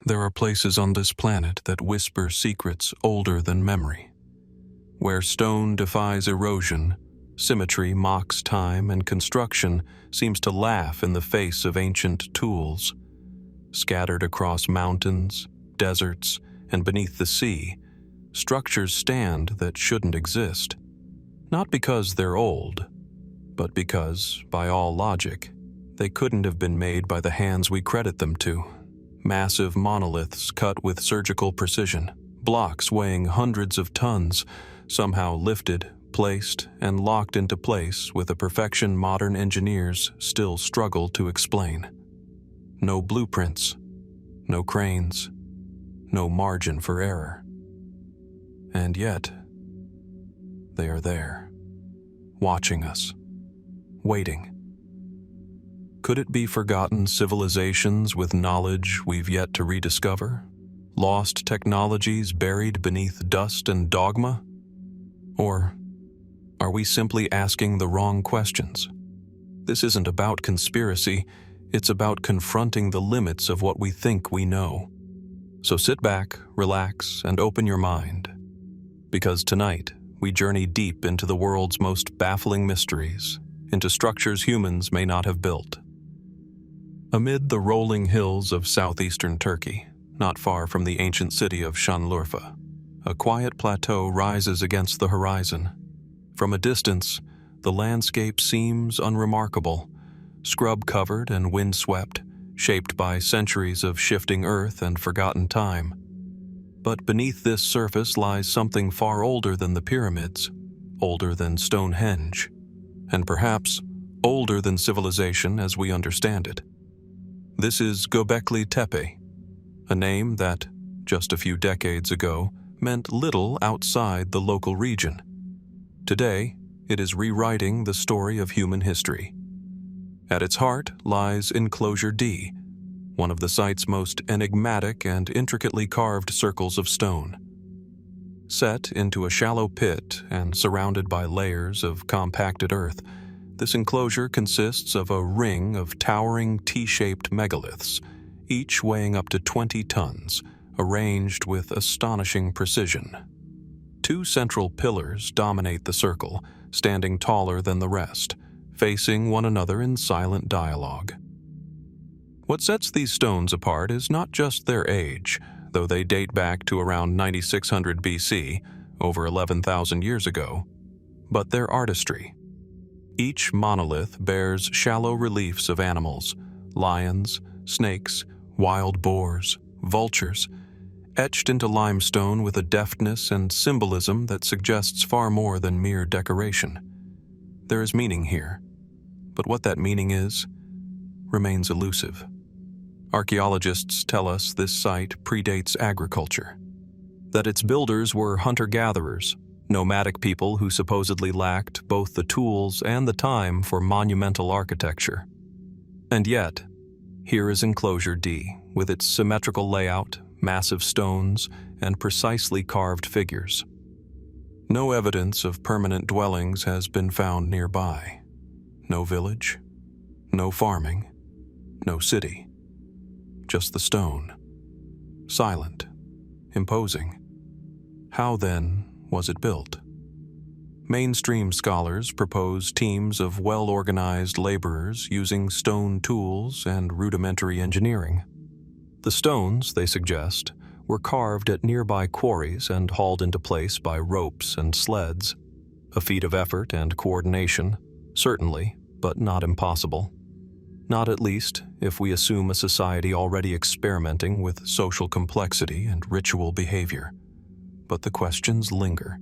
There are places on this planet that whisper secrets older than memory, where stone defies erosion, symmetry mocks time, and construction seems to laugh in the face of ancient tools. Scattered across mountains, deserts, and beneath the sea, structures stand that shouldn't exist, not because they're old, but because, by all logic, they couldn't have been made by the hands we credit them to. Massive monoliths cut with surgical precision, blocks weighing hundreds of tons, somehow lifted, placed, and locked into place with a perfection modern engineers still struggle to explain. No blueprints, no cranes, no margin for error. And yet, they are there, watching us, waiting. Could it be forgotten civilizations with knowledge we've yet to rediscover? Lost technologies buried beneath dust and dogma? Or are we simply asking the wrong questions? This isn't about conspiracy, it's about confronting the limits of what we think we know. So sit back, relax, and open your mind. Because tonight, we journey deep into the world's most baffling mysteries, into structures humans may not have built. Amid the rolling hills of southeastern Turkey, not far from the ancient city of Şanlıurfa, a quiet plateau rises against the horizon. From a distance, the landscape seems unremarkable, scrub-covered and wind-swept, shaped by centuries of shifting earth and forgotten time. But beneath this surface lies something far older than the pyramids, older than Stonehenge, and perhaps older than civilization as we understand it. This is Göbekli Tepe, a name that, just a few decades ago, meant little outside the local region. Today, it is rewriting the story of human history. At its heart lies Enclosure D, one of the site's most enigmatic and intricately carved circles of stone. Set into a shallow pit and surrounded by layers of compacted earth, this enclosure consists of a ring of towering T-shaped megaliths, each weighing up to 20 tons, arranged with astonishing precision. Two central pillars dominate the circle, standing taller than the rest, facing one another in silent dialogue. What sets these stones apart is not just their age, though they date back to around 9600 BC, over 11,000 years ago, but their artistry. Each monolith bears shallow reliefs of animals, lions, snakes, wild boars, vultures, etched into limestone with a deftness and symbolism that suggests far more than mere decoration. There is meaning here, but what that meaning is remains elusive. Archaeologists tell us this site predates agriculture, that its builders were hunter-gatherers, nomadic people who supposedly lacked both the tools and the time for monumental architecture. And yet, here is Enclosure D, with its symmetrical layout, massive stones, and precisely carved figures. No evidence of permanent dwellings has been found nearby. No village, no farming, no city. Just the stone. Silent, imposing. How, then, was it built? Mainstream scholars propose teams of well-organized laborers using stone tools and rudimentary engineering. The stones, they suggest, were carved at nearby quarries and hauled into place by ropes and sleds. A feat of effort and coordination, certainly, but not impossible. Not at least if we assume a society already experimenting with social complexity and ritual behavior. But the questions linger.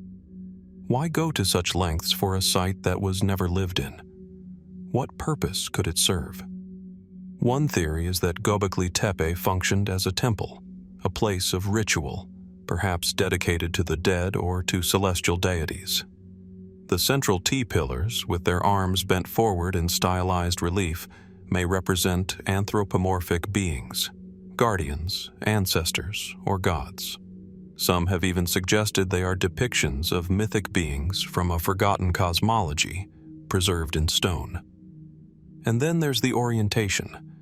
Why go to such lengths for a site that was never lived in? What purpose could it serve? One theory is that Göbekli Tepe functioned as a temple, a place of ritual, perhaps dedicated to the dead or to celestial deities. The central T-pillars, with their arms bent forward in stylized relief, may represent anthropomorphic beings, guardians, ancestors, or gods. Some have even suggested they are depictions of mythic beings from a forgotten cosmology, preserved in stone. And then there's the orientation.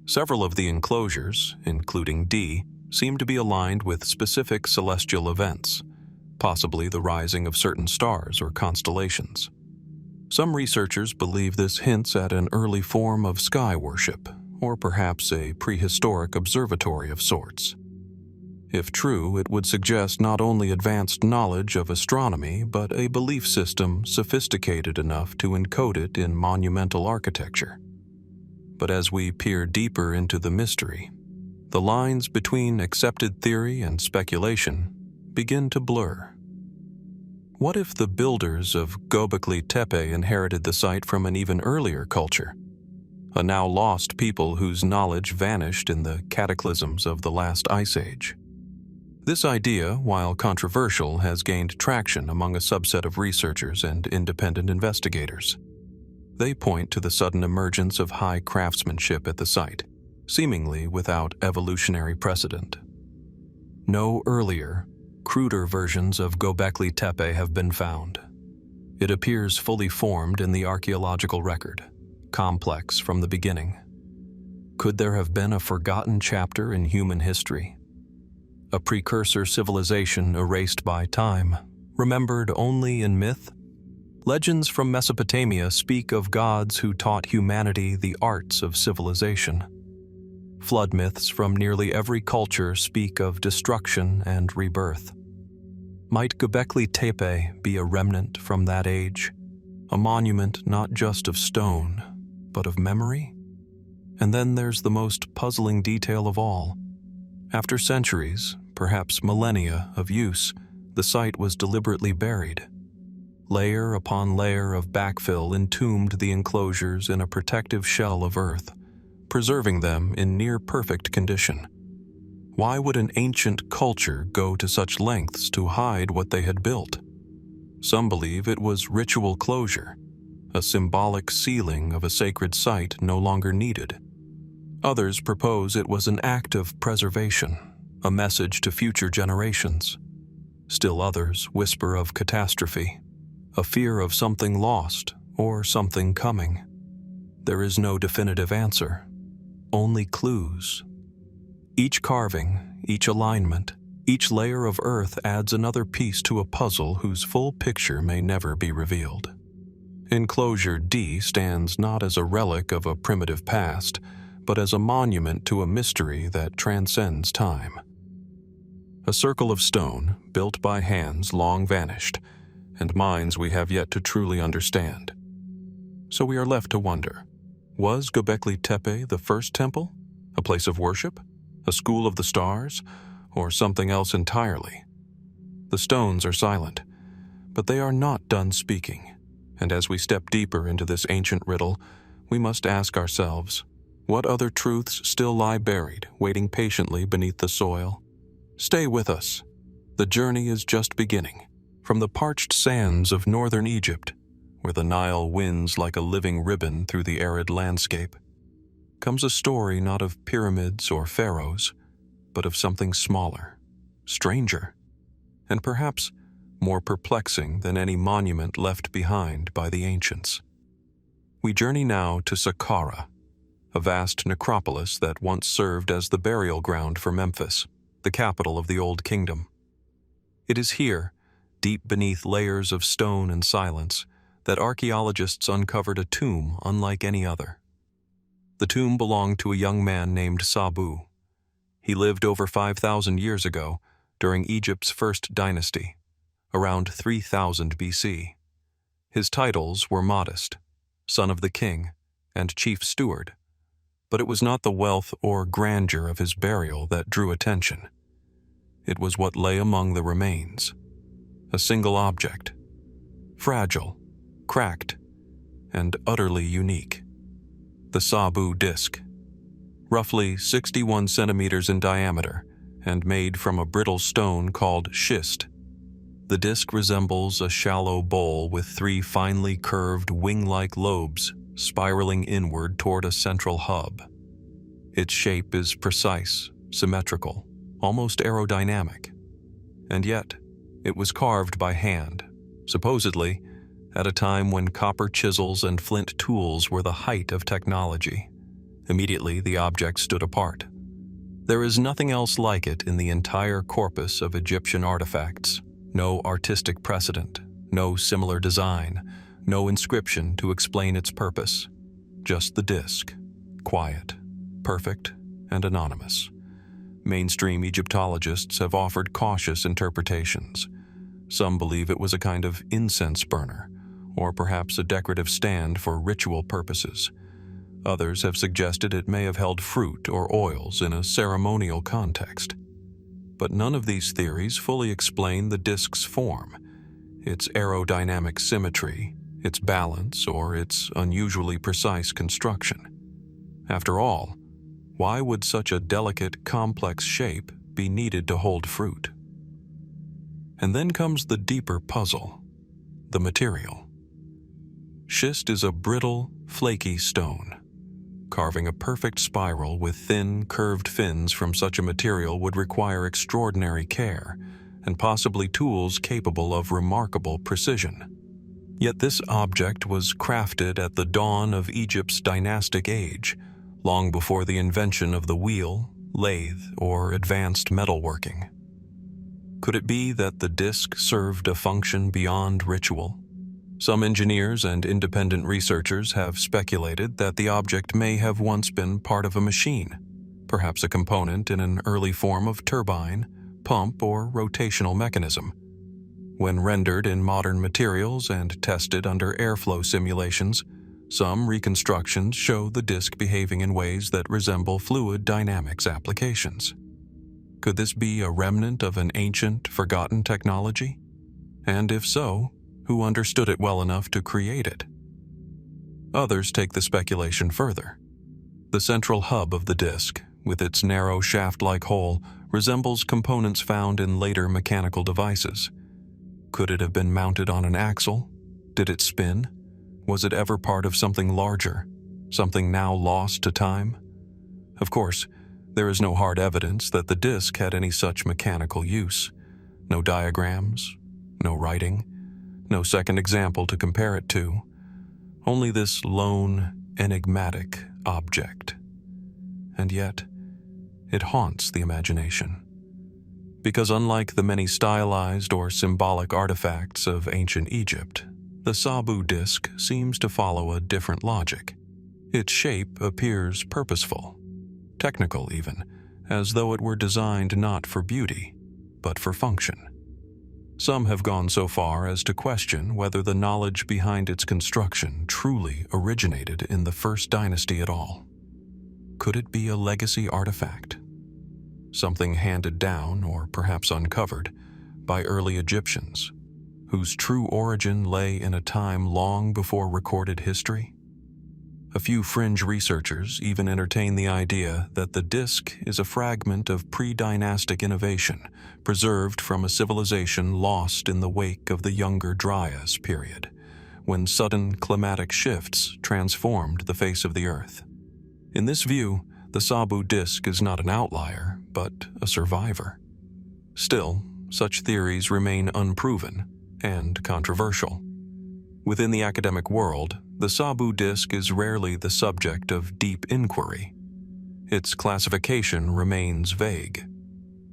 Several of the enclosures, including D, seem to be aligned with specific celestial events, possibly the rising of certain stars or constellations. Some researchers believe this hints at an early form of sky worship, or perhaps a prehistoric observatory of sorts. If true, it would suggest not only advanced knowledge of astronomy, but a belief system sophisticated enough to encode it in monumental architecture. But as we peer deeper into the mystery, the lines between accepted theory and speculation begin to blur. What if the builders of Göbekli Tepe inherited the site from an even earlier culture, a now lost people whose knowledge vanished in the cataclysms of the last ice age? This idea, while controversial, has gained traction among a subset of researchers and independent investigators. They point to the sudden emergence of high craftsmanship at the site, seemingly without evolutionary precedent. No earlier, cruder versions of Göbekli Tepe have been found. It appears fully formed in the archaeological record, complex from the beginning. Could there have been a forgotten chapter in human history? A precursor civilization erased by time, remembered only in myth? Legends from Mesopotamia speak of gods who taught humanity the arts of civilization. Flood myths from nearly every culture speak of destruction and rebirth. Might Göbekli Tepe be a remnant from that age? A monument not just of stone, but of memory? And then there's the most puzzling detail of all. After centuries, perhaps millennia, of use, the site was deliberately buried. Layer upon layer of backfill entombed the enclosures in a protective shell of earth, preserving them in near-perfect condition. Why would an ancient culture go to such lengths to hide what they had built? Some believe it was ritual closure, a symbolic sealing of a sacred site no longer needed. Others propose it was an act of preservation, a message to future generations. Still others whisper of catastrophe, a fear of something lost or something coming. There is no definitive answer, only clues. Each carving, each alignment, each layer of earth adds another piece to a puzzle whose full picture may never be revealed. Enclosure D stands not as a relic of a primitive past, but as a monument to a mystery that transcends time. A circle of stone, built by hands long vanished, and minds we have yet to truly understand. So we are left to wonder, was Göbekli Tepe the first temple? A place of worship? A school of the stars? Or something else entirely? The stones are silent, but they are not done speaking, and as we step deeper into this ancient riddle, we must ask ourselves, what other truths still lie buried, waiting patiently beneath the soil? Stay with us. The journey is just beginning. From the parched sands of northern Egypt, where the Nile winds like a living ribbon through the arid landscape, comes a story not of pyramids or pharaohs, but of something smaller, stranger, and perhaps more perplexing than any monument left behind by the ancients. We journey now to Saqqara, a vast necropolis that once served as the burial ground for Memphis, the capital of the Old Kingdom. It is here, deep beneath layers of stone and silence, that archaeologists uncovered a tomb unlike any other. The tomb belonged to a young man named Sabu. He lived over 5,000 years ago, during Egypt's first dynasty, around 3000 BC. His titles were modest, son of the king and chief steward, but it was not the wealth or grandeur of his burial that drew attention. It was what lay among the remains, a single object, fragile, cracked, and utterly unique. The Sabu Disk, roughly 61 centimeters in diameter and made from a brittle stone called schist. The disk resembles a shallow bowl with 3 finely curved wing-like lobes spiraling inward toward a central hub. Its shape is precise, symmetrical, almost aerodynamic. And yet, it was carved by hand, supposedly at a time when copper chisels and flint tools were the height of technology. Immediately, the object stood apart. There is nothing else like it in the entire corpus of Egyptian artifacts. No artistic precedent, no similar design, no inscription to explain its purpose. Just the disk, quiet, perfect, and anonymous. Mainstream Egyptologists have offered cautious interpretations. Some believe it was a kind of incense burner, or perhaps a decorative stand for ritual purposes. Others have suggested it may have held fruit or oils in a ceremonial context. But none of these theories fully explain the disk's form, its aerodynamic symmetry, its balance, or its unusually precise construction. After all, why would such a delicate, complex shape be needed to hold fruit? And then comes the deeper puzzle, the material. Schist is a brittle, flaky stone. Carving a perfect spiral with thin, curved fins from such a material would require extraordinary care, and possibly tools capable of remarkable precision. Yet this object was crafted at the dawn of Egypt's dynastic age, long before the invention of the wheel, lathe, or advanced metalworking. Could it be that the disk served a function beyond ritual? Some engineers and independent researchers have speculated that the object may have once been part of a machine, perhaps a component in an early form of turbine, pump, or rotational mechanism. When rendered in modern materials and tested under airflow simulations, some reconstructions show the disk behaving in ways that resemble fluid dynamics applications. Could this be a remnant of an ancient, forgotten technology? And if so, who understood it well enough to create it? Others take the speculation further. The central hub of the disk, with its narrow shaft-like hole, resembles components found in later mechanical devices. Could it have been mounted on an axle? Did it spin? Was it ever part of something larger, something now lost to time? Of course, there is no hard evidence that the disk had any such mechanical use. No diagrams, no writing, no second example to compare it to. Only this lone, enigmatic object. And yet, it haunts the imagination. Because unlike the many stylized or symbolic artifacts of ancient Egypt, the Sabu Disk seems to follow a different logic. Its shape appears purposeful, technical even, as though it were designed not for beauty, but for function. Some have gone so far as to question whether the knowledge behind its construction truly originated in the first dynasty at all. Could it be a legacy artifact? Something handed down, or perhaps uncovered, by early Egyptians, whose true origin lay in a time long before recorded history? A few fringe researchers even entertain the idea that the disk is a fragment of pre-dynastic innovation preserved from a civilization lost in the wake of the Younger Dryas period, when sudden climatic shifts transformed the face of the earth. In this view, the Sabu Disk is not an outlier, but a survivor. Still, such theories remain unproven and controversial. Within the academic world, the Sabu Disk is rarely the subject of deep inquiry. Its classification remains vague.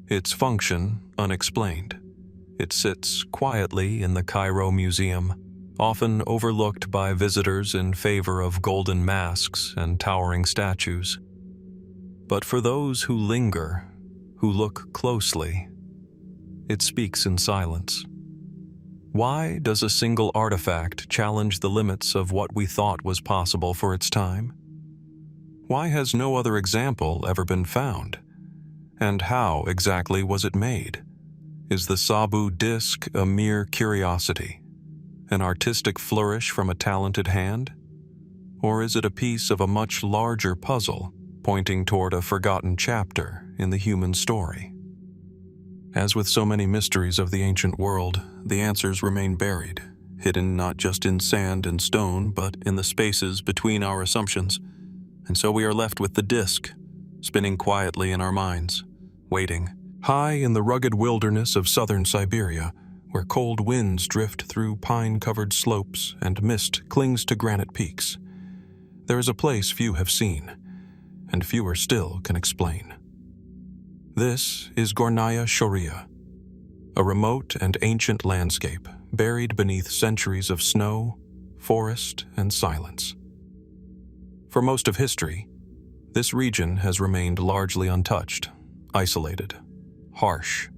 Its function unexplained. It sits quietly in the Cairo Museum, often overlooked by visitors in favor of golden masks and towering statues. But for those who linger, who look closely, it speaks in silence. Why does a single artifact challenge the limits of what we thought was possible for its time? Why has no other example ever been found? And how exactly was it made? Is the Sabu Disk a mere curiosity, an artistic flourish from a talented hand? Or is it a piece of a much larger puzzle, pointing toward a forgotten chapter in the human story? As with so many mysteries of the ancient world, the answers remain buried, hidden not just in sand and stone, but in the spaces between our assumptions. And so we are left with the disk, spinning quietly in our minds, waiting. High in the rugged wilderness of southern Siberia, where cold winds drift through pine-covered slopes and mist clings to granite peaks, there is a place few have seen, and fewer still can explain. This is Gornaya Shoria, a remote and ancient landscape buried beneath centuries of snow, forest, and silence. For most of history, this region has remained largely untouched, isolated, harsh.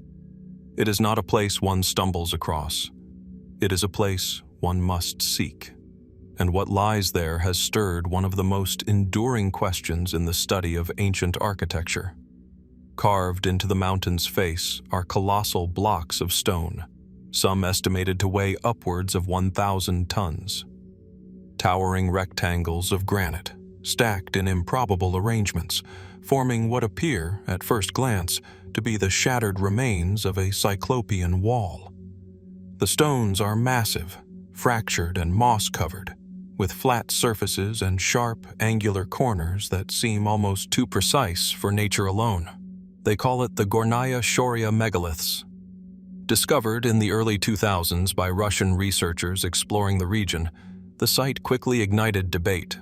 It is not a place one stumbles across. It is a place one must seek. And what lies there has stirred one of the most enduring questions in the study of ancient architecture. Carved into the mountain's face are colossal blocks of stone, some estimated to weigh upwards of 1,000 tons. Towering rectangles of granite, stacked in improbable arrangements, forming what appear, at first glance, to be the shattered remains of a cyclopean wall. The stones are massive, fractured and moss-covered, with flat surfaces and sharp, angular corners that seem almost too precise for nature alone. They call it the Gornaya Shoria Megaliths. Discovered in the early 2000s by Russian researchers exploring the region, the site quickly ignited debate.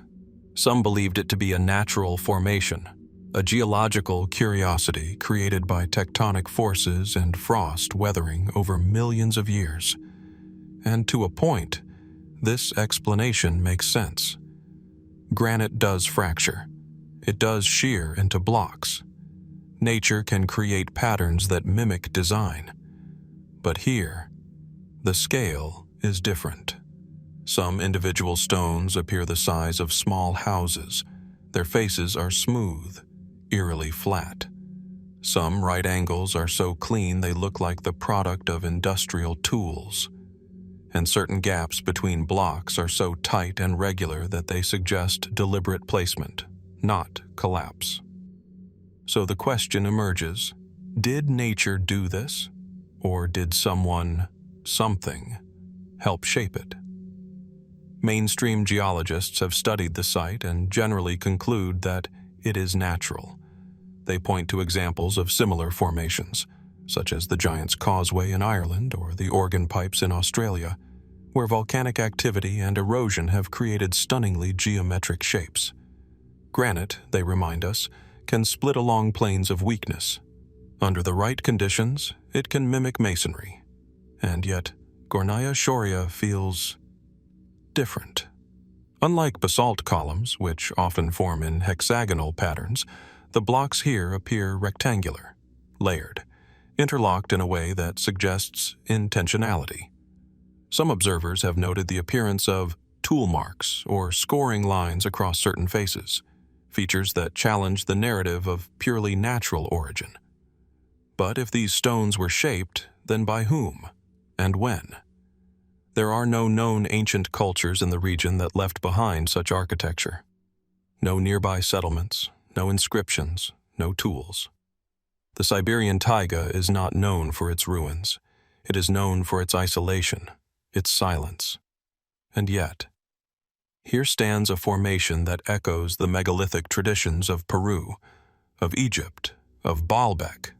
Some believed it to be a natural formation, a geological curiosity created by tectonic forces and frost weathering over millions of years. And to a point, this explanation makes sense. Granite does fracture. It does shear into blocks. Nature can create patterns that mimic design. But here, the scale is different. Some individual stones appear the size of small houses. Their faces are smooth, eerily flat. Some right angles are so clean they look like the product of industrial tools. And certain gaps between blocks are so tight and regular that they suggest deliberate placement, not collapse. So the question emerges, did nature do this? Or did someone, something, help shape it? Mainstream geologists have studied the site and generally conclude that it is natural. They point to examples of similar formations, such as the Giant's Causeway in Ireland or the Organ Pipes in Australia, where volcanic activity and erosion have created stunningly geometric shapes. Granite, they remind us, can split along planes of weakness. Under the right conditions, it can mimic masonry. And yet, Gornaya Shoria feels different. Unlike basalt columns, which often form in hexagonal patterns, the blocks here appear rectangular, layered, interlocked in a way that suggests intentionality. Some observers have noted the appearance of tool marks or scoring lines across certain faces, features that challenge the narrative of purely natural origin. But if these stones were shaped, then by whom and when? There are no known ancient cultures in the region that left behind such architecture. No nearby settlements, no inscriptions, no tools. The Siberian taiga is not known for its ruins. It is known for its isolation, its silence. And yet, here stands a formation that echoes the megalithic traditions of Peru, of Egypt, of Baalbek.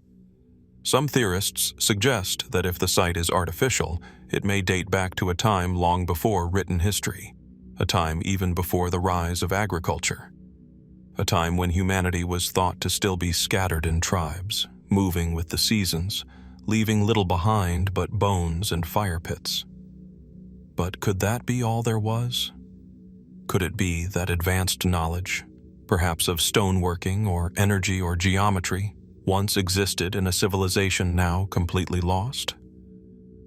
Some theorists suggest that if the site is artificial, it may date back to a time long before written history, a time even before the rise of agriculture, a time when humanity was thought to still be scattered in tribes, moving with the seasons, leaving little behind but bones and fire pits. But could that be all there was? Could it be that advanced knowledge, perhaps of stoneworking or energy or geometry, once existed in a civilization now completely lost?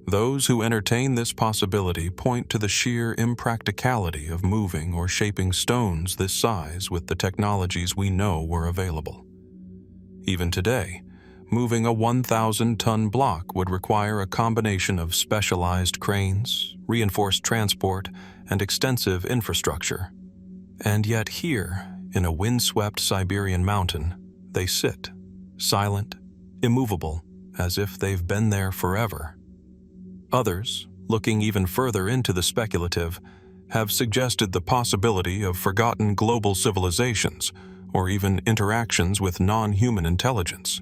Those who entertain this possibility point to the sheer impracticality of moving or shaping stones this size with the technologies we know were available. Even today, moving a 1,000-ton block would require a combination of specialized cranes, reinforced transport, and extensive infrastructure. And yet here, in a windswept Siberian mountain, they sit, silent, immovable, as if they've been there forever. Others, looking even further into the speculative, have suggested the possibility of forgotten global civilizations or even interactions with non-human intelligence.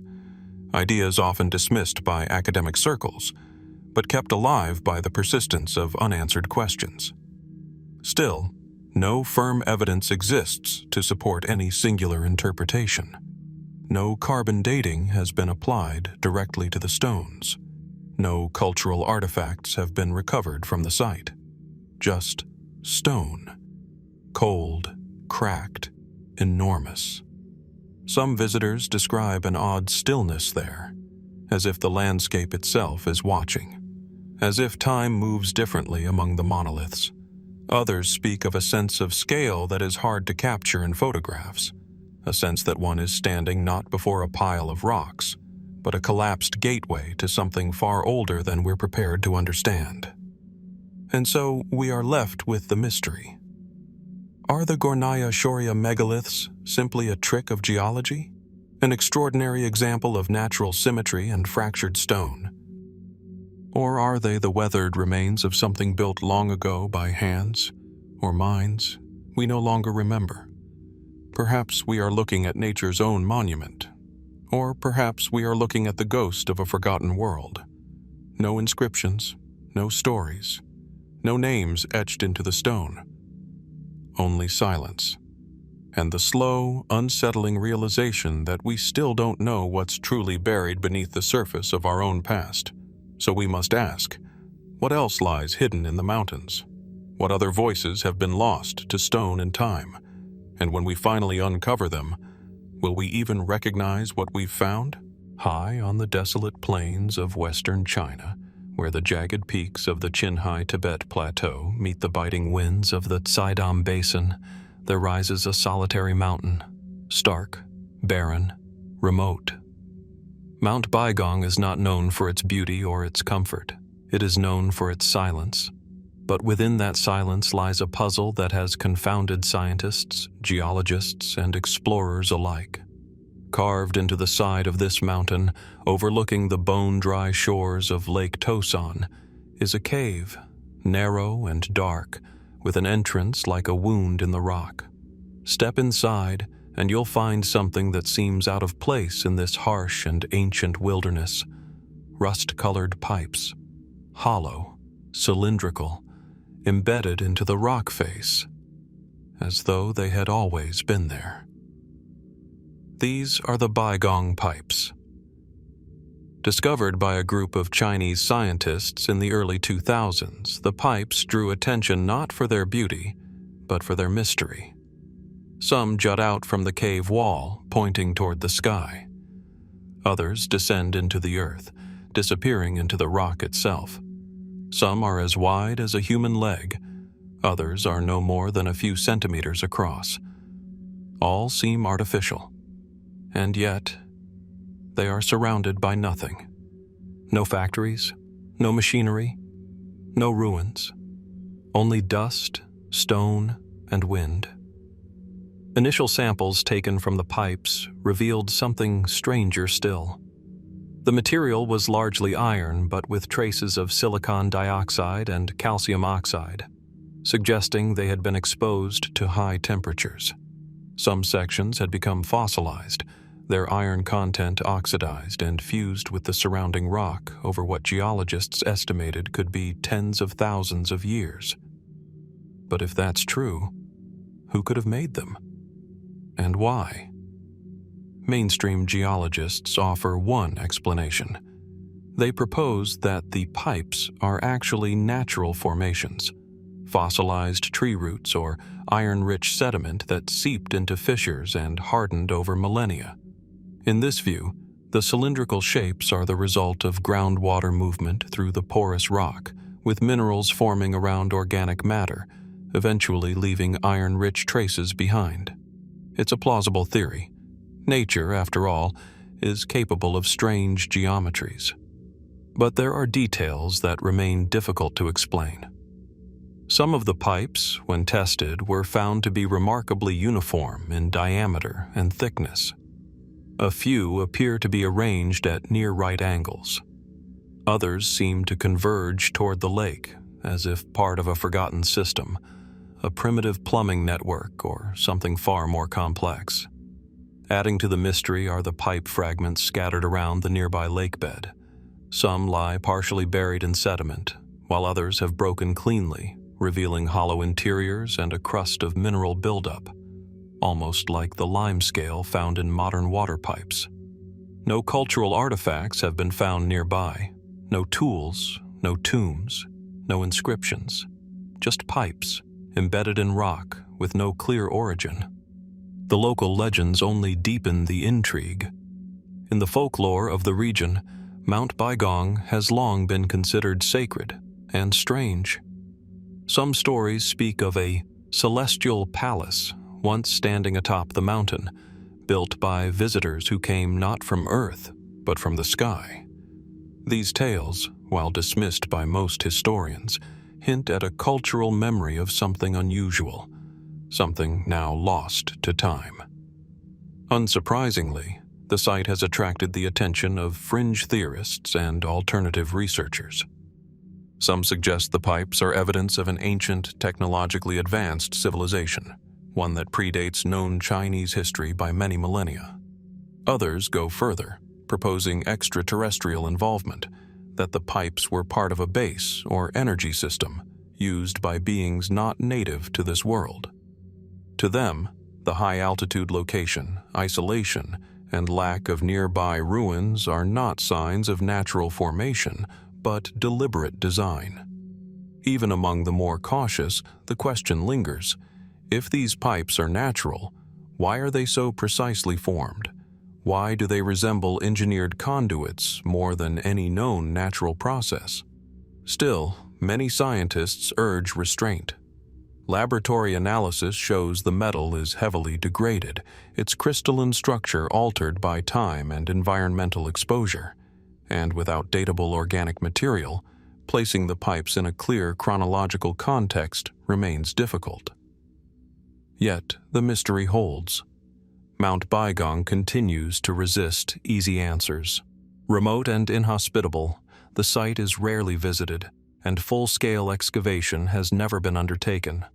Ideas often dismissed by academic circles, but kept alive by the persistence of unanswered questions. Still, no firm evidence exists to support any singular interpretation. No carbon dating has been applied directly to the stones. No cultural artifacts have been recovered from the site. Just stone. Cold, cracked, enormous. Some visitors describe an odd stillness there, as if the landscape itself is watching, as if time moves differently among the monoliths. Others speak of a sense of scale that is hard to capture in photographs, a sense that one is standing not before a pile of rocks, but a collapsed gateway to something far older than we're prepared to understand. And so we are left with the mystery. Are the Gornaya Shoria megaliths simply a trick of geology? An extraordinary example of natural symmetry and fractured stone? Or are they the weathered remains of something built long ago by hands or minds we no longer remember? Perhaps we are looking at nature's own monument, or perhaps we are looking at the ghost of a forgotten world. No inscriptions, no stories, no names etched into the stone. Only silence, and the slow, unsettling realization that we still don't know what's truly buried beneath the surface of our own past. So we must ask, what else lies hidden in the mountains? What other voices have been lost to stone and time? And when we finally uncover them, will we even recognize what we've found? High on the desolate plains of western China, where the jagged peaks of the Qinghai Tibet Plateau meet the biting winds of the Tsaidam Basin, there rises a solitary mountain, stark, barren, remote. Mount Baigong is not known for its beauty or its comfort. It is known for its silence. But within that silence lies a puzzle that has confounded scientists, geologists, and explorers alike. Carved into the side of this mountain, overlooking the bone-dry shores of Lake Tosan, is a cave, narrow and dark, with an entrance like a wound in the rock. Step inside, and you'll find something that seems out of place in this harsh and ancient wilderness. Rust-colored pipes, hollow, cylindrical, embedded into the rock face, as though they had always been there. These are the Baigong pipes. Discovered by a group of Chinese scientists in the early 2000s, the pipes drew attention not for their beauty, but for their mystery. Some jut out from the cave wall, pointing toward the sky. Others descend into the earth, disappearing into the rock itself. Some are as wide as a human leg. Others are no more than a few centimeters across. All seem artificial. And yet, they are surrounded by nothing. No factories, no machinery, no ruins. Only dust, stone, and wind. Initial samples taken from the pipes revealed something stranger still. The material was largely iron, but with traces of silicon dioxide and calcium oxide, suggesting they had been exposed to high temperatures. Some sections had become fossilized, their iron content oxidized and fused with the surrounding rock over what geologists estimated could be tens of thousands of years. But if that's true, who could have made them? And why? Mainstream geologists offer one explanation. They propose that the pipes are actually natural formations, fossilized tree roots or iron-rich sediment that seeped into fissures and hardened over millennia. In this view, the cylindrical shapes are the result of groundwater movement through the porous rock, with minerals forming around organic matter, eventually leaving iron-rich traces behind. It's a plausible theory. Nature, after all, is capable of strange geometries. But there are details that remain difficult to explain. Some of the pipes, when tested, were found to be remarkably uniform in diameter and thickness. A few appear to be arranged at near right angles. Others seem to converge toward the lake, as if part of a forgotten system, a primitive plumbing network or something far more complex. Adding to the mystery are the pipe fragments scattered around the nearby lake bed. Some lie partially buried in sediment, while others have broken cleanly, revealing hollow interiors and a crust of mineral buildup. almost like the limescale found in modern water pipes. No cultural artifacts have been found nearby. No tools, no tombs, no inscriptions. Just pipes, embedded in rock with no clear origin. The local legends only deepen the intrigue. In the folklore of the region, Mount Baigong has long been considered sacred and strange. Some stories speak of a celestial palace once standing atop the mountain, built by visitors who came not from Earth, but from the sky. These tales, while dismissed by most historians, hint at a cultural memory of something unusual, something now lost to time. Unsurprisingly, the site has attracted the attention of fringe theorists and alternative researchers. Some suggest the pipes are evidence of an ancient, technologically advanced civilization, one that predates known Chinese history by many millennia. Others go further, proposing extraterrestrial involvement, that the pipes were part of a base or energy system used by beings not native to this world. To them, the high-altitude location, isolation, and lack of nearby ruins are not signs of natural formation, but deliberate design. Even among the more cautious, the question lingers: if these pipes are natural, why are they so precisely formed? Why do they resemble engineered conduits more than any known natural process? Still, many scientists urge restraint. Laboratory analysis shows the metal is heavily degraded, its crystalline structure altered by time and environmental exposure, and without datable organic material, placing the pipes in a clear chronological context remains difficult. Yet, the mystery holds. Mount Baigong continues to resist easy answers. Remote and inhospitable, the site is rarely visited, and full-scale excavation has never been undertaken.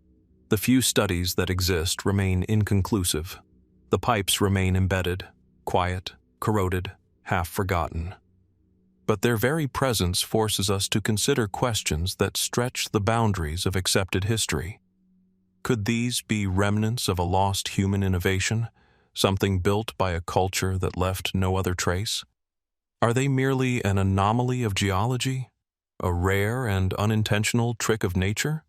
The few studies that exist remain inconclusive. The pipes remain embedded, quiet, corroded, half-forgotten. But their very presence forces us to consider questions that stretch the boundaries of accepted history. Could these be remnants of a lost human innovation, something built by a culture that left no other trace? Are they merely an anomaly of geology, a rare and unintentional trick of nature?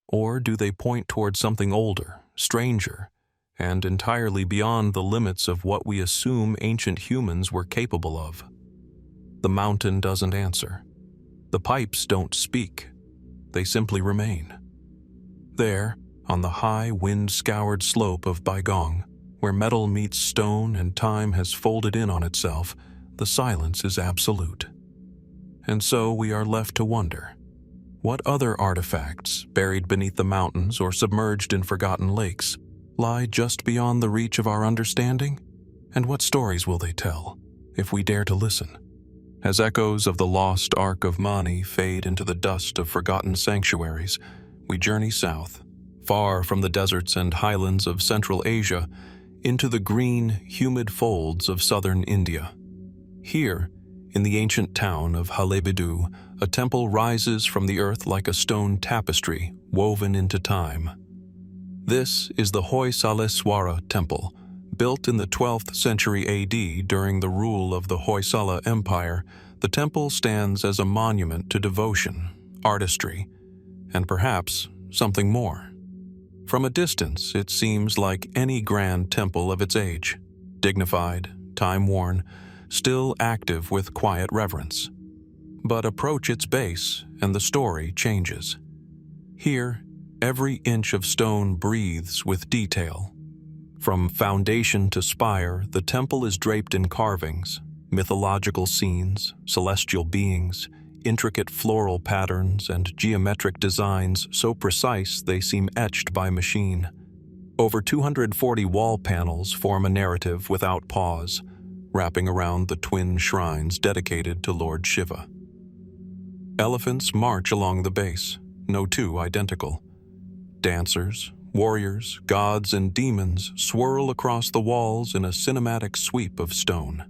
Or do they point toward something older, stranger, and entirely beyond the limits of what we assume ancient humans were capable of? The mountain doesn't answer. The pipes don't speak. They simply remain. There, on the high, wind-scoured slope of Baigong, where metal meets stone and time has folded in on itself, the silence is absolute. And so we are left to wonder, what other artifacts, buried beneath the mountains or submerged in forgotten lakes, lie just beyond the reach of our understanding? And what stories will they tell, if we dare to listen? As echoes of the lost Ark of Mani fade into the dust of forgotten sanctuaries, we journey south, far from the deserts and highlands of Central Asia, into the green, humid folds of southern India. Here, in the ancient town of Halebidu, a temple rises from the earth like a stone tapestry woven into time. This is the Hoysaleswara temple, built in the 12th century AD during the rule of the Hoysala Empire. The temple stands as a monument to devotion, artistry, and perhaps something more. From a distance, it seems like any grand temple of its age, dignified, time-worn, still active with quiet reverence. But approach its base, and the story changes. Here, every inch of stone breathes with detail. From foundation to spire, the temple is draped in carvings, mythological scenes, celestial beings, intricate floral patterns, and geometric designs so precise they seem etched by machine. Over 240 wall panels form a narrative without pause, wrapping around the twin shrines dedicated to Lord Shiva. Elephants march along the base, no two identical. Dancers, warriors, gods, and demons swirl across the walls in a cinematic sweep of stone.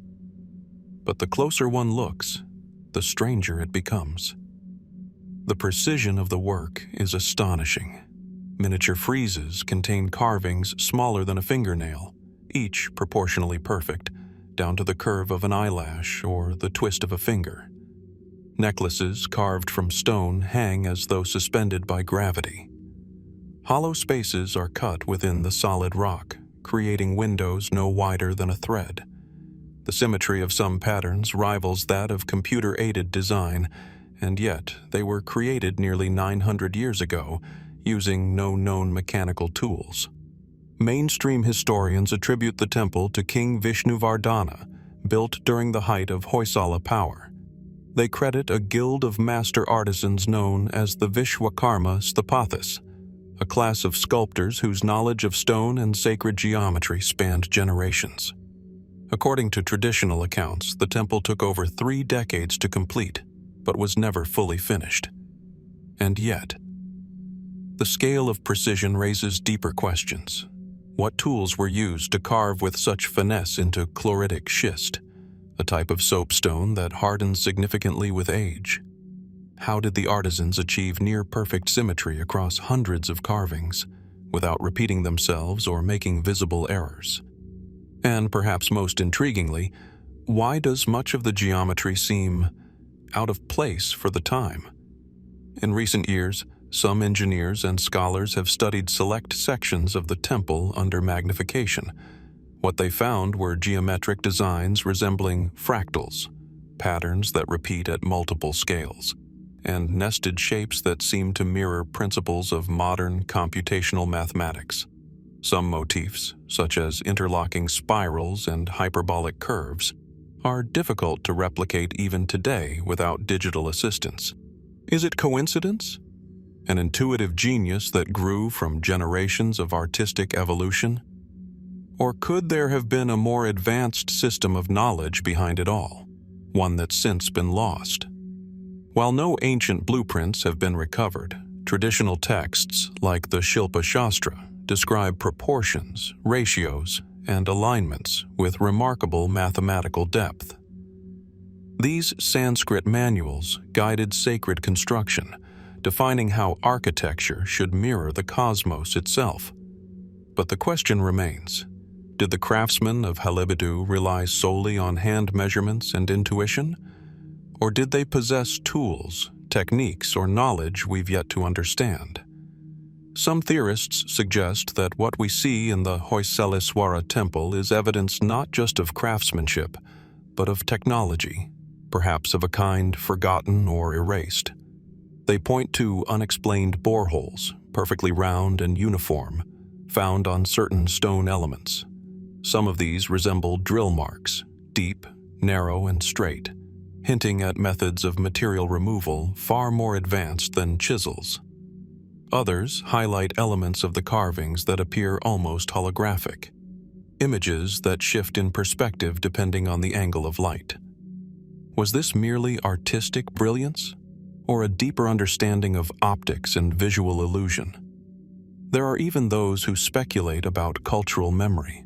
But the closer one looks, the stranger it becomes. The precision of the work is astonishing. Miniature friezes contain carvings smaller than a fingernail, each proportionally perfect, down to the curve of an eyelash or the twist of a finger. Necklaces carved from stone hang as though suspended by gravity. Hollow spaces are cut within the solid rock, creating windows no wider than a thread. The symmetry of some patterns rivals that of computer-aided design, and yet they were created nearly 900 years ago using no known mechanical tools. Mainstream historians attribute the temple to King Vishnuvardhana, built during the height of Hoysala power. They credit a guild of master artisans known as the Vishwakarma Sthapathis, a class of sculptors whose knowledge of stone and sacred geometry spanned generations. According to traditional accounts, the temple took over 3 decades to complete, but was never fully finished. And yet, the scale of precision raises deeper questions. What tools were used to carve with such finesse into chloritic schist, a type of soapstone that hardens significantly with age? How did the artisans achieve near-perfect symmetry across hundreds of carvings, without repeating themselves or making visible errors? And perhaps most intriguingly, why does much of the geometry seem out of place for the time? In recent years, some engineers and scholars have studied select sections of the temple under magnification. What they found were geometric designs resembling fractals, patterns that repeat at multiple scales, and nested shapes that seem to mirror principles of modern computational mathematics. Some motifs, such as interlocking spirals and hyperbolic curves, are difficult to replicate even today without digital assistance. Is it coincidence? An intuitive genius that grew from generations of artistic evolution? Or could there have been a more advanced system of knowledge behind it all, one that's since been lost? While no ancient blueprints have been recovered, traditional texts like the Shilpa Shastra describe proportions, ratios, and alignments with remarkable mathematical depth. These Sanskrit manuals guided sacred construction, defining how architecture should mirror the cosmos itself. But the question remains, did the craftsmen of Halebidu rely solely on hand measurements and intuition? Or did they possess tools, techniques, or knowledge we've yet to understand? Some theorists suggest that what we see in the Hoysaleswara temple is evidence not just of craftsmanship, but of technology, perhaps of a kind forgotten or erased. They point to unexplained boreholes, perfectly round and uniform, found on certain stone elements. Some of these resemble drill marks, deep, narrow, and straight, hinting at methods of material removal far more advanced than chisels. Others highlight elements of the carvings that appear almost holographic, images that shift in perspective depending on the angle of light. Was this merely artistic brilliance, or a deeper understanding of optics and visual illusion? There are even those who speculate about cultural memory,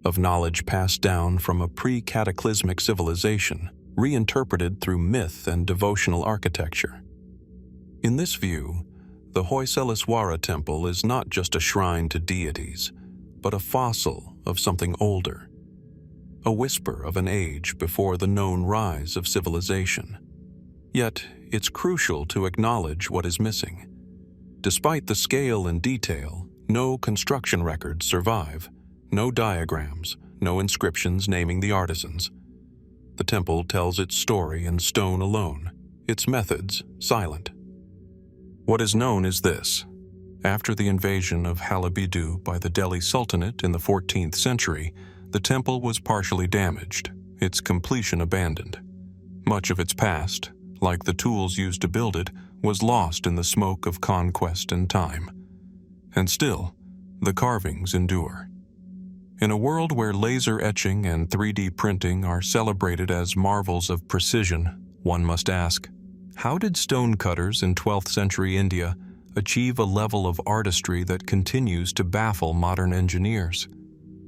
of knowledge passed down from a pre-cataclysmic civilization, reinterpreted through myth and devotional architecture. In this view, the Hoysaleswara temple is not just a shrine to deities, but a fossil of something older, a whisper of an age before the known rise of civilization. Yet, it's crucial to acknowledge what is missing. Despite the scale and detail, no construction records survive, no diagrams, no inscriptions naming the artisans. The temple tells its story in stone alone, its methods silent. What is known is this. After the invasion of Halebidu by the Delhi Sultanate in the 14th century, the temple was partially damaged, its completion abandoned. Much of its past, like the tools used to build it, was lost in the smoke of conquest and time. And still, the carvings endure. In a world where laser etching and 3D printing are celebrated as marvels of precision, one must ask, how did stonecutters in 12th century India achieve a level of artistry that continues to baffle modern engineers?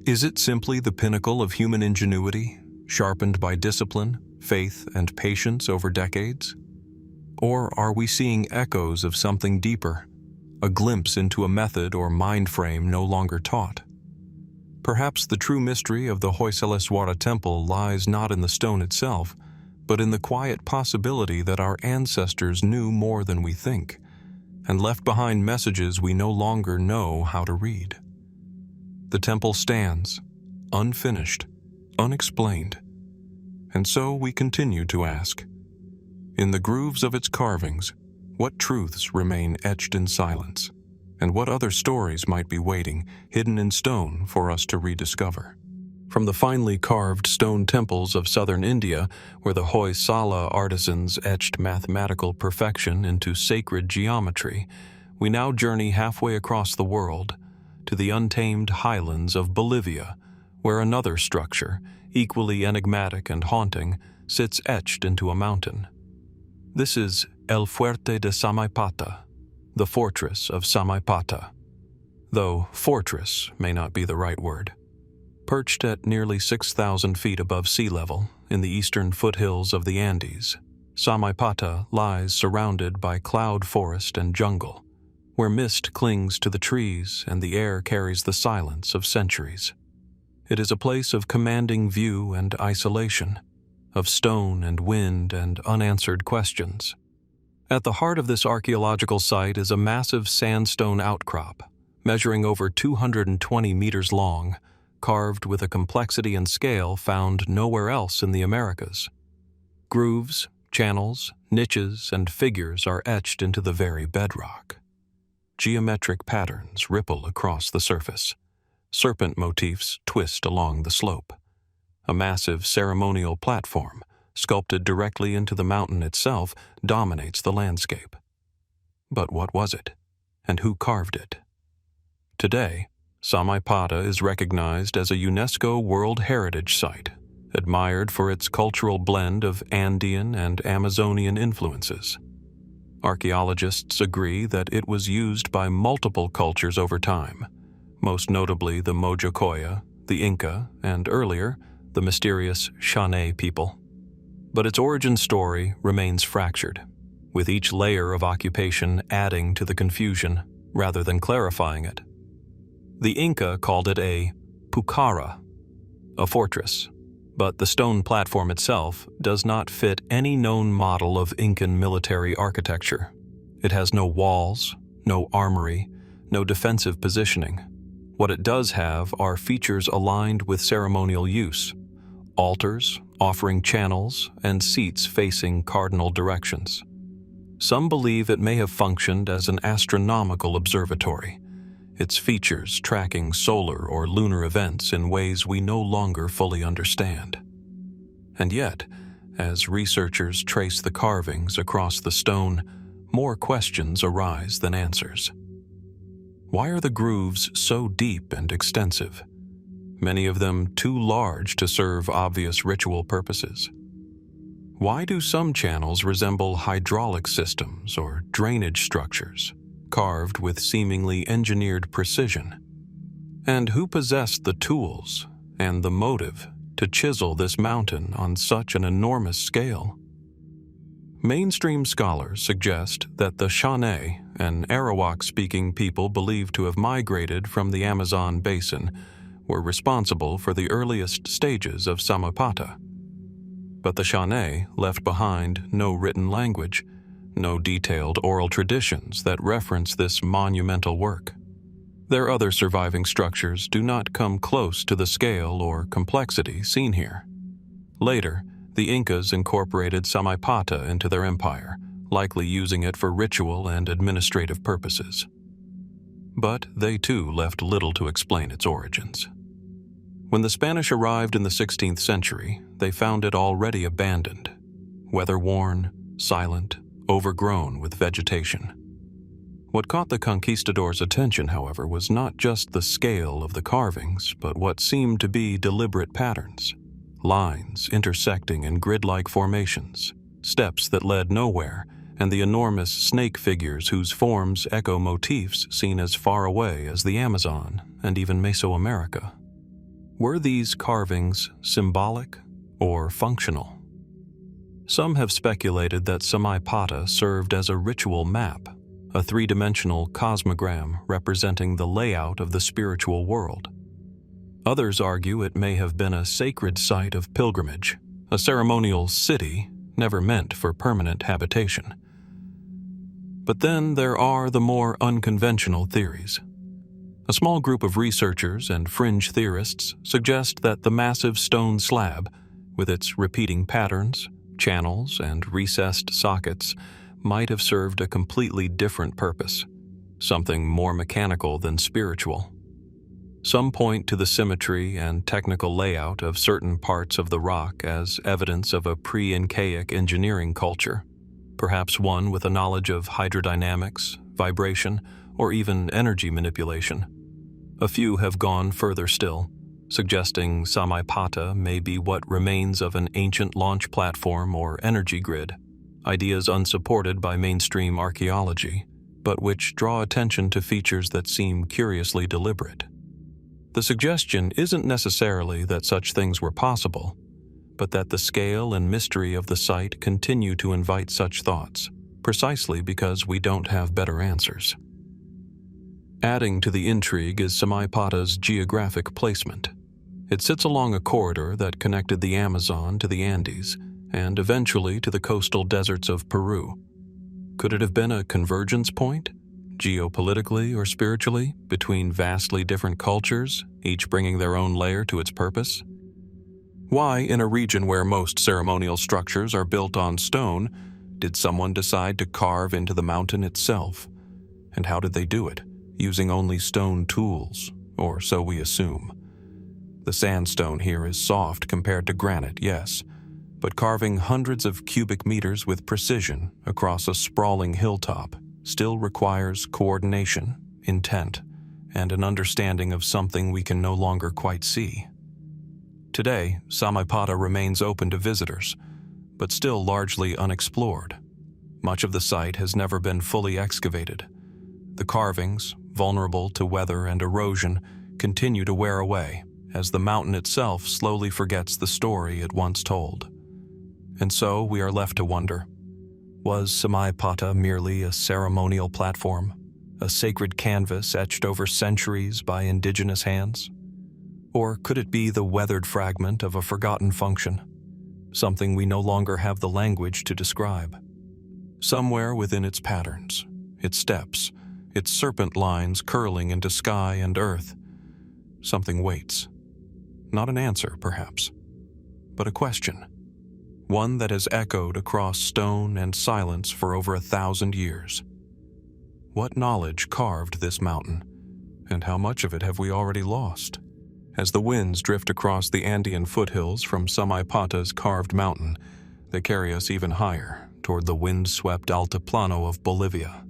Is it simply the pinnacle of human ingenuity, sharpened by discipline, faith, and patience over decades? Or are we seeing echoes of something deeper, a glimpse into a method or mind frame no longer taught. Perhaps the true mystery of the Hoysaleswara temple lies not in the stone itself, but in the quiet possibility that our ancestors knew more than we think, and left behind messages we no longer know how to read. The temple stands, unfinished, unexplained, and so we continue to ask, in the grooves of its carvings, what truths remain etched in silence, and what other stories might be waiting, hidden in stone, for us to rediscover? From the finely carved stone temples of southern India, where the Hoysala artisans etched mathematical perfection into sacred geometry, we now journey halfway across the world to the untamed highlands of Bolivia, where another structure, equally enigmatic and haunting, sits etched into a mountain. This is El Fuerte de Samaipata, the fortress of Samaipata, though fortress may not be the right word. Perched at nearly 6,000 feet above sea level in the eastern foothills of the Andes, Samaipata lies surrounded by cloud forest and jungle, where mist clings to the trees and the air carries the silence of centuries. It is a place of commanding view and isolation, of stone and wind and unanswered questions. At the heart of this archaeological site is a massive sandstone outcrop, measuring over 220 meters long, carved with a complexity and scale found nowhere else in the Americas. Grooves, channels, niches, and figures are etched into the very bedrock. Geometric patterns ripple across the surface. Serpent motifs twist along the slope. A massive ceremonial platform, sculpted directly into the mountain itself, dominates the landscape. But what was it? And who carved it? Today, Samaipata is recognized as a UNESCO World Heritage Site, admired for its cultural blend of Andean and Amazonian influences. Archaeologists agree that it was used by multiple cultures over time, most notably the Mojocoya, the Inca, and earlier, the mysterious Shane people. But its origin story remains fractured, with each layer of occupation adding to the confusion rather than clarifying it. The Inca called it a pucara, a fortress, but the stone platform itself does not fit any known model of Incan military architecture. It has no walls, no armory, no defensive positioning. What it does have are features aligned with ceremonial use: altars, offering channels, and seats facing cardinal directions. Some believe it may have functioned as an astronomical observatory, its features tracking solar or lunar events in ways we no longer fully understand. And yet, as researchers trace the carvings across the stone, more questions arise than answers. Why are the grooves so deep and extensive, many of them too large to serve obvious ritual purposes? Why do some channels resemble hydraulic systems or drainage structures, carved with seemingly engineered precision? And who possessed the tools and the motive to chisel this mountain on such an enormous scale? Mainstream scholars suggest that the Shane, an Arawak-speaking people believed to have migrated from the Amazon basin, were responsible for the earliest stages of Samaipata. But the Shane left behind no written language, no detailed oral traditions that reference this monumental work. Their other surviving structures do not come close to the scale or complexity seen here. Later, the Incas incorporated Samaipata into their empire, likely using it for ritual and administrative purposes. But they too left little to explain its origins. When the Spanish arrived in the 16th century, they found it already abandoned, weather-worn, silent, overgrown with vegetation. What caught the conquistadors' attention, however, was not just the scale of the carvings, but what seemed to be deliberate patterns. Lines intersecting in grid-like formations, steps that led nowhere, and the enormous snake figures whose forms echo motifs seen as far away as the Amazon and even Mesoamerica. Were these carvings symbolic or functional? Some have speculated that Samaipata served as a ritual map, a three-dimensional cosmogram representing the layout of the spiritual world. Others argue it may have been a sacred site of pilgrimage, a ceremonial city never meant for permanent habitation. But then there are the more unconventional theories. A small group of researchers and fringe theorists suggest that the massive stone slab, with its repeating patterns, channels, and recessed sockets, might have served a completely different purpose, something more mechanical than spiritual. Some point to the symmetry and technical layout of certain parts of the rock as evidence of a pre-Incaic engineering culture, perhaps one with a knowledge of hydrodynamics, vibration, or even energy manipulation. A few have gone further still, suggesting Samaipata may be what remains of an ancient launch platform or energy grid, ideas unsupported by mainstream archaeology, but which draw attention to features that seem curiously deliberate. The suggestion isn't necessarily that such things were possible, but that the scale and mystery of the site continue to invite such thoughts, precisely because we don't have better answers. Adding to the intrigue is Samaipata's geographic placement. It sits along a corridor that connected the Amazon to the Andes and eventually to the coastal deserts of Peru. Could it have been a convergence point, geopolitically or spiritually, between vastly different cultures, each bringing their own layer to its purpose? Why, in a region where most ceremonial structures are built on stone, did someone decide to carve into the mountain itself? And how did they do it, using only stone tools, or so we assume? The sandstone here is soft compared to granite, yes, but carving hundreds of cubic meters with precision across a sprawling hilltop still requires coordination, intent, and an understanding of something we can no longer quite see. Today, Samaipata remains open to visitors, but still largely unexplored. Much of the site has never been fully excavated. The carvings, vulnerable to weather and erosion, continue to wear away as the mountain itself slowly forgets the story it once told. And so we are left to wonder, was Samaipata merely a ceremonial platform, a sacred canvas etched over centuries by indigenous hands? Or could it be the weathered fragment of a forgotten function, something we no longer have the language to describe? Somewhere within its patterns, its steps, its serpent lines curling into sky and earth, something waits. Not an answer, perhaps, but a question. One that has echoed across stone and silence for over 1,000 years. What knowledge carved this mountain, and how much of it have we already lost? As the winds drift across the Andean foothills from Samaipata's carved mountain, they carry us even higher, toward the wind-swept altiplano of Bolivia.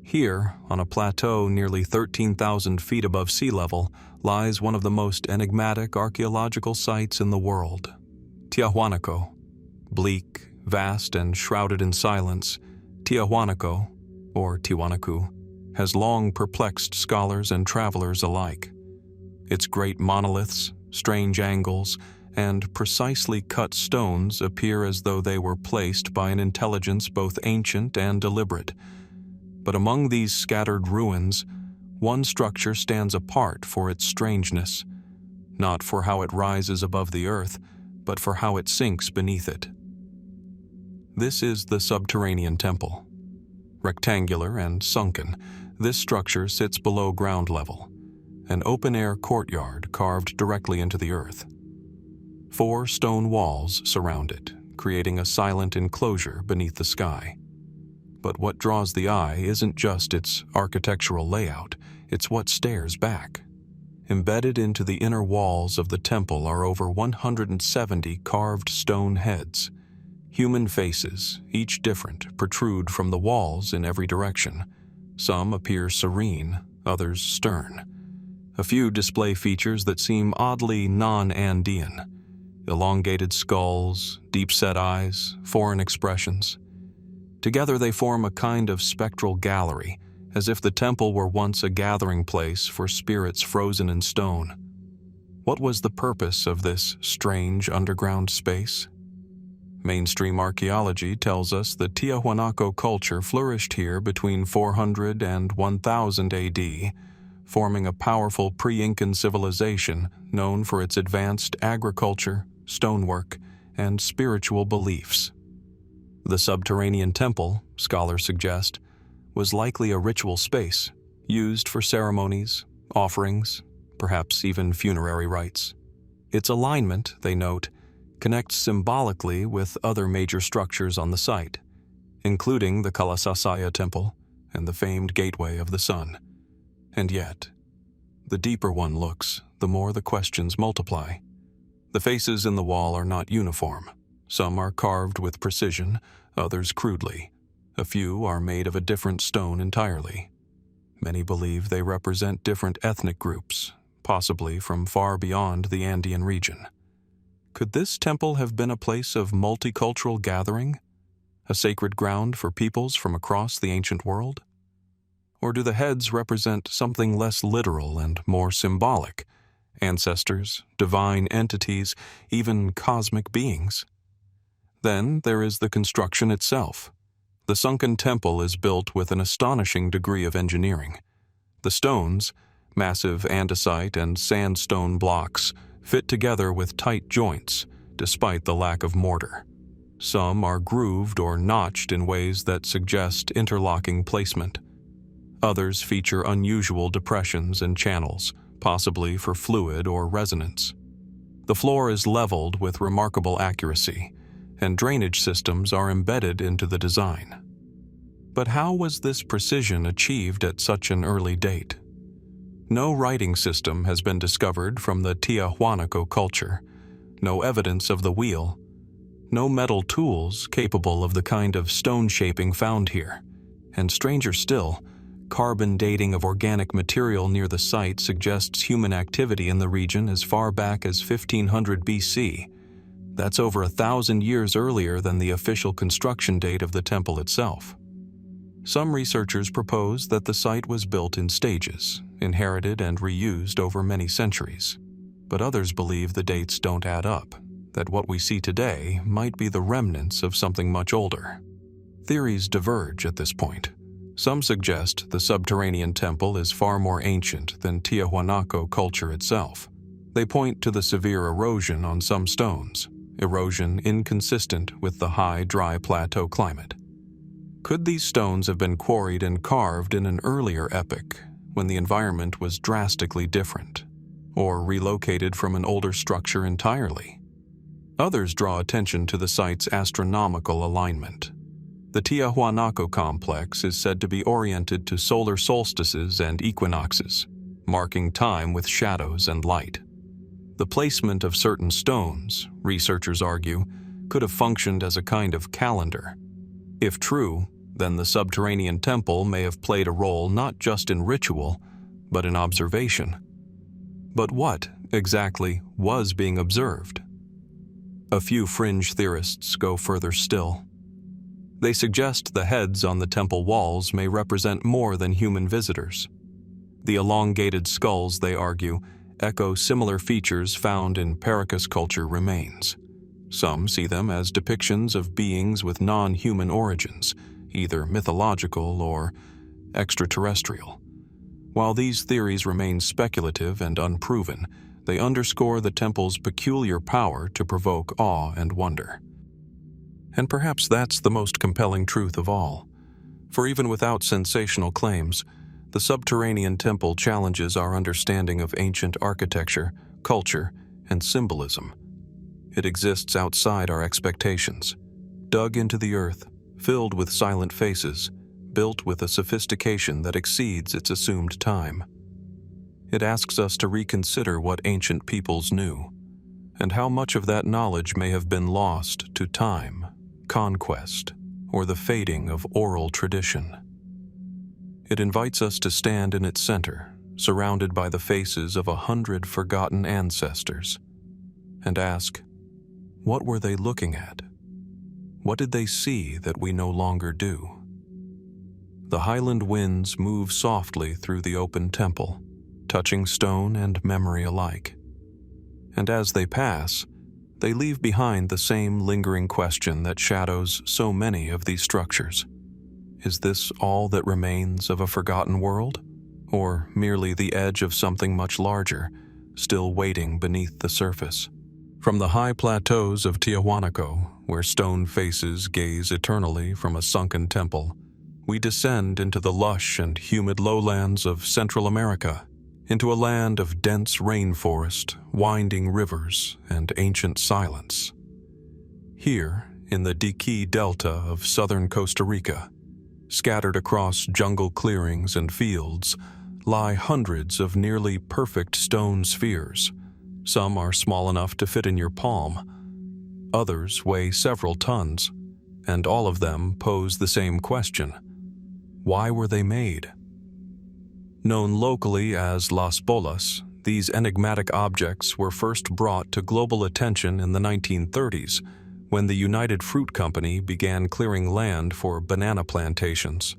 Here, on a plateau nearly 13,000 feet above sea level, lies one of the most enigmatic archaeological sites in the world, Tiahuanaco. Bleak, vast, and shrouded in silence, Tiahuanaco, or Tiwanaku, has long perplexed scholars and travelers alike. Its great monoliths, strange angles, and precisely cut stones appear as though they were placed by an intelligence both ancient and deliberate. But among these scattered ruins, one structure stands apart for its strangeness, not for how it rises above the earth, but for how it sinks beneath it. This is the Subterranean temple. Rectangular and sunken, this structure sits below ground level, an open-air courtyard carved directly into the earth. 4 stone walls surround it, creating a silent enclosure beneath the sky. But what draws the eye isn't just its architectural layout, it's what stares back. Embedded into the inner walls of the temple are over 170 carved stone heads. Human faces, each different, protrude from the walls in every direction. Some appear serene, others stern. A few display features that seem oddly non-Andean. Elongated skulls, deep-set eyes, foreign expressions. Together they form a kind of spectral gallery, as if the temple were once a gathering place for spirits frozen in stone. What was the purpose of this strange underground space? Mainstream archaeology tells us the Tiahuanaco culture flourished here between 400 and 1000 AD, forming a powerful pre-Incan civilization known for its advanced agriculture, stonework, and spiritual beliefs. The subterranean temple, scholars suggest, was likely a ritual space used for ceremonies, offerings, perhaps even funerary rites. Its alignment, they note, connects symbolically with other major structures on the site, including the Kalasasaya temple and the famed Gateway of the Sun. And yet, the deeper one looks, the more the questions multiply. The faces in the wall are not uniform. Some are carved with precision, others crudely. A few are made of a different stone entirely. Many believe they represent different ethnic groups, possibly from far beyond the Andean region. Could this temple have been a place of multicultural gathering, a sacred ground for peoples from across the ancient world? Or do the heads represent something less literal and more symbolic, ancestors, divine entities, even cosmic beings? Then there is the construction itself. The sunken temple is built with an astonishing degree of engineering. The stones, massive andesite and sandstone blocks, fit together with tight joints, despite the lack of mortar. Some are grooved or notched in ways that suggest interlocking placement. Others feature unusual depressions and channels, possibly for fluid or resonance. The floor is leveled with remarkable accuracy, and drainage systems are embedded into the design. But how was this precision achieved at such an early date? No writing system has been discovered from the Tiahuanaco culture, no evidence of the wheel, no metal tools capable of the kind of stone shaping found here, and stranger still, carbon dating of organic material near the site suggests human activity in the region as far back as 1500 BC. That's over 1,000 years earlier than the official construction date of the temple itself. Some researchers propose that the site was built in stages, inherited and reused over many centuries. But others believe the dates don't add up, that what we see today might be the remnants of something much older. Theories diverge at this point. Some suggest the subterranean temple is far more ancient than Tiahuanaco culture itself. They point to the severe erosion on some stones, erosion inconsistent with the high, dry plateau climate. Could these stones have been quarried and carved in an earlier epoch, when the environment was drastically different, or relocated from an older structure entirely? Others draw attention to the site's astronomical alignment. The Tiahuanaco complex is said to be oriented to solar solstices and equinoxes, marking time with shadows and light. The placement of certain stones, researchers argue, could have functioned as a kind of calendar. If true, then the subterranean temple may have played a role not just in ritual, but in observation. But what, exactly, was being observed? A few fringe theorists go further still. They suggest the heads on the temple walls may represent more than human visitors. The elongated skulls, they argue, echo similar features found in Paracas culture remains. Some see them as depictions of beings with non-human origins, either mythological or extraterrestrial. While these theories remain speculative and unproven, they underscore the temple's peculiar power to provoke awe and wonder. And perhaps that's the most compelling truth of all. For even without sensational claims, the subterranean temple challenges our understanding of ancient architecture, culture, and symbolism. It exists outside our expectations, dug into the earth, filled with silent faces, built with a sophistication that exceeds its assumed time. It asks us to reconsider what ancient peoples knew, and how much of that knowledge may have been lost to time, conquest, or the fading of oral tradition. It invites us to stand in its center, surrounded by the faces of 100 forgotten ancestors, and ask, what were they looking at? What did they see that we no longer do? The highland winds move softly through the open temple, touching stone and memory alike. And as they pass, They leave behind the same lingering question that shadows so many of these structures. Is this all that remains of a forgotten world? Or merely the edge of something much larger, still waiting beneath the surface? From the high plateaus of Tiahuanaco, where stone faces gaze eternally from a sunken temple, we descend into the lush and humid lowlands of Central America, into a land of dense rainforest, winding rivers, and ancient silence. Here, in the Diqui Delta of southern Costa Rica, scattered across jungle clearings and fields, lie hundreds of nearly perfect stone spheres. Some are small enough to fit in your palm. Others weigh several tons, and all of them pose the same question. Why were they made? Known locally as Las Bolas, these enigmatic objects were first brought to global attention in the 1930s, when the United Fruit Company began clearing land for banana plantations.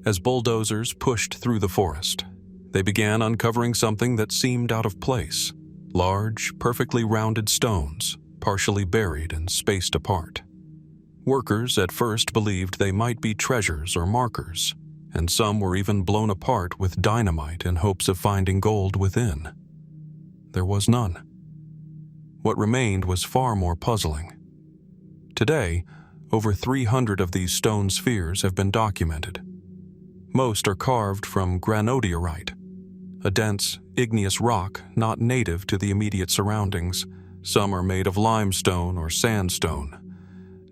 As bulldozers pushed through the forest, they began uncovering something that seemed out of place: large, perfectly rounded stones, partially buried and spaced apart. Workers at first believed they might be treasures or markers, and some were even blown apart with dynamite in hopes of finding gold within. There was none. What remained was far more puzzling. Today, over 300 of these stone spheres have been documented. Most are carved from granodiorite, a dense, igneous rock not native to the immediate surroundings. Some are made of limestone or sandstone.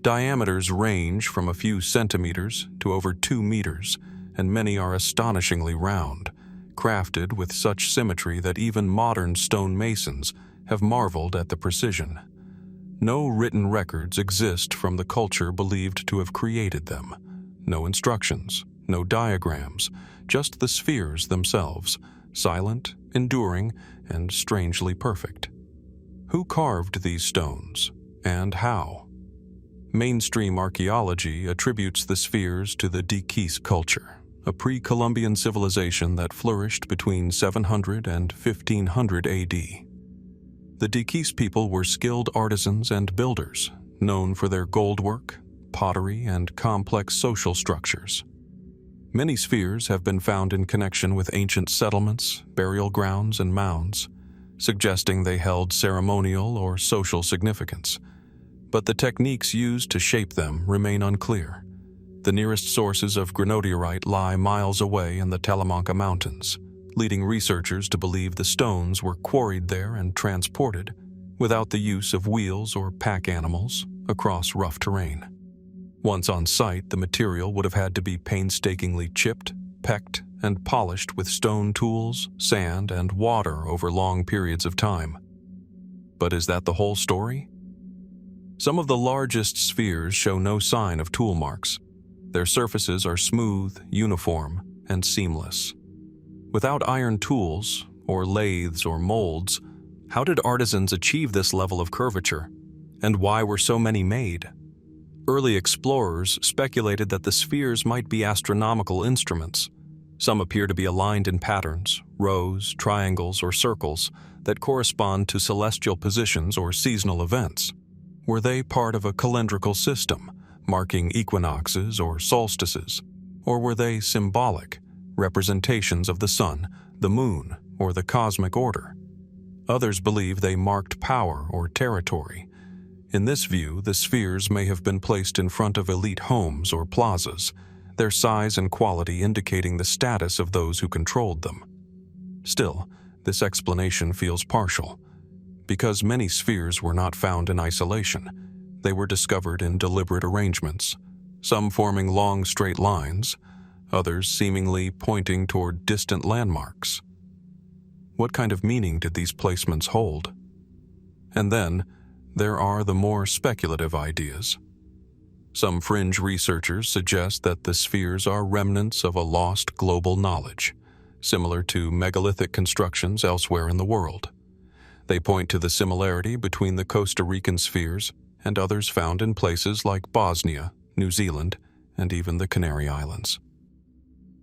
Diameters range from a few centimeters to over 2 meters, and many are astonishingly round, crafted with such symmetry that even modern stonemasons have marveled at the precision. No written records exist from the culture believed to have created them. No instructions, no diagrams, just the spheres themselves, silent, enduring, and strangely perfect. Who carved these stones, and how? Mainstream archaeology attributes the spheres to the Diquis culture, a pre-Columbian civilization that flourished between 700 and 1500 AD. The Diquis people were skilled artisans and builders, known for their goldwork, pottery, and complex social structures. Many spheres have been found in connection with ancient settlements, burial grounds, and mounds, suggesting they held ceremonial or social significance. But the techniques used to shape them remain unclear. The nearest sources of granodiorite lie miles away in the Talamanca Mountains, leading researchers to believe the stones were quarried there and transported, without the use of wheels or pack animals, across rough terrain. Once on site, the material would have had to be painstakingly chipped, pecked, and polished with stone tools, sand, and water over long periods of time. But is that the whole story? Some of the largest spheres show no sign of tool marks. Their surfaces are smooth, uniform, and seamless. Without iron tools, or lathes or molds, how did artisans achieve this level of curvature? And why were so many made? Early explorers speculated that the spheres might be astronomical instruments. Some appear to be aligned in patterns, rows, triangles, or circles that correspond to celestial positions or seasonal events. Were they part of a calendrical system, marking equinoxes or solstices? Or were they symbolic, representations of the sun, the moon, or the cosmic order? Others believe they marked power or territory. In this view, the spheres may have been placed in front of elite homes or plazas, their size and quality indicating the status of those who controlled them. Still, this explanation feels partial. Because many spheres were not found in isolation, they were discovered in deliberate arrangements, some forming long straight lines, others seemingly pointing toward distant landmarks. What kind of meaning did these placements hold? And then, there are the more speculative ideas. Some fringe researchers suggest that the spheres are remnants of a lost global knowledge, similar to megalithic constructions elsewhere in the world. They point to the similarity between the Costa Rican spheres and others found in places like Bosnia, New Zealand, and even the Canary Islands.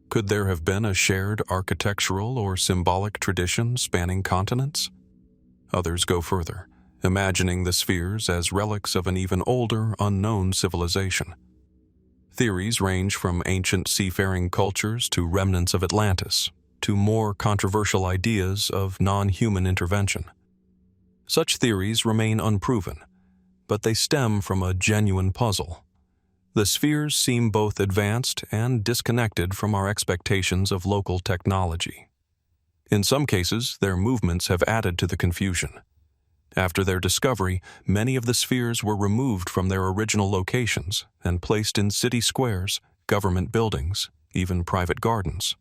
Could there have been a shared architectural or symbolic tradition spanning continents? Others go further imagining the spheres as relics of an even older, unknown civilization. Theories range from ancient seafaring cultures to remnants of Atlantis, to more controversial ideas of non-human intervention. Such theories remain unproven, but they stem from a genuine puzzle. The spheres seem both advanced and disconnected from our expectations of local technology. In some cases, their movements have added to the confusion. After their discovery, many of the spheres were removed from their original locations and placed in city squares, government buildings, even private gardens.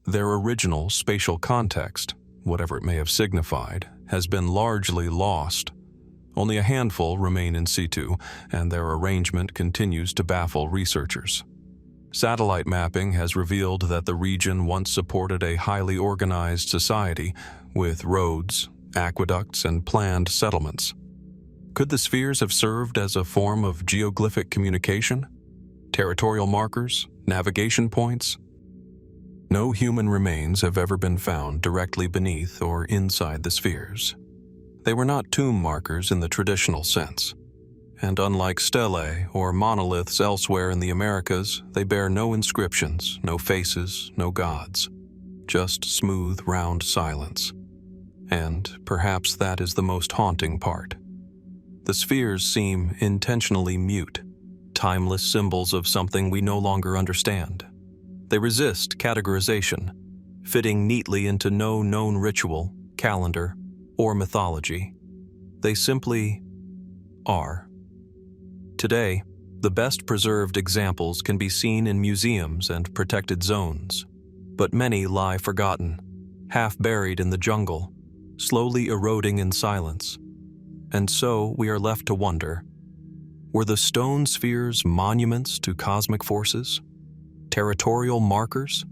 Their original spatial context, whatever it may have signified, has been largely lost. Only a handful remain in situ, and their arrangement continues to baffle researchers. Satellite mapping has revealed that the region once supported a highly organized society with roads, aqueducts, and planned settlements. Could the spheres have served as a form of geoglyphic communication? Territorial markers? Navigation points? No human remains have ever been found directly beneath or inside the spheres. They were not tomb markers in the traditional sense, and unlike stelae or monoliths elsewhere in the Americas, they bear no inscriptions, no faces, no gods, just smooth, round silence. And perhaps that is the most haunting part. The spheres seem intentionally mute, timeless symbols of something we no longer understand. They resist categorization, fitting neatly into no known ritual, calendar, or mythology. They simply are. Today, the best preserved examples can be seen in museums and protected zones, but many lie forgotten, half buried in the jungle, slowly eroding in silence. And so we are left to wonder, were the stone spheres monuments to cosmic forces? Territorial markers?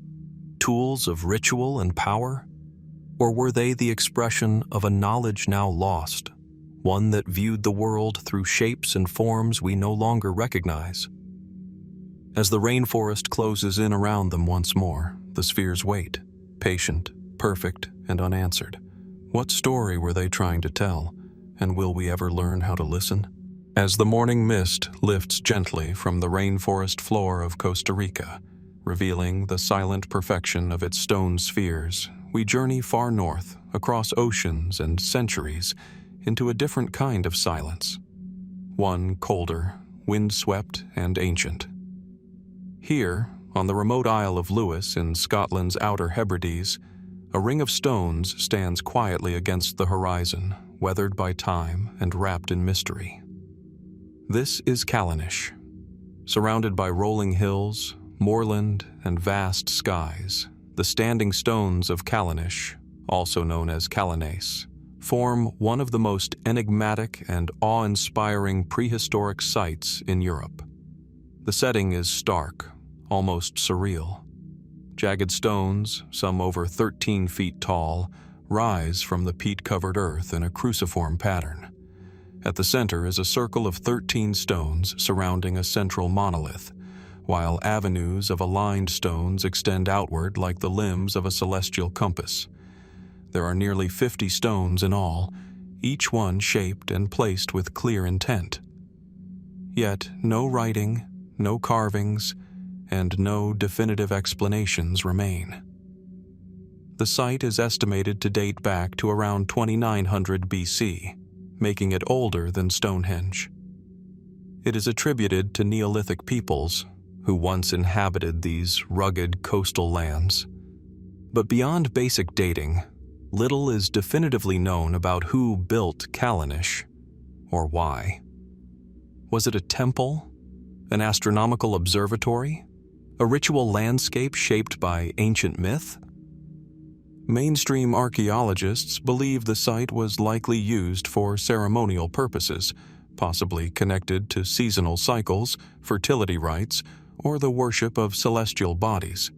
Tools of ritual and power? Or were they the expression of a knowledge now lost, one that viewed the world through shapes and forms we no longer recognize? As the rainforest closes in around them once more, the spheres wait, patient, perfect, and unanswered. What story were they trying to tell, and will we ever learn how to listen? As the morning mist lifts gently from the rainforest floor of Costa Rica, revealing the silent perfection of its stone spheres, we journey far north, across oceans and centuries, into a different kind of silence. One colder, windswept, and ancient. Here, on the remote Isle of Lewis in Scotland's Outer Hebrides, a ring of stones stands quietly against the horizon, weathered by time and wrapped in mystery. This is Callanish. Surrounded by rolling hills, moorland, and vast skies, the standing stones of Callanish, also known as Callanace, form one of the most enigmatic and awe-inspiring prehistoric sites in Europe. The setting is stark, almost surreal. Jagged stones, some over 13 feet tall, rise from the peat-covered earth in a cruciform pattern. At the center is a circle of 13 stones surrounding a central monolith, while avenues of aligned stones extend outward like the limbs of a celestial compass. There are nearly 50 stones in all, each one shaped and placed with clear intent. Yet no writing, no carvings, and no definitive explanations remain. The site is estimated to date back to around 2900 BC, making it older than Stonehenge. It is attributed to Neolithic peoples who once inhabited these rugged coastal lands. But beyond basic dating, little is definitively known about who built Callanish, or why. Was it a temple? An astronomical observatory? A ritual landscape shaped by ancient myth? Mainstream archaeologists believe the site was likely used for ceremonial purposes, possibly connected to seasonal cycles, fertility rites, or the worship of celestial bodies.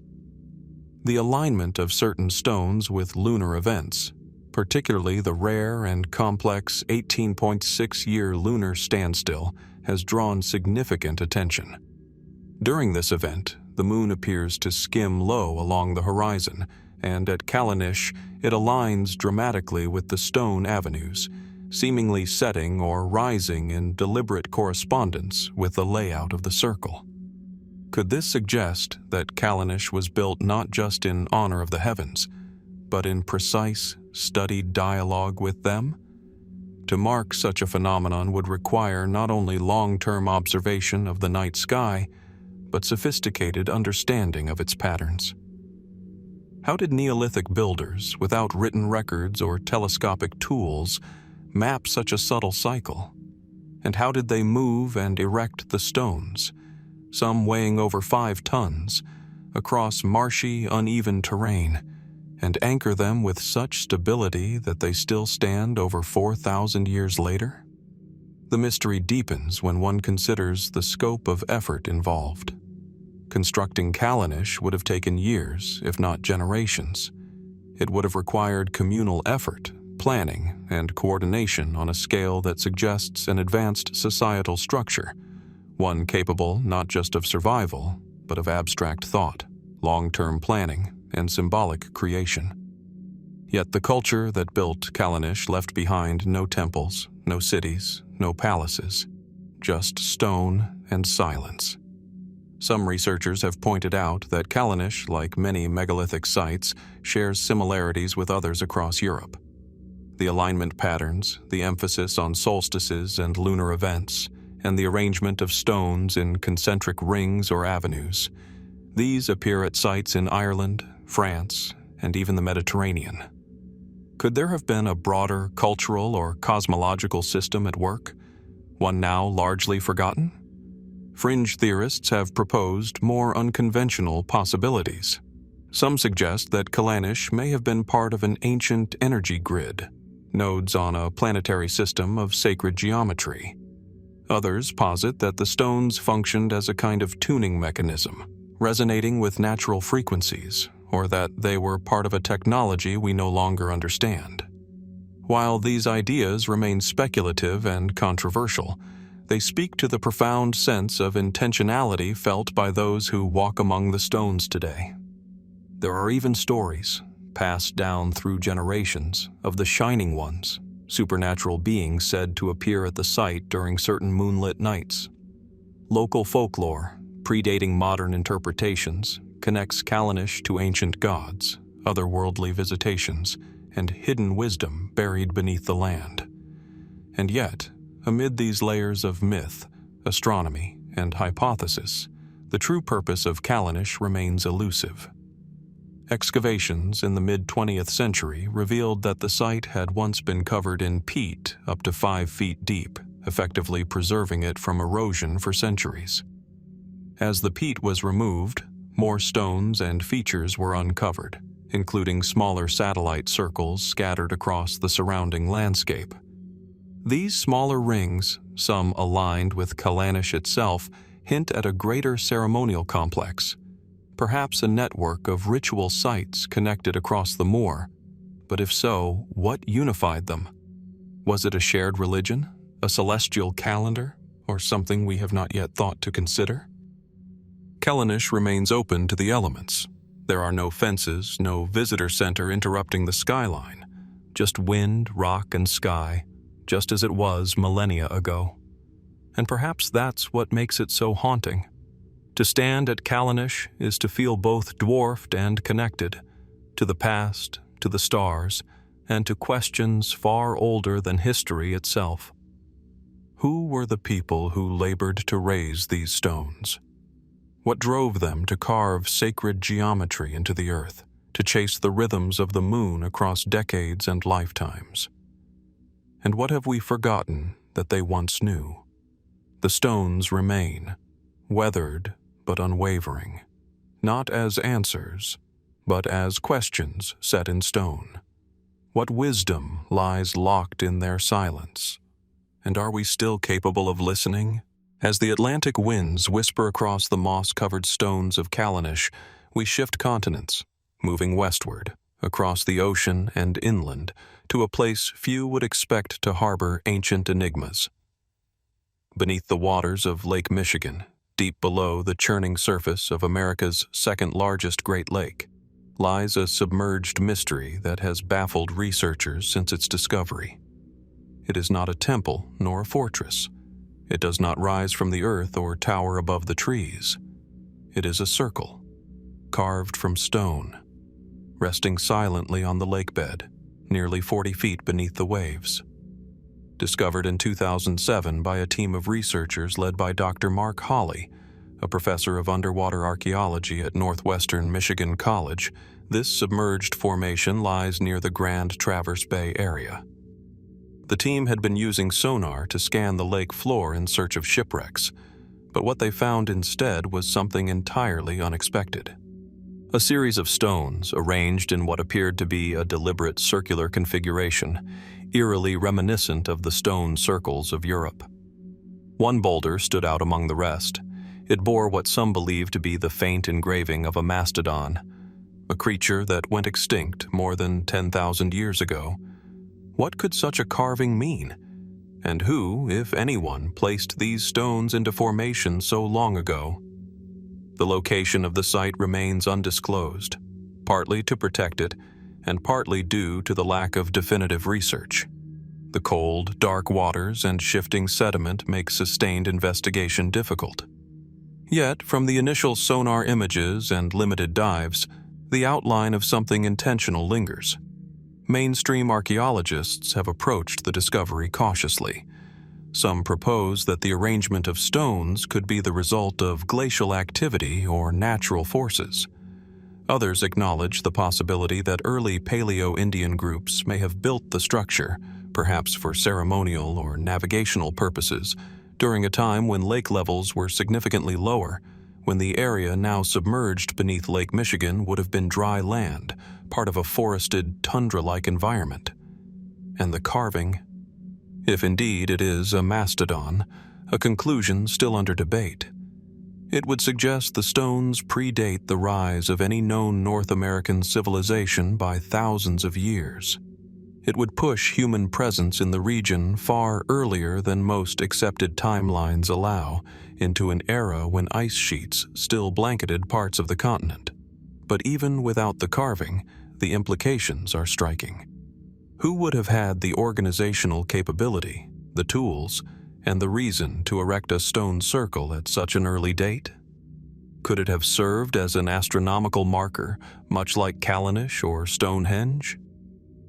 The alignment of certain stones with lunar events, particularly the rare and complex 18.6-year lunar standstill, has drawn significant attention. During this event, the moon appears to skim low along the horizon, and at Callanish it aligns dramatically with the stone avenues, seemingly setting or rising in deliberate correspondence with the layout of the circle. Could this suggest that Callanish was built not just in honor of the heavens, but in precise, studied dialogue with them? To mark such a phenomenon would require not only long-term observation of the night sky, but sophisticated understanding of its patterns. How did Neolithic builders, without written records or telescopic tools, map such a subtle cycle? And how did they move and erect the stones, some weighing over 5 tons, across marshy, uneven terrain, and anchor them with such stability that they still stand over 4,000 years later? The mystery deepens when one considers the scope of effort involved. Constructing Callanish would have taken years, if not generations. It would have required communal effort, planning, and coordination on a scale that suggests an advanced societal structure, one capable not just of survival, but of abstract thought, long-term planning, and symbolic creation. Yet the culture that built Callanish left behind no temples, no cities, no palaces, just stone and silence. Some researchers have pointed out that Callanish, like many megalithic sites, shares similarities with others across Europe. The alignment patterns, the emphasis on solstices and lunar events, and the arrangement of stones in concentric rings or avenues. These appear at sites in Ireland, France, and even the Mediterranean. Could there have been a broader cultural or cosmological system at work, one now largely forgotten? Fringe theorists have proposed more unconventional possibilities. Some suggest that Callanish may have been part of an ancient energy grid, nodes on a planetary system of sacred geometry. Others posit that the stones functioned as a kind of tuning mechanism, resonating with natural frequencies, or that they were part of a technology we no longer understand. While these ideas remain speculative and controversial, they speak to the profound sense of intentionality felt by those who walk among the stones today. There are even stories, passed down through generations, of the Shining Ones, supernatural beings said to appear at the site during certain moonlit nights. Local folklore, predating modern interpretations, connects Callanish to ancient gods, otherworldly visitations, and hidden wisdom buried beneath the land. And yet, amid these layers of myth, astronomy, and hypothesis, the true purpose of Callanish remains elusive. Excavations in the mid-20th century revealed that the site had once been covered in peat up to 5 feet deep, effectively preserving it from erosion for centuries. As the peat was removed, more stones and features were uncovered, including smaller satellite circles scattered across the surrounding landscape. These smaller rings, some aligned with Callanish itself, hint at a greater ceremonial complex, perhaps a network of ritual sites connected across the moor. But if so, what unified them? Was it a shared religion, a celestial calendar, or something we have not yet thought to consider? Callanish remains open to the elements. There are no fences, no visitor center interrupting the skyline, just wind, rock, and sky, just as it was millennia ago. And perhaps that's what makes it so haunting. To stand at Callanish is to feel both dwarfed and connected, to the past, to the stars, and to questions far older than history itself. Who were the people who labored to raise these stones? What drove them to carve sacred geometry into the earth, to chase the rhythms of the moon across decades and lifetimes? And what have we forgotten that they once knew? The stones remain, weathered but unwavering, not as answers, but as questions set in stone. What wisdom lies locked in their silence? And are we still capable of listening? As the Atlantic winds whisper across the moss-covered stones of Callanish, we shift continents, moving westward, across the ocean and inland, to a place few would expect to harbor ancient enigmas. Beneath the waters of Lake Michigan, deep below the churning surface of America's second-largest Great Lake, lies a submerged mystery that has baffled researchers since its discovery. It is not a temple nor a fortress. It does not rise from the earth or tower above the trees. It is a circle, carved from stone, resting silently on the lakebed, nearly 40 feet beneath the waves. Discovered in 2007 by a team of researchers led by Dr. Mark Hawley, a professor of underwater archaeology at Northwestern Michigan College, this submerged formation lies near the Grand Traverse Bay area. The team had been using sonar to scan the lake floor in search of shipwrecks, but what they found instead was something entirely unexpected. A series of stones arranged in what appeared to be a deliberate circular configuration, eerily reminiscent of the stone circles of Europe. One boulder stood out among the rest. It bore what some believe to be the faint engraving of a mastodon, a creature that went extinct more than 10,000 years ago. What could such a carving mean? And who, if anyone, placed these stones into formation so long ago? The location of the site remains undisclosed, partly to protect it, and partly due to the lack of definitive research. The cold, dark waters and shifting sediment make sustained investigation difficult. Yet, from the initial sonar images and limited dives, the outline of something intentional lingers. Mainstream archaeologists have approached the discovery cautiously. Some propose that the arrangement of stones could be the result of glacial activity or natural forces. Others acknowledge the possibility that early Paleo-Indian groups may have built the structure, perhaps for ceremonial or navigational purposes, during a time when lake levels were significantly lower, when the area now submerged beneath Lake Michigan would have been dry land, part of a forested, tundra-like environment. And the carving, if indeed it is a mastodon, a conclusion still under debate. It would suggest the stones predate the rise of any known North American civilization by thousands of years. It would push human presence in the region far earlier than most accepted timelines allow, into an era when ice sheets still blanketed parts of the continent. But even without the carving, the implications are striking. Who would have had the organizational capability, the tools, and the reason to erect a stone circle at such an early date? Could it have served as an astronomical marker, much like Callanish or Stonehenge?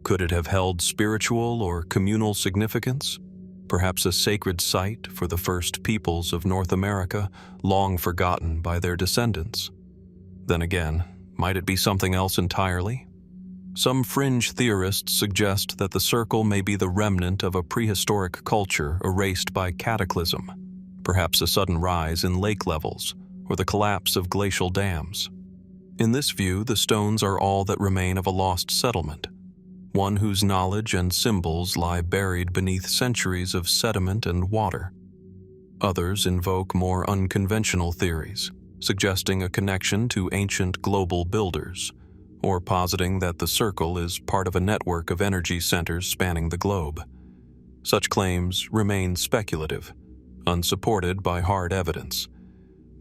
Could it have held spiritual or communal significance? Perhaps a sacred site for the first peoples of North America, long forgotten by their descendants? Then again, might it be something else entirely? Some fringe theorists suggest that the circle may be the remnant of a prehistoric culture erased by cataclysm, perhaps a sudden rise in lake levels or the collapse of glacial dams. In this view, the stones are all that remain of a lost settlement, one whose knowledge and symbols lie buried beneath centuries of sediment and water. Others invoke more unconventional theories, suggesting a connection to ancient global builders, or positing that the circle is part of a network of energy centers spanning the globe. Such claims remain speculative, unsupported by hard evidence,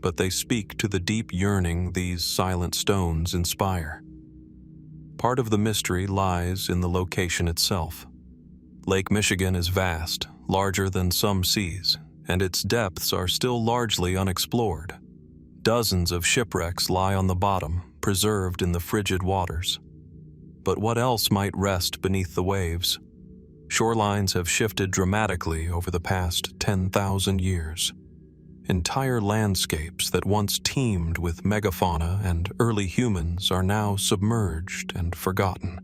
but they speak to the deep yearning these silent stones inspire. Part of the mystery lies in the location itself. Lake Michigan is vast, larger than some seas, and its depths are still largely unexplored. Dozens of shipwrecks lie on the bottom, preserved in the frigid waters. But what else might rest beneath the waves? Shorelines have shifted dramatically over the past 10,000 years. Entire landscapes that once teemed with megafauna and early humans are now submerged and forgotten.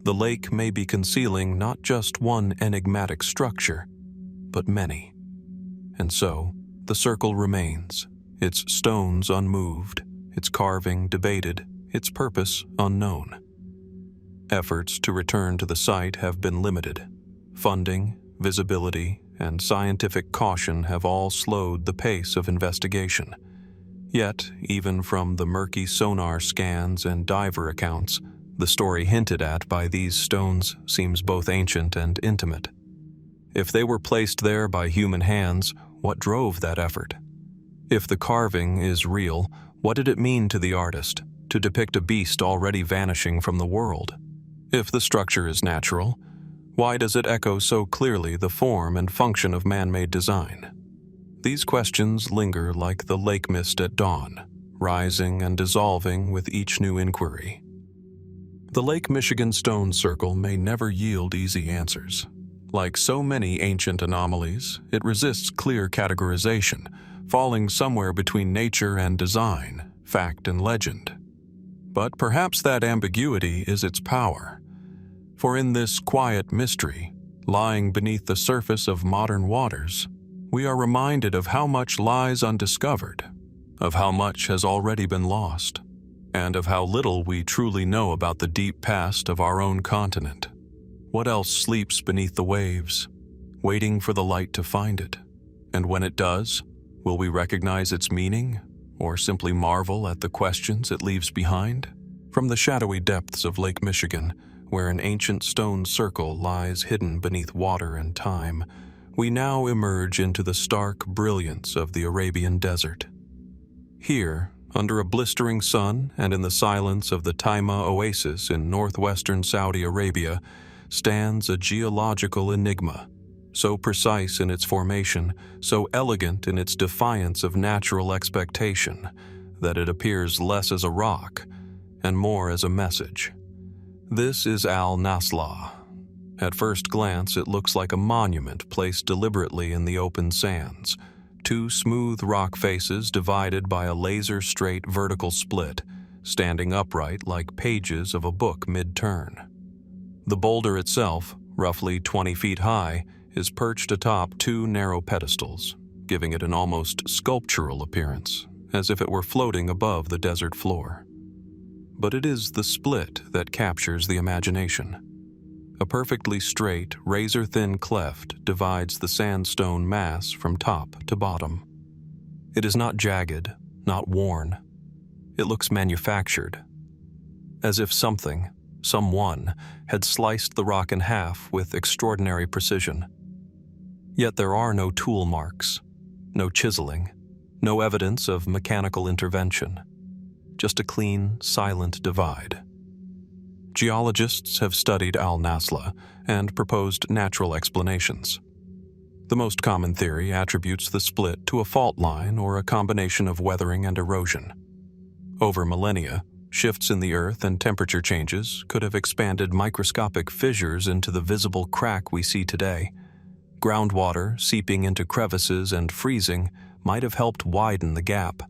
The lake may be concealing not just one enigmatic structure, but many. And so, the circle remains, its stones unmoved, its carving debated, its purpose unknown. Efforts to return to the site have been limited. Funding, visibility, and scientific caution have all slowed the pace of investigation. Yet, even from the murky sonar scans and diver accounts, the story hinted at by these stones seems both ancient and intimate. If they were placed there by human hands, what drove that effort? If the carving is real, what did it mean to the artist to depict a beast already vanishing from the world? If the structure is natural, Why does it echo so clearly the form and function of man-made design? These questions linger like the lake mist at dawn, rising and dissolving with each new inquiry. The Lake Michigan Stone Circle may never yield easy answers. Like so many ancient anomalies, it resists clear categorization, falling somewhere between nature and design, fact and legend. But perhaps that ambiguity is its power. For in this quiet mystery, lying beneath the surface of modern waters, we are reminded of how much lies undiscovered, of how much has already been lost, and of how little we truly know about the deep past of our own continent. What else sleeps beneath the waves, waiting for the light to find it? And when it does, will we recognize its meaning, or simply marvel at the questions it leaves behind? From the shadowy depths of Lake Michigan, where an ancient stone circle lies hidden beneath water and time, we now emerge into the stark brilliance of the Arabian desert. Here, under a blistering sun and in the silence of the Taima oasis in northwestern Saudi Arabia, stands a geological enigma, so precise in its formation, so elegant in its defiance of natural expectation, that it appears less as a rock and more as a message. This is Naslaa. At first glance, it looks like a monument placed deliberately in the open sands, two smooth rock faces divided by a laser-straight vertical split, standing upright like pages of a book mid-turn. The boulder itself, roughly 20 feet high, is perched atop two narrow pedestals, giving it an almost sculptural appearance, as if it were floating above the desert floor. But it is the split that captures the imagination. A perfectly straight, razor-thin cleft divides the sandstone mass from top to bottom. It is not jagged, not worn. It looks manufactured, as if someone, had sliced the rock in half with extraordinary precision. Yet there are no tool marks, no chiseling, no evidence of mechanical intervention, just a clean, silent divide. Geologists have studied Naslaa and proposed natural explanations. The most common theory attributes the split to a fault line or a combination of weathering and erosion. Over millennia, shifts in the earth and temperature changes could have expanded microscopic fissures into the visible crack we see today. Groundwater seeping into crevices and freezing might have helped widen the gap.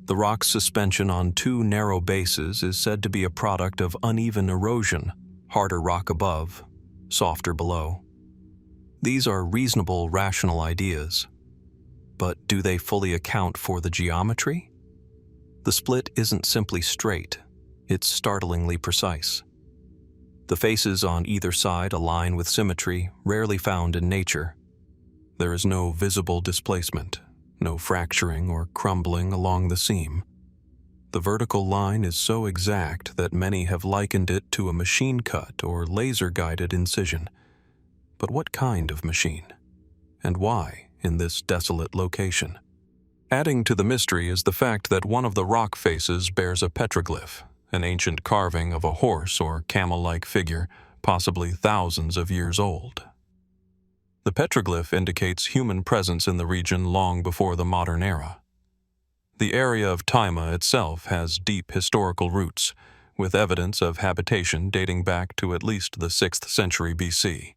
The rock's suspension on two narrow bases is said to be a product of uneven erosion, harder rock above, softer below. These are reasonable, rational ideas. But do they fully account for the geometry? The split isn't simply straight, it's startlingly precise. The faces on either side align with symmetry rarely found in nature. There is no visible displacement, no fracturing or crumbling along the seam. The vertical line is so exact that many have likened it to a machine cut or laser-guided incision. But what kind of machine? And why in this desolate location? Adding to the mystery is the fact that one of the rock faces bears a petroglyph, an ancient carving of a horse or camel-like figure, possibly thousands of years old. The petroglyph indicates human presence in the region long before the modern era. The area of Taima itself has deep historical roots, with evidence of habitation dating back to at least the 6th century BC.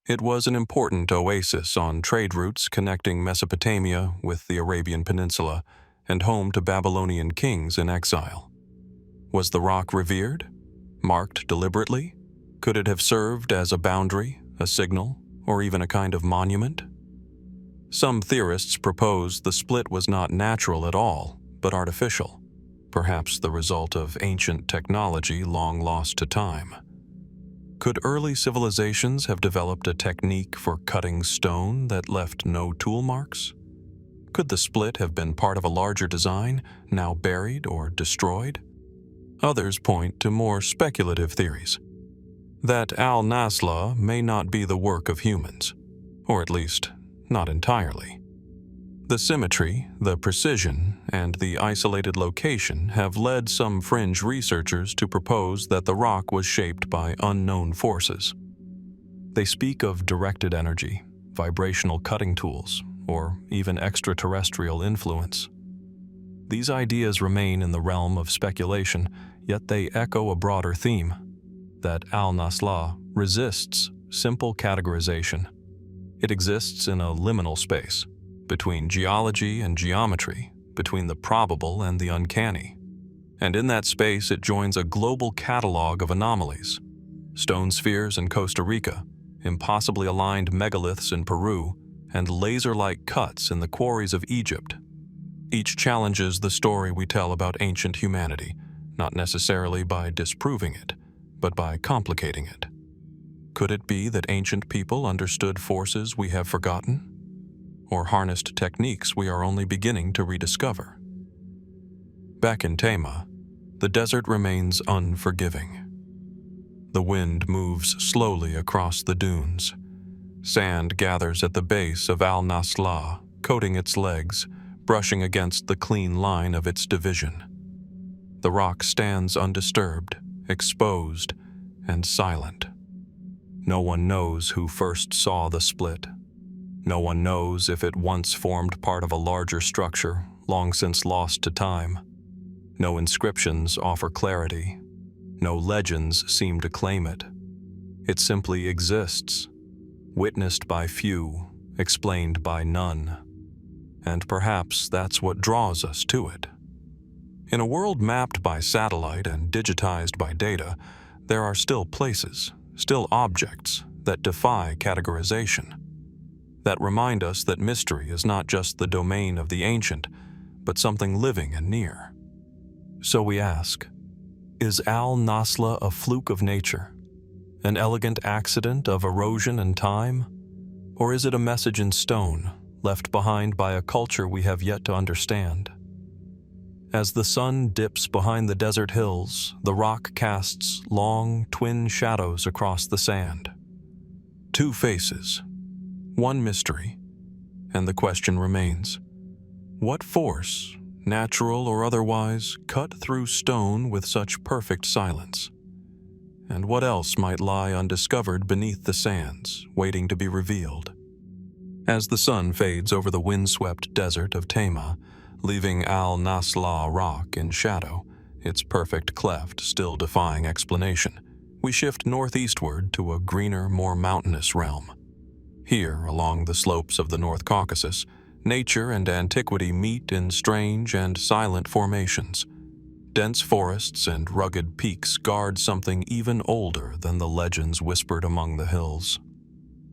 It was an important oasis on trade routes connecting Mesopotamia with the Arabian Peninsula and home to Babylonian kings in exile. Was the rock revered? Marked deliberately? Could it have served as a boundary, a signal, or even a kind of monument? Some theorists propose the split was not natural at all, but artificial, perhaps the result of ancient technology long lost to time. Could early civilizations have developed a technique for cutting stone that left no tool marks? Could the split have been part of a larger design, now buried or destroyed? Others point to more speculative theories, that Naslaa may not be the work of humans, or at least not entirely. The symmetry, the precision, and the isolated location have led some fringe researchers to propose that the rock was shaped by unknown forces. They speak of directed energy, vibrational cutting tools, or even extraterrestrial influence. These ideas remain in the realm of speculation, yet they echo a broader theme, that Naslaa resists simple categorization. It exists in a liminal space, between geology and geometry, between the probable and the uncanny. And in that space it joins a global catalog of anomalies: stone spheres in Costa Rica, impossibly aligned megaliths in Peru, and laser-like cuts in the quarries of Egypt. Each challenges the story we tell about ancient humanity, not necessarily by disproving it, but by complicating it. Could it be that ancient people understood forces we have forgotten, or harnessed techniques we are only beginning to rediscover? Back in Tepe, the desert remains unforgiving. The wind moves slowly across the dunes. Sand gathers at the base of Naslaa, coating its legs, brushing against the clean line of its division. The rock stands undisturbed, exposed, and silent. No one knows who first saw the split. No one knows if it once formed part of a larger structure, long since lost to time. No inscriptions offer clarity. No legends seem to claim it. It simply exists, witnessed by few, explained by none. And perhaps that's what draws us to it. In a world mapped by satellite and digitized by data, there are still places, still objects that defy categorization, that remind us that mystery is not just the domain of the ancient, but something living and near. So we ask, is Naslaa a fluke of nature, an elegant accident of erosion and time, or is it a message in stone, left behind by a culture we have yet to understand? As the sun dips behind the desert hills, the rock casts long, twin shadows across the sand. Two faces, one mystery, and the question remains: what force, natural or otherwise, cut through stone with such perfect silence? And what else might lie undiscovered beneath the sands, waiting to be revealed? As the sun fades over the windswept desert of Tepe, leaving Naslaa rock in shadow, its perfect cleft still defying explanation, we shift northeastward to a greener, more mountainous realm. Here, along the slopes of the North Caucasus, nature and antiquity meet in strange and silent formations. Dense forests and rugged peaks guard something even older than the legends whispered among the hills.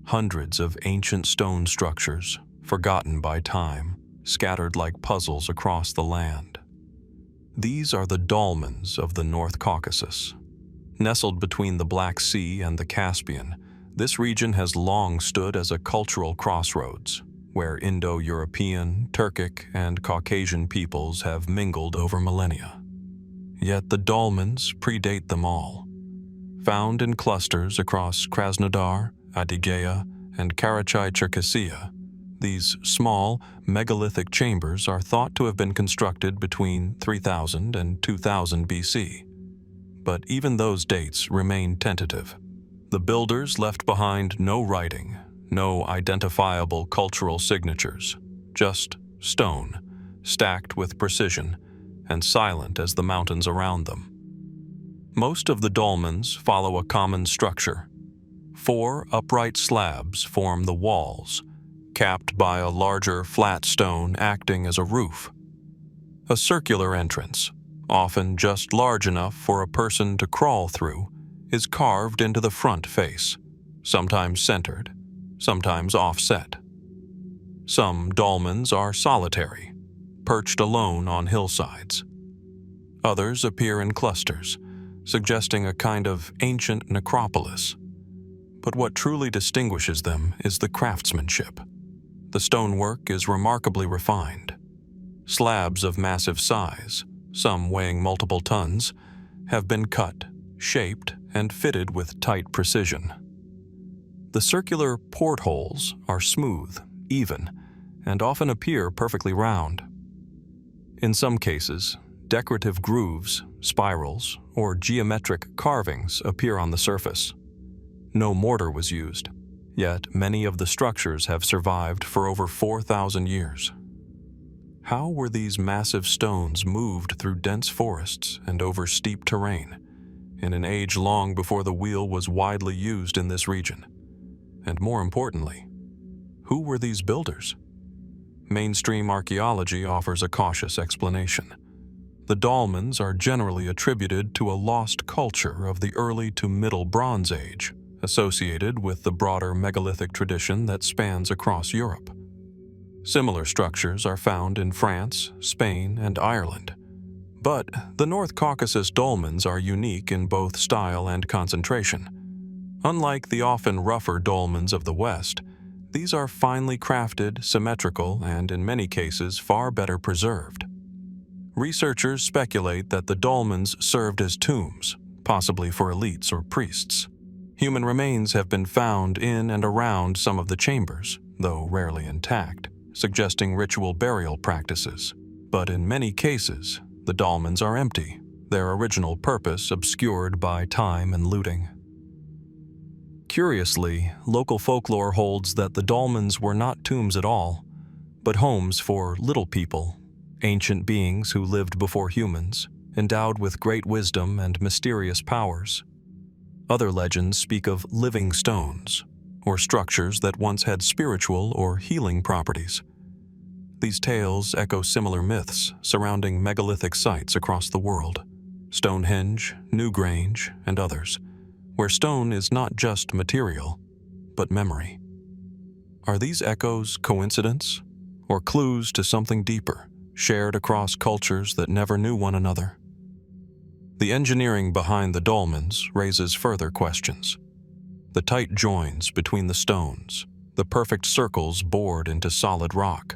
Hundreds of ancient stone structures, forgotten by time, scattered like puzzles across the land. These are the Dolmens of the North Caucasus. Nestled between the Black Sea and the Caspian, this region has long stood as a cultural crossroads, where Indo-European, Turkic, and Caucasian peoples have mingled over millennia. Yet the Dolmens predate them all. Found in clusters across Krasnodar, Adygea, and Karachay-Cherkessia, these small, megalithic chambers are thought to have been constructed between 3000 and 2000 BC. But even those dates remain tentative. The builders left behind no writing, no identifiable cultural signatures, just stone, stacked with precision, and silent as the mountains around them. Most of the dolmens follow a common structure. 4 upright slabs form the walls, capped by a larger flat stone acting as a roof. A circular entrance, often just large enough for a person to crawl through, is carved into the front face, sometimes centered, sometimes offset. Some dolmens are solitary, perched alone on hillsides. Others appear in clusters, suggesting a kind of ancient necropolis. But what truly distinguishes them is the craftsmanship. The stonework is remarkably refined. Slabs of massive size, some weighing multiple tons, have been cut, shaped, and fitted with tight precision. The circular portholes are smooth, even, and often appear perfectly round. In some cases, decorative grooves, spirals, or geometric carvings appear on the surface. No mortar was used, yet many of the structures have survived for over 4,000 years. How were these massive stones moved through dense forests and over steep terrain, in an age long before the wheel was widely used in this region? And more importantly, who were these builders? Mainstream archaeology offers a cautious explanation. The dolmens are generally attributed to a lost culture of the early to middle Bronze Age, associated with the broader megalithic tradition that spans across Europe. Similar structures are found in France, Spain, and Ireland. But the North Caucasus dolmens are unique in both style and concentration. Unlike the often rougher dolmens of the West, these are finely crafted, symmetrical, and in many cases far better preserved. Researchers speculate that the dolmens served as tombs, possibly for elites or priests. Human remains have been found in and around some of the chambers, though rarely intact, suggesting ritual burial practices. But in many cases, the dolmens are empty, their original purpose obscured by time and looting. Curiously, local folklore holds that the dolmens were not tombs at all, but homes for little people, ancient beings who lived before humans, endowed with great wisdom and mysterious powers. Other legends speak of living stones, or structures that once had spiritual or healing properties. These tales echo similar myths surrounding megalithic sites across the world, Stonehenge, Newgrange, and others, where stone is not just material, but memory. Are these echoes coincidence, or clues to something deeper, shared across cultures that never knew one another? The engineering behind the dolmens raises further questions. The tight joins between the stones, the perfect circles bored into solid rock.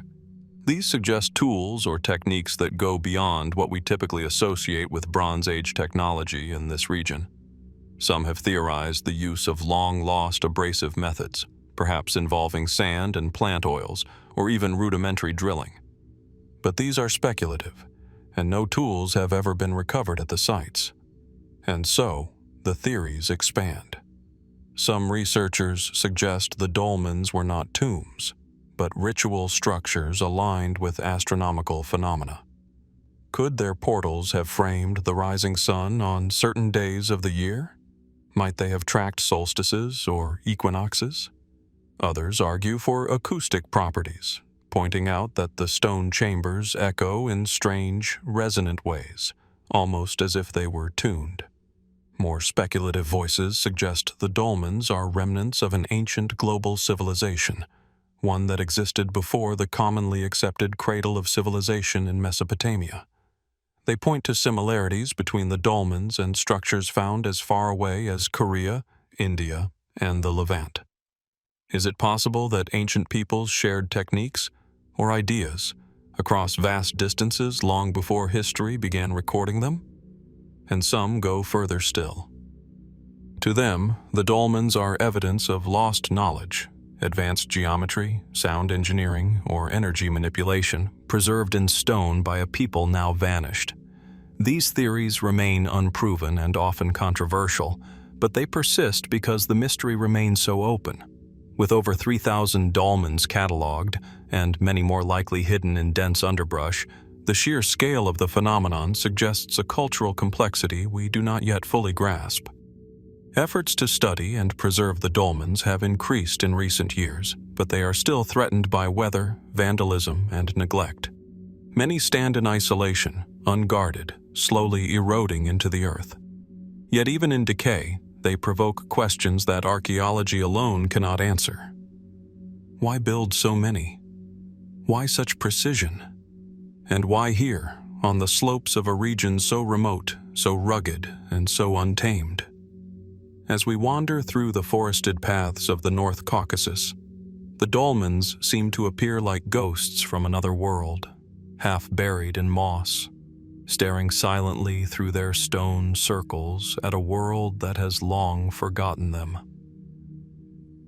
These suggest tools or techniques that go beyond what we typically associate with Bronze Age technology in this region. Some have theorized the use of long-lost abrasive methods, perhaps involving sand and plant oils, or even rudimentary drilling. But these are speculative, and no tools have ever been recovered at the sites. And so, the theories expand. Some researchers suggest the dolmens were not tombs, but ritual structures aligned with astronomical phenomena. Could their portals have framed the rising sun on certain days of the year? Might they have tracked solstices or equinoxes? Others argue for acoustic properties, pointing out that the stone chambers echo in strange, resonant ways, almost as if they were tuned. More speculative voices suggest the dolmens are remnants of an ancient global civilization, one that existed before the commonly accepted cradle of civilization in Mesopotamia. They point to similarities between the dolmens and structures found as far away as Korea, India, and the Levant. Is it possible that ancient peoples shared techniques or ideas across vast distances long before history began recording them? And some go further still. To them, the dolmens are evidence of lost knowledge, advanced geometry, sound engineering, or energy manipulation preserved in stone by a people now vanished. These theories remain unproven and often controversial, but they persist because the mystery remains so open. With over 3,000 dolmens catalogued, and many more likely hidden in dense underbrush, the sheer scale of the phenomenon suggests a cultural complexity we do not yet fully grasp. Efforts to study and preserve the dolmens have increased in recent years, but they are still threatened by weather, vandalism, and neglect. Many stand in isolation, unguarded, slowly eroding into the earth. Yet even in decay, they provoke questions that archaeology alone cannot answer. Why build so many? Why such precision? And why here, on the slopes of a region so remote, so rugged, and so untamed? As we wander through the forested paths of the North Caucasus, the dolmens seem to appear like ghosts from another world, half buried in moss, staring silently through their stone circles at a world that has long forgotten them.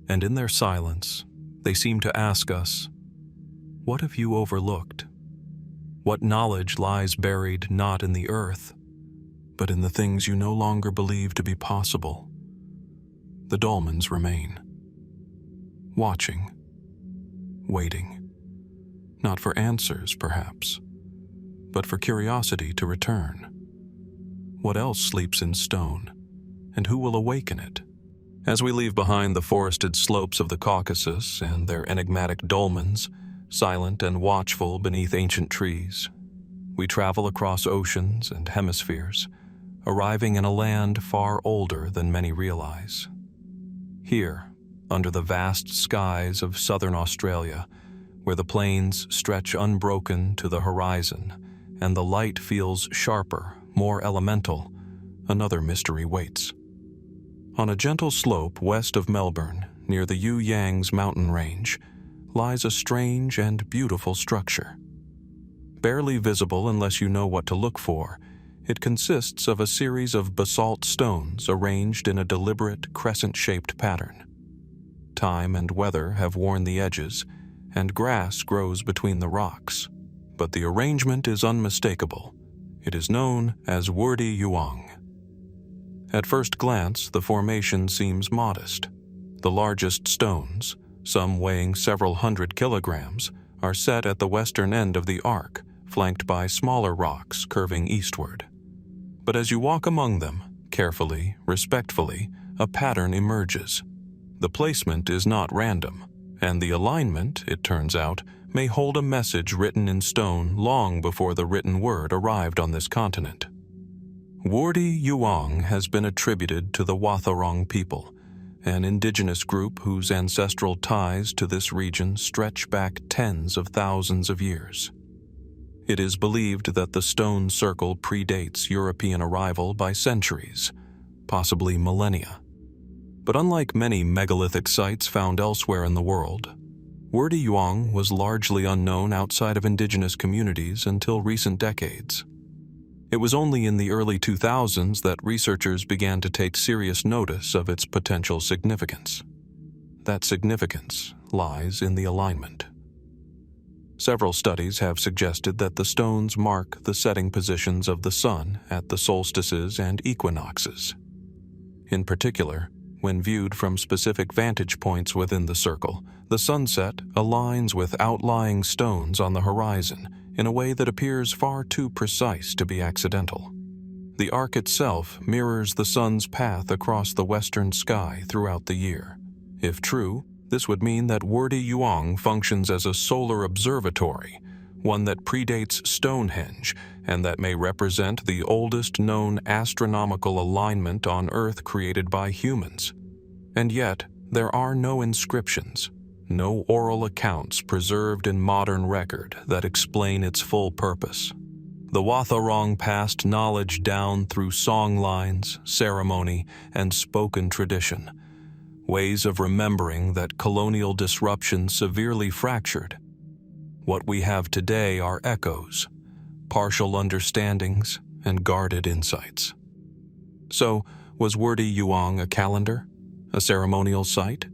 And in their silence, they seem to ask us, what have you overlooked? What knowledge lies buried not in the earth, but in the things you no longer believe to be possible? the dolmens remain. Watching, waiting, not for answers, perhaps, but for curiosity to return. What else sleeps in stone, and who will awaken it? As we leave behind the forested slopes of the Caucasus and their enigmatic dolmens, silent and watchful beneath ancient trees, we travel across oceans and hemispheres, arriving in a land far older than many realize. Here, under the vast skies of southern Australia, where the plains stretch unbroken to the horizon and the light feels sharper, more elemental, another mystery waits. On a gentle slope west of Melbourne, near the Youang's mountain range, lies a strange and beautiful structure. Barely visible unless you know what to look for, it consists of a series of basalt stones arranged in a deliberate crescent-shaped pattern. Time and weather have worn the edges, and grass grows between the rocks, but the arrangement is unmistakable. It is known as Wurdi Youang. At first glance, the formation seems modest. The largest stones, some weighing several hundred kilograms, are set at the western end of the arc, flanked by smaller rocks curving eastward. But as you walk among them, carefully, respectfully, a pattern emerges. The placement is not random, and the alignment, it turns out, may hold a message written in stone long before the written word arrived on this continent. Wurdi Youang has been attributed to the Wathaurong people, an indigenous group whose ancestral ties to this region stretch back tens of thousands of years. It is believed that the stone circle predates European arrival by centuries, possibly millennia. But unlike many megalithic sites found elsewhere in the world, Wurdi Youang was largely unknown outside of indigenous communities until recent decades. It was only in the early 2000s that researchers began to take serious notice of its potential significance. That significance lies in the alignment. Several studies have suggested that the stones mark the setting positions of the sun at the solstices and equinoxes. In particular, when viewed from specific vantage points within the circle, the sunset aligns with outlying stones on the horizon in a way that appears far too precise to be accidental. The arc itself mirrors the sun's path across the western sky throughout the year. If true, this would mean that Wurdi Youang functions as a solar observatory, one that predates Stonehenge and that may represent the oldest known astronomical alignment on Earth created by humans. And yet, there are no inscriptions, no oral accounts preserved in modern record that explain its full purpose. The Wathaurong passed knowledge down through song lines, ceremony, and spoken tradition, ways of remembering that colonial disruption severely fractured. What we have today are echoes, partial understandings, and guarded insights. So, was Wurdi Youang a calendar, a ceremonial site,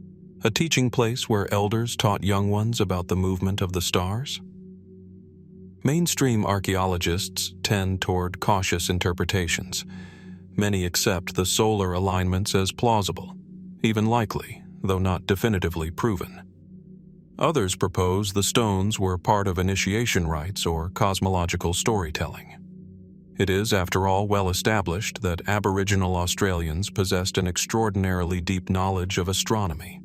a teaching place where elders taught young ones about the movement of the stars? Mainstream archaeologists tend toward cautious interpretations. Many accept the solar alignments as plausible, even likely, though not definitively proven. Others propose the stones were part of initiation rites or cosmological storytelling. It is, after all, well established that Aboriginal Australians possessed an extraordinarily deep knowledge of astronomy,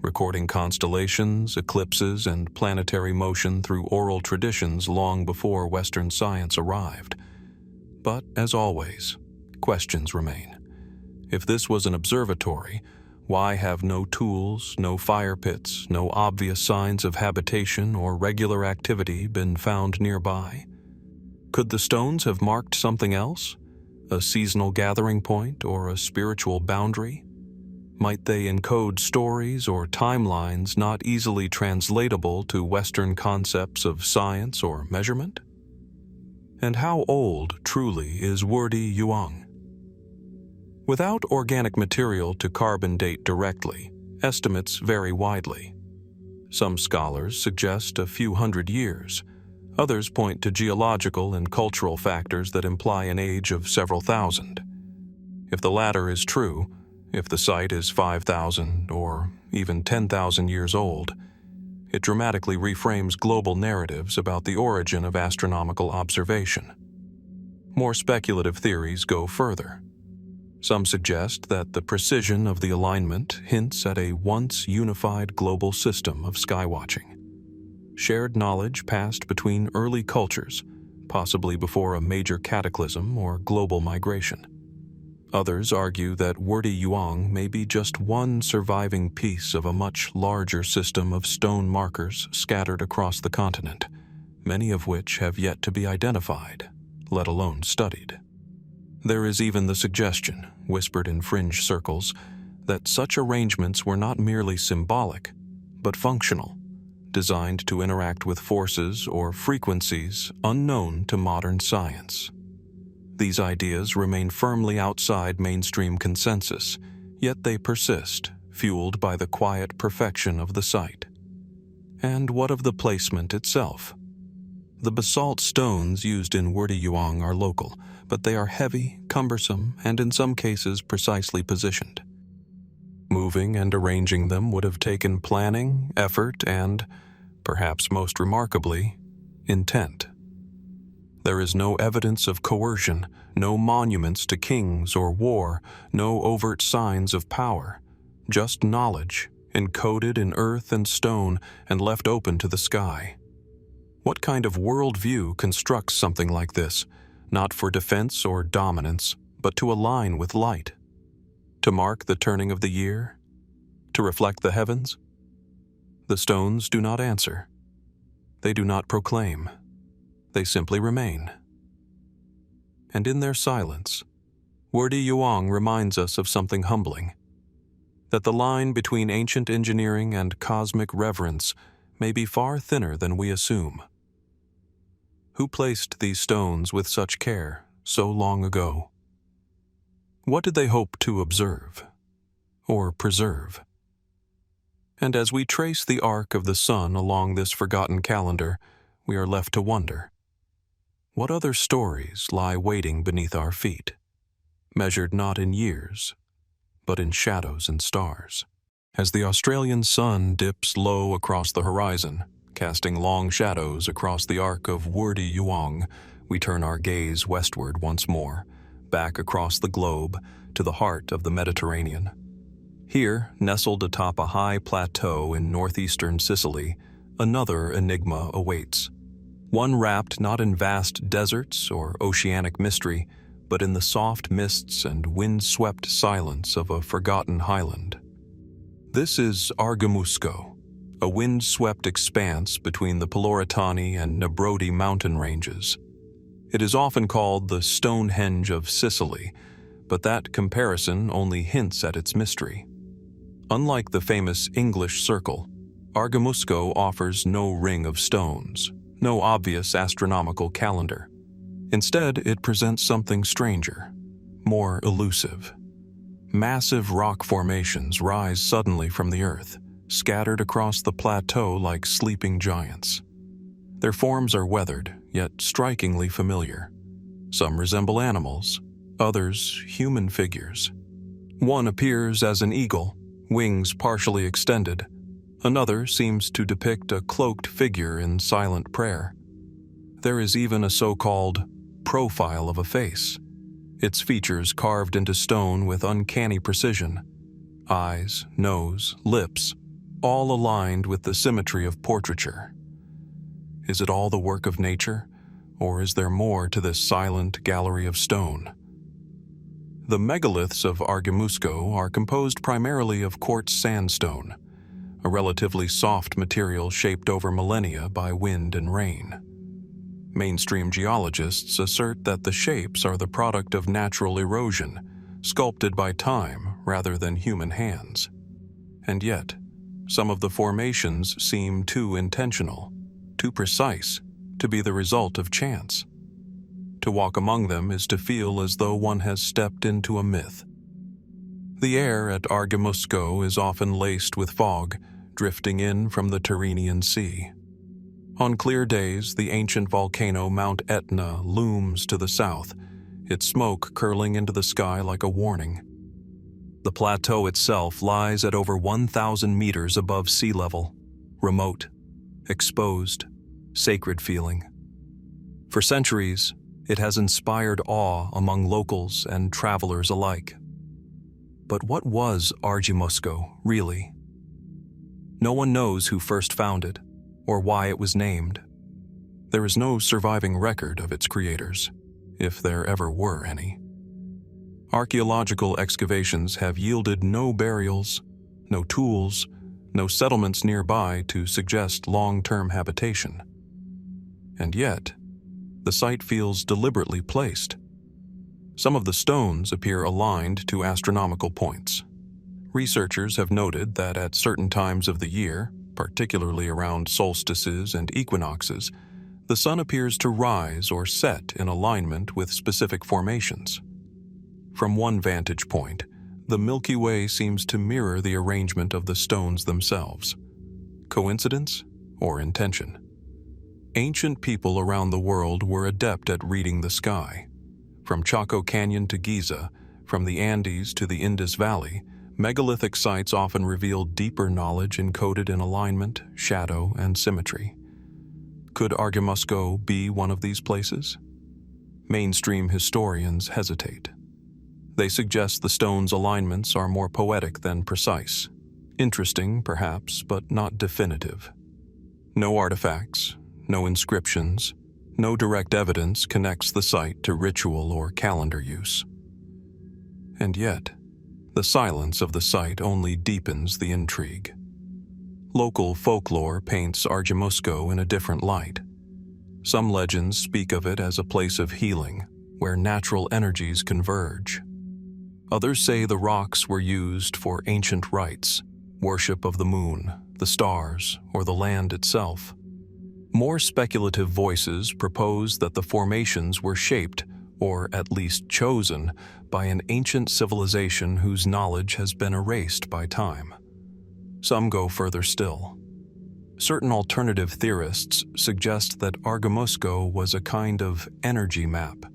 recording constellations, eclipses, and planetary motion through oral traditions long before Western science arrived. But, as always, questions remain. If this was an observatory, why have no tools, no fire pits, no obvious signs of habitation or regular activity been found nearby? Could the stones have marked something else? A seasonal gathering point or a spiritual boundary? Might they encode stories or timelines not easily translatable to Western concepts of science or measurement? And how old, truly, is Wurdi Youang? Without organic material to carbon date directly, estimates vary widely. Some scholars suggest a few hundred years. Others point to geological and cultural factors that imply an age of several thousand. If the latter is true, If the site is 5,000 or even 10,000 years old, it dramatically reframes global narratives about the origin of astronomical observation. More speculative theories go further. Some suggest that the precision of the alignment hints at a once unified global system of skywatching. Shared knowledge passed between early cultures, possibly before a major cataclysm or global migration. Others argue that Wurdi Youang may be just one surviving piece of a much larger system of stone markers scattered across the continent, many of which have yet to be identified, let alone studied. There is even the suggestion, whispered in fringe circles, that such arrangements were not merely symbolic, but functional, designed to interact with forces or frequencies unknown to modern science. These ideas remain firmly outside mainstream consensus, yet they persist, fueled by the quiet perfection of the site. And what of the placement itself? The basalt stones used in Wurdi Youang are local, but they are heavy, cumbersome, and in some cases precisely positioned. Moving and arranging them would have taken planning, effort, and, perhaps most remarkably, intent. There is no evidence of coercion, no monuments to kings or war, no overt signs of power, just knowledge, encoded in earth and stone and left open to the sky. What kind of worldview constructs something like this, not for defense or dominance, but to align with light? To mark the turning of the year? To reflect the heavens? The stones do not answer. They do not proclaim. They simply remain. And in their silence, Wurdi Youang reminds us of something humbling, that the line between ancient engineering and cosmic reverence may be far thinner than we assume. Who placed these stones with such care so long ago? What did they hope to observe or preserve? And as we trace the arc of the sun along this forgotten calendar, we are left to wonder, what other stories lie waiting beneath our feet, measured not in years, but in shadows and stars? As the Australian sun dips low across the horizon, casting long shadows across the arc of Wurdi Youang, we turn our gaze westward once more, back across the globe to the heart of the Mediterranean. Here, nestled atop a high plateau in northeastern Sicily, another enigma awaits. One wrapped not in vast deserts or oceanic mystery, but in the soft mists and wind-swept silence of a forgotten highland. This is Argimusco, a wind-swept expanse between the Peloritani and Nebrodi mountain ranges. It is often called the Stonehenge of Sicily, but that comparison only hints at its mystery. Unlike the famous English Circle, Argimusco offers no ring of stones, no obvious astronomical calendar. Instead, it presents something stranger, more elusive. Massive rock formations rise suddenly from the earth, scattered across the plateau like sleeping giants. Their forms are weathered, yet strikingly familiar. Some resemble animals, others human figures. One appears as an eagle, wings partially extended. Another seems to depict a cloaked figure in silent prayer. There is even a so-called profile of a face, its features carved into stone with uncanny precision. Eyes, nose, lips, all aligned with the symmetry of portraiture. Is it all the work of nature, or is there more to this silent gallery of stone? The megaliths of Argimusco are composed primarily of quartz sandstone, a relatively soft material shaped over millennia by wind and rain. Mainstream geologists assert that the shapes are the product of natural erosion, sculpted by time rather than human hands. And yet, some of the formations seem too intentional, too precise, to be the result of chance. To walk among them is to feel as though one has stepped into a myth. The air at Argimusco is often laced with fog, drifting in from the Tyrrhenian Sea. On clear days, the ancient volcano Mount Etna looms to the south, its smoke curling into the sky like a warning. The plateau itself lies at over 1,000 meters above sea level, remote, exposed, sacred feeling. For centuries, it has inspired awe among locals and travelers alike. But what was Argimusco, really? No one knows who first found it, or why it was named. There is no surviving record of its creators, if there ever were any. Archaeological excavations have yielded no burials, no tools, no settlements nearby to suggest long-term habitation. And yet, the site feels deliberately placed. Some of the stones appear aligned to astronomical points. Researchers have noted that at certain times of the year, particularly around solstices and equinoxes, the sun appears to rise or set in alignment with specific formations. From one vantage point, the Milky Way seems to mirror the arrangement of the stones themselves. Coincidence or intention? Ancient people around the world were adept at reading the sky. From Chaco Canyon to Giza, from the Andes to the Indus Valley, megalithic sites often reveal deeper knowledge encoded in alignment, shadow, and symmetry. Could Argimusco be one of these places? Mainstream historians hesitate. They suggest the stone's alignments are more poetic than precise. Interesting, perhaps, but not definitive. No artifacts, no inscriptions, no direct evidence connects the site to ritual or calendar use. And yet, the silence of the site only deepens the intrigue. Local folklore paints Argimusco in a different light. Some legends speak of it as a place of healing, where natural energies converge. Others say the rocks were used for ancient rites, worship of the moon, the stars, or the land itself. More speculative voices propose that the formations were shaped, or at least chosen, by an ancient civilization whose knowledge has been erased by time. Some go further still. Certain alternative theorists suggest that Argimusco was a kind of energy map,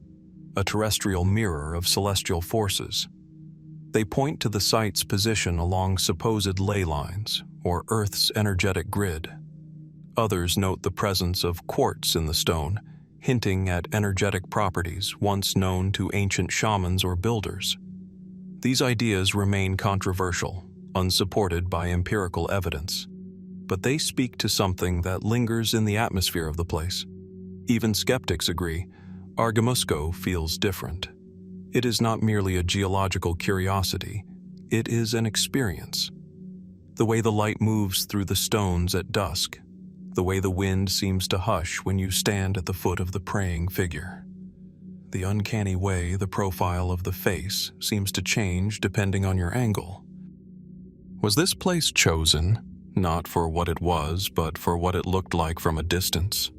a terrestrial mirror of celestial forces. They point to the site's position along supposed ley lines, or Earth's energetic grid. Others note the presence of quartz in the stone, hinting at energetic properties once known to ancient shamans or builders. These ideas remain controversial, unsupported by empirical evidence, but they speak to something that lingers in the atmosphere of the place. Even skeptics agree, Argimusco feels different. It is not merely a geological curiosity, it is an experience. The way the light moves through the stones at dusk, the way the wind seems to hush when you stand at the foot of the praying figure. The uncanny way the profile of the face seems to change depending on your angle. Was this place chosen, not for what it was, but for what it looked like from a distance?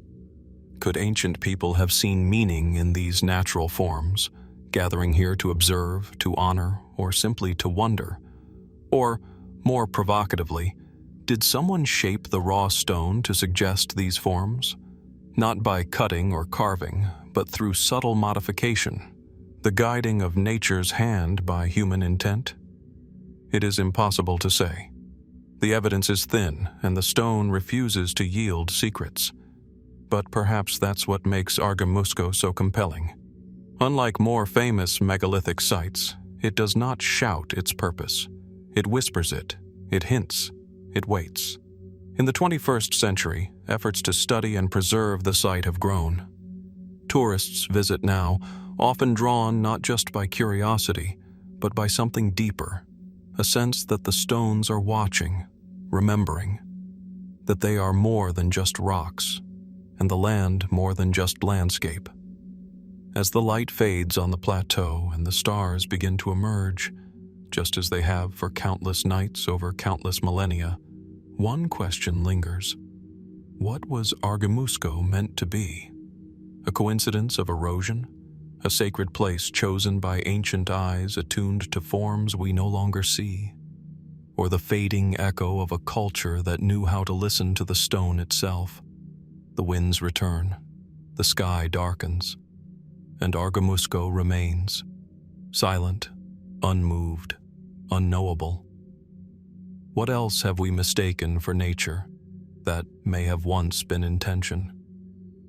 Could ancient people have seen meaning in these natural forms, gathering here to observe, to honor, or simply to wonder? Or, more provocatively, did someone shape the raw stone to suggest these forms? Not by cutting or carving, but through subtle modification, the guiding of nature's hand by human intent? It is impossible to say. The evidence is thin, and the stone refuses to yield secrets. But perhaps that's what makes Argimusco so compelling. Unlike more famous megalithic sites, it does not shout its purpose. It whispers it, it hints, it waits. In the 21st century, efforts to study and preserve the site have grown. Tourists visit now, often drawn not just by curiosity, but by something deeper, a sense that the stones are watching, remembering, that they are more than just rocks, and the land more than just landscape. As the light fades on the plateau and the stars begin to emerge, just as they have for countless nights over countless millennia, one question lingers. What was Argimusco meant to be? A coincidence of erosion? A sacred place chosen by ancient eyes attuned to forms we no longer see? Or the fading echo of a culture that knew how to listen to the stone itself? The winds return, the sky darkens, and Argimusco remains, silent, unmoved, unknowable. What else have we mistaken for nature that may have once been intention?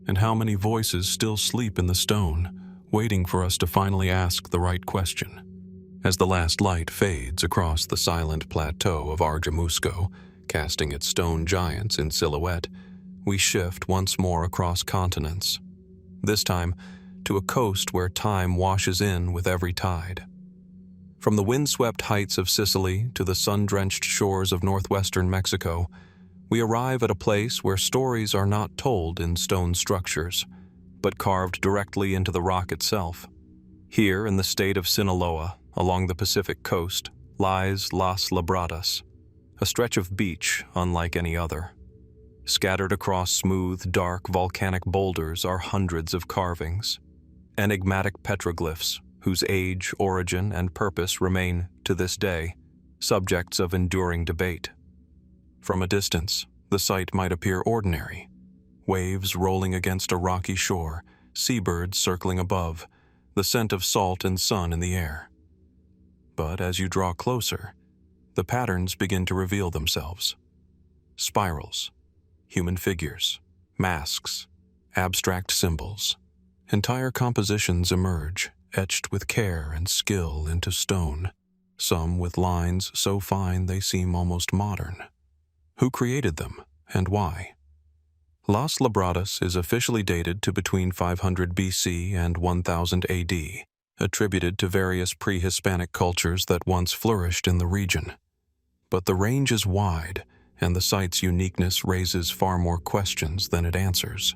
And how many voices still sleep in the stone, waiting for us to finally ask the right question? As the last light fades across the silent plateau of Argimusco, casting its stone giants in silhouette, we shift once more across continents, this time to a coast where time washes in with every tide. From the windswept heights of Sicily to the sun-drenched shores of northwestern Mexico, we arrive at a place where stories are not told in stone structures, but carved directly into the rock itself. Here in the state of Sinaloa, along the Pacific coast, lies Las Labradas, a stretch of beach unlike any other. Scattered across smooth, dark, volcanic boulders are hundreds of carvings, enigmatic petroglyphs whose age, origin, and purpose remain, to this day, subjects of enduring debate. From a distance, the sight might appear ordinary. Waves rolling against a rocky shore, seabirds circling above, the scent of salt and sun in the air. But as you draw closer, the patterns begin to reveal themselves. Spirals, human figures, masks, abstract symbols. Entire compositions emerge, etched with care and skill into stone, some with lines so fine they seem almost modern. Who created them, and why? Las Labradas is officially dated to between 500 BC and 1000 AD, attributed to various pre-Hispanic cultures that once flourished in the region. But the range is wide, and the site's uniqueness raises far more questions than it answers.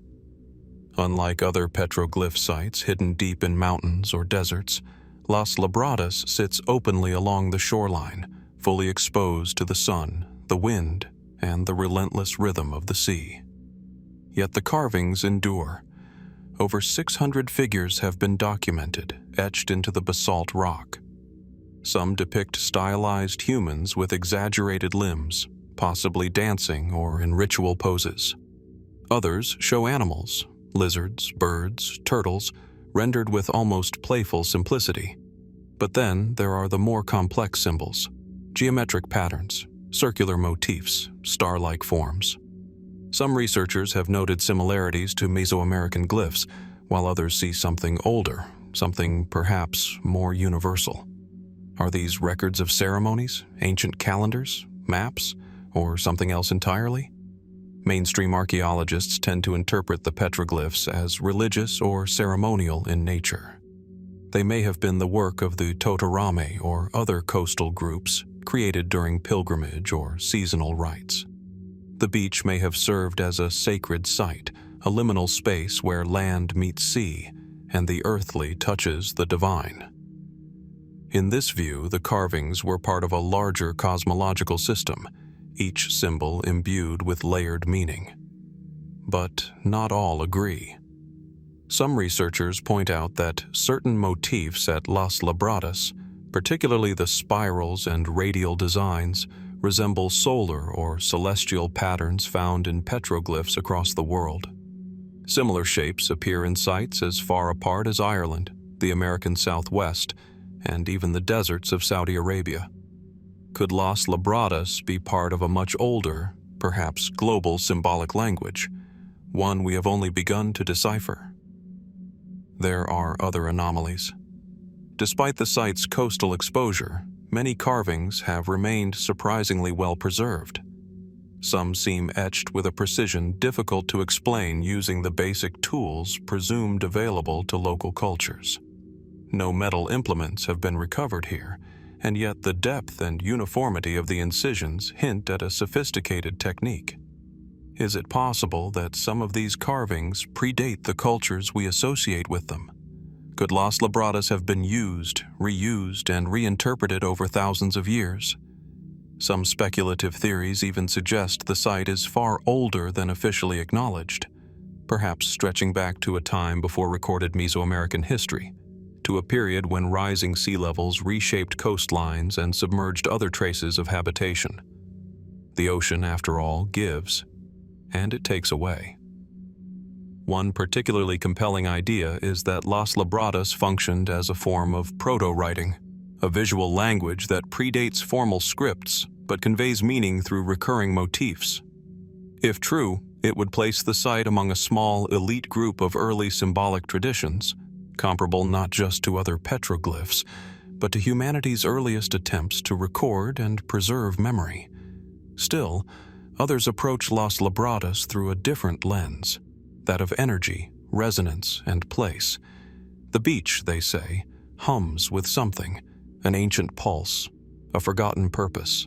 Unlike other petroglyph sites hidden deep in mountains or deserts, Las Labradas sits openly along the shoreline, fully exposed to the sun, the wind, and the relentless rhythm of the sea. Yet the carvings endure. Over 600 figures have been documented, etched into the basalt rock. Some depict stylized humans with exaggerated limbs, possibly dancing or in ritual poses. Others show animals, lizards, birds, turtles, rendered with almost playful simplicity. But then there are the more complex symbols, geometric patterns, circular motifs, star-like forms. Some researchers have noted similarities to Mesoamerican glyphs, while others see something older, something perhaps more universal. Are these records of ceremonies, ancient calendars, maps, or something else entirely? Mainstream archaeologists tend to interpret the petroglyphs as religious or ceremonial in nature. They may have been the work of the Totorame or other coastal groups created during pilgrimage or seasonal rites. The beach may have served as a sacred site, a liminal space where land meets sea and the earthly touches the divine. In this view, the carvings were part of a larger cosmological system, each symbol imbued with layered meaning. But not all agree. Some researchers point out that certain motifs at Las Labradas, particularly the spirals and radial designs, resemble solar or celestial patterns found in petroglyphs across the world. Similar shapes appear in sites as far apart as Ireland, the American Southwest, and even the deserts of Saudi Arabia. Could Las Labradas be part of a much older, perhaps global symbolic language, one we have only begun to decipher? There are other anomalies. Despite the site's coastal exposure, many carvings have remained surprisingly well preserved. Some seem etched with a precision difficult to explain using the basic tools presumed available to local cultures. No metal implements have been recovered here, and yet the depth and uniformity of the incisions hint at a sophisticated technique. Is it possible that some of these carvings predate the cultures we associate with them? Could Las Labradas have been used, reused, and reinterpreted over thousands of years? Some speculative theories even suggest the site is far older than officially acknowledged, perhaps stretching back to a time before recorded Mesoamerican history, to a period when rising sea levels reshaped coastlines and submerged other traces of habitation. The ocean, after all, gives, and it takes away. One particularly compelling idea is that Las Labradas functioned as a form of proto-writing, a visual language that predates formal scripts but conveys meaning through recurring motifs. If true, it would place the site among a small, elite group of early symbolic traditions, comparable not just to other petroglyphs, but to humanity's earliest attempts to record and preserve memory. Still, others approach Las Labradas through a different lens, that of energy, resonance, and place. The beach, they say, hums with something, an ancient pulse, a forgotten purpose.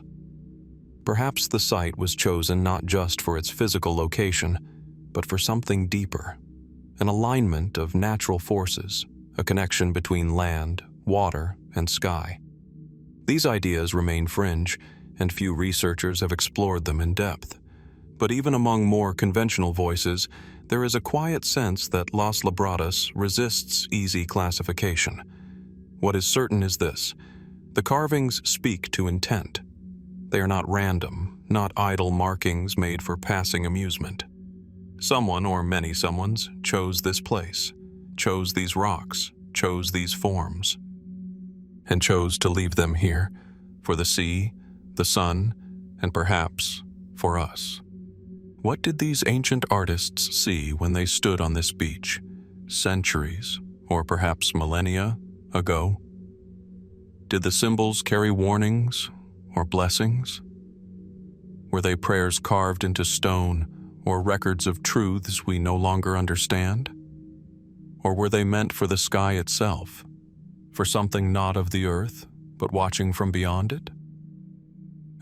Perhaps the site was chosen not just for its physical location, but for something deeper, an alignment of natural forces, a connection between land, water, and sky. These ideas remain fringe, and few researchers have explored them in depth. But even among more conventional voices, there is a quiet sense that Las Labradas resists easy classification. What is certain is this: the carvings speak to intent. They are not random, not idle markings made for passing amusement. Someone or many someones chose this place, chose these rocks, chose these forms, and chose to leave them here for the sea, the sun, and perhaps for us. What did these ancient artists see when they stood on this beach, centuries, or perhaps millennia ago? Did the symbols carry warnings or blessings? Were they prayers carved into stone or records of truths we no longer understand? Or were they meant for the sky itself, for something not of the earth, but watching from beyond it?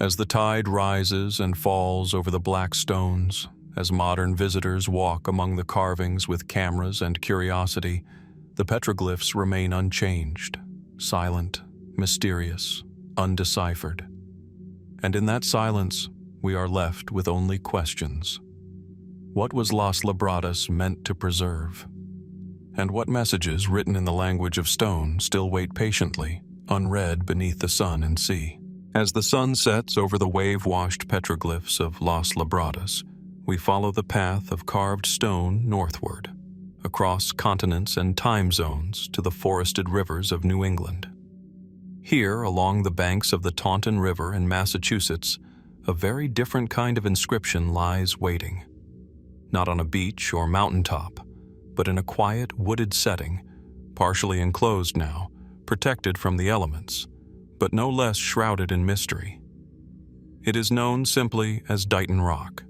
As the tide rises and falls over the black stones, as modern visitors walk among the carvings with cameras and curiosity, the petroglyphs remain unchanged, silent, mysterious, undeciphered. And in that silence, we are left with only questions. What was Las Labradas meant to preserve? And what messages written in the language of stone still wait patiently, unread beneath the sun and sea? As the sun sets over the wave-washed petroglyphs of Las Labradas, we follow the path of carved stone northward, across continents and time zones to the forested rivers of New England. Here, along the banks of the Taunton River in Massachusetts, a very different kind of inscription lies waiting. Not on a beach or mountaintop, but in a quiet, wooded setting, partially enclosed now, protected from the elements, but no less shrouded in mystery. It is known simply as Dighton Rock.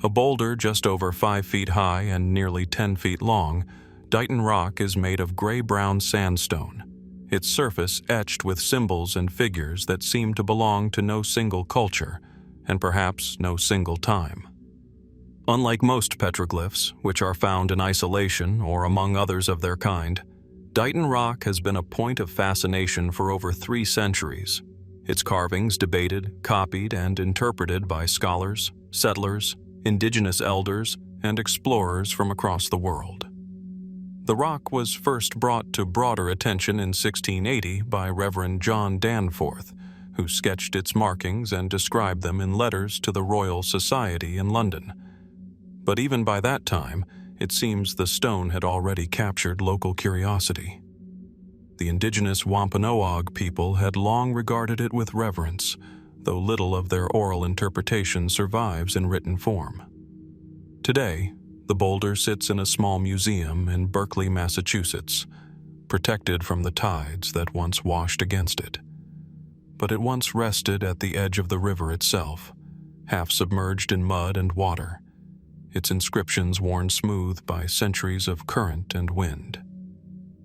A boulder just over 5 feet high and nearly 10 feet long, Dighton Rock is made of gray-brown sandstone, its surface etched with symbols and figures that seem to belong to no single culture, and perhaps no single time. Unlike most petroglyphs, which are found in isolation or among others of their kind, Dighton Rock has been a point of fascination for over 3 centuries, its carvings debated, copied, and interpreted by scholars, settlers, indigenous elders, and explorers from across the world. The rock was first brought to broader attention in 1680 by Reverend John Danforth, who sketched its markings and described them in letters to the Royal Society in London. But even by that time, it seems the stone had already captured local curiosity. The indigenous Wampanoag people had long regarded it with reverence, though little of their oral interpretation survives in written form. Today, the boulder sits in a small museum in Berkeley, Massachusetts, protected from the tides that once washed against it. But it once rested at the edge of the river itself, half submerged in mud and water, its inscriptions worn smooth by centuries of current and wind.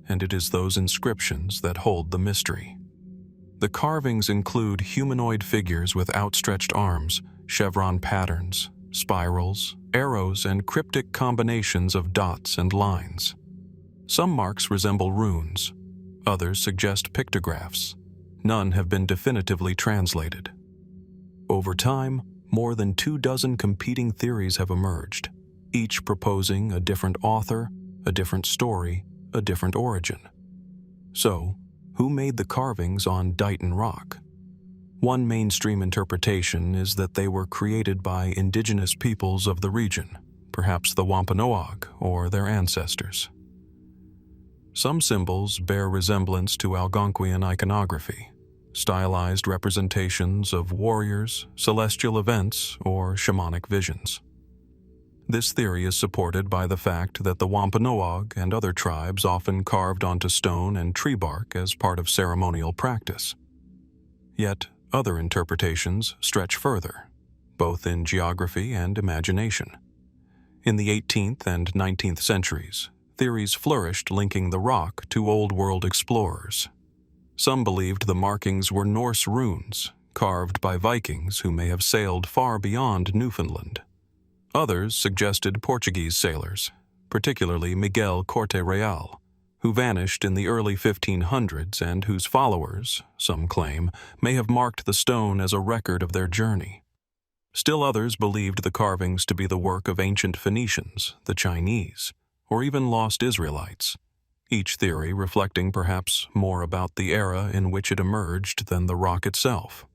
And it is those inscriptions that hold the mystery. The carvings include humanoid figures with outstretched arms, chevron patterns, spirals, arrows, and cryptic combinations of dots and lines. Some marks resemble runes, others suggest pictographs. None have been definitively translated. Over time, more than 24 competing theories have emerged, each proposing a different author, a different story, a different origin. So, who made the carvings on Dighton Rock? One mainstream interpretation is that they were created by indigenous peoples of the region, perhaps the Wampanoag or their ancestors. Some symbols bear resemblance to Algonquian iconography, stylized representations of warriors, celestial events, or shamanic visions. This theory is supported by the fact that the Wampanoag and other tribes often carved onto stone and tree bark as part of ceremonial practice. Yet, other interpretations stretch further, both in geography and imagination. In the 18th and 19th centuries, theories flourished linking the rock to Old World explorers. Some believed the markings were Norse runes, carved by Vikings who may have sailed far beyond Newfoundland. Others suggested Portuguese sailors, particularly Miguel Corte Real, who vanished in the early 1500s and whose followers, some claim, may have marked the stone as a record of their journey. Still others believed the carvings to be the work of ancient Phoenicians, the Chinese, or even lost Israelites, each theory reflecting perhaps more about the era in which it emerged than the rock itself.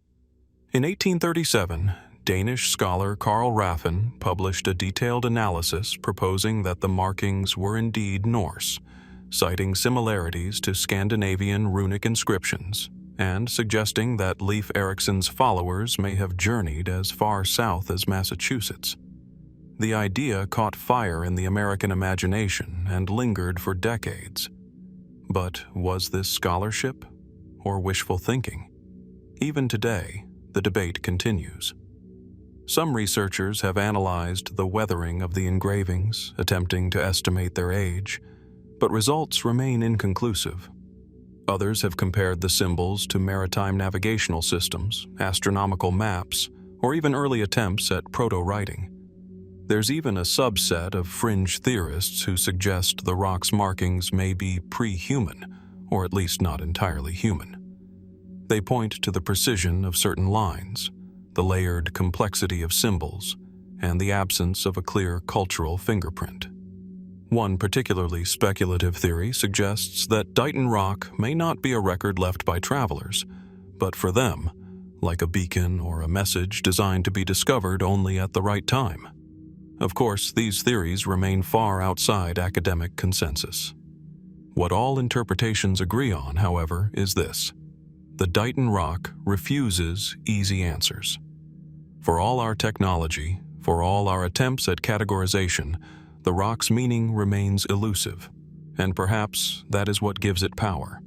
In 1837, Danish scholar Carl Raffin published a detailed analysis proposing that the markings were indeed Norse, citing similarities to Scandinavian runic inscriptions, and suggesting that Leif Erikson's followers may have journeyed as far south as Massachusetts. The idea caught fire in the American imagination and lingered for decades. But was this scholarship or wishful thinking? Even today, the debate continues. Some researchers have analyzed the weathering of the engravings, attempting to estimate their age, but results remain inconclusive. Others have compared the symbols to maritime navigational systems, astronomical maps, or even early attempts at proto-writing. There's even a subset of fringe theorists who suggest the rock's markings may be pre-human, or at least not entirely human. They point to the precision of certain lines, the layered complexity of symbols, and the absence of a clear cultural fingerprint. One particularly speculative theory suggests that Dighton Rock may not be a record left by travelers, but for them, like a beacon or a message designed to be discovered only at the right time. Of course, these theories remain far outside academic consensus. What all interpretations agree on, however, is this: the Dighton Rock refuses easy answers. For all our technology, for all our attempts at categorization, the rock's meaning remains elusive, and perhaps that is what gives it power.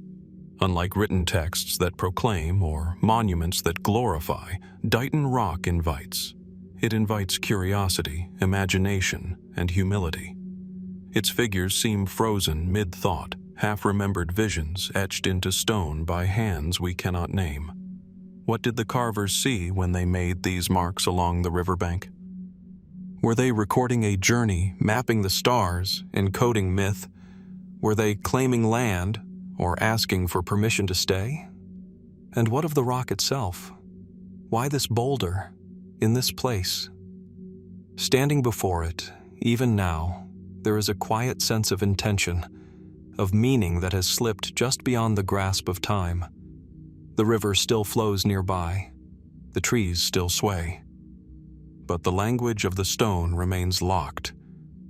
Unlike written texts that proclaim or monuments that glorify, Dighton Rock invites. It invites curiosity, imagination, and humility. Its figures seem frozen mid-thought, half-remembered visions etched into stone by hands we cannot name. What did the carvers see when they made these marks along the riverbank? Were they recording a journey, mapping the stars, encoding myth? Were they claiming land, or asking for permission to stay? And what of the rock itself? Why this boulder, in this place? Standing before it, even now, there is a quiet sense of intention, of meaning that has slipped just beyond the grasp of time. The river still flows nearby. The trees still sway. But the language of the stone remains locked,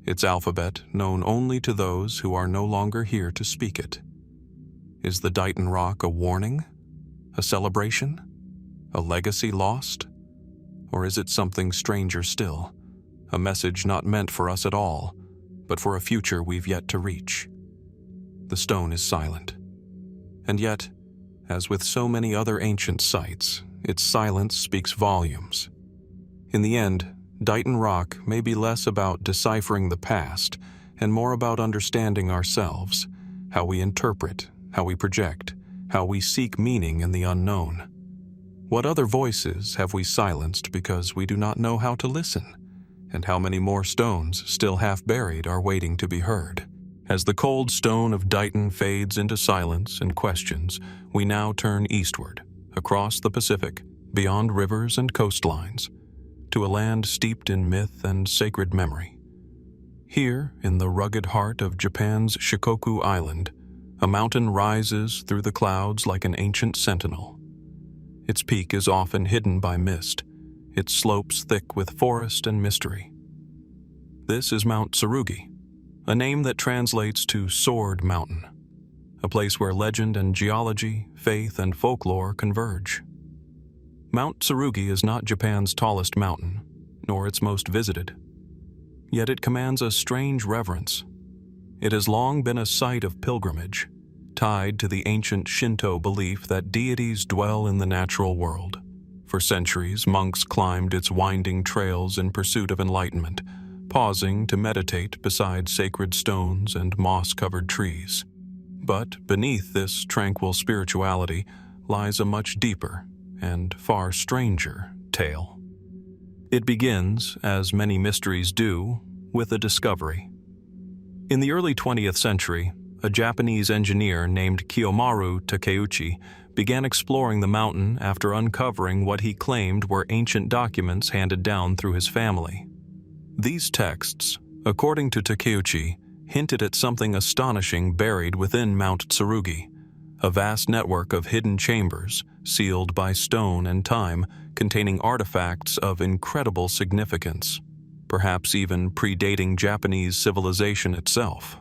its alphabet known only to those who are no longer here to speak it. Is the Dighton Rock a warning? A celebration? A legacy lost? Or is it something stranger still? A message not meant for us at all, but for a future we've yet to reach. The stone is silent. And yet, as with so many other ancient sites, its silence speaks volumes. In the end, Dighton Rock may be less about deciphering the past and more about understanding ourselves, how we interpret, how we project, how we seek meaning in the unknown. What other voices have we silenced because we do not know how to listen? And how many more stones, still half buried, are waiting to be heard? As the cold stone of Dighton fades into silence and questions, we now turn eastward, across the Pacific, beyond rivers and coastlines, to a land steeped in myth and sacred memory. Here, in the rugged heart of Japan's Shikoku Island, a mountain rises through the clouds like an ancient sentinel. Its peak is often hidden by mist, its slopes thick with forest and mystery. This is Mount Tsurugi, a name that translates to Sword Mountain, a place where legend and geology, faith and folklore converge. Mount Tsurugi is not Japan's tallest mountain, nor its most visited. Yet it commands a strange reverence. It has long been a site of pilgrimage, tied to the ancient Shinto belief that deities dwell in the natural world. For centuries, monks climbed its winding trails in pursuit of enlightenment, pausing to meditate beside sacred stones and moss-covered trees. But beneath this tranquil spirituality lies a much deeper and far stranger tale. It begins, as many mysteries do, with a discovery. In the early 20th century, a Japanese engineer named Kiyomaru Takeuchi began exploring the mountain after uncovering what he claimed were ancient documents handed down through his family. These texts, according to Takeuchi, hinted at something astonishing buried within Mount Tsurugi, a vast network of hidden chambers, sealed by stone and time, containing artifacts of incredible significance, perhaps even predating Japanese civilization itself.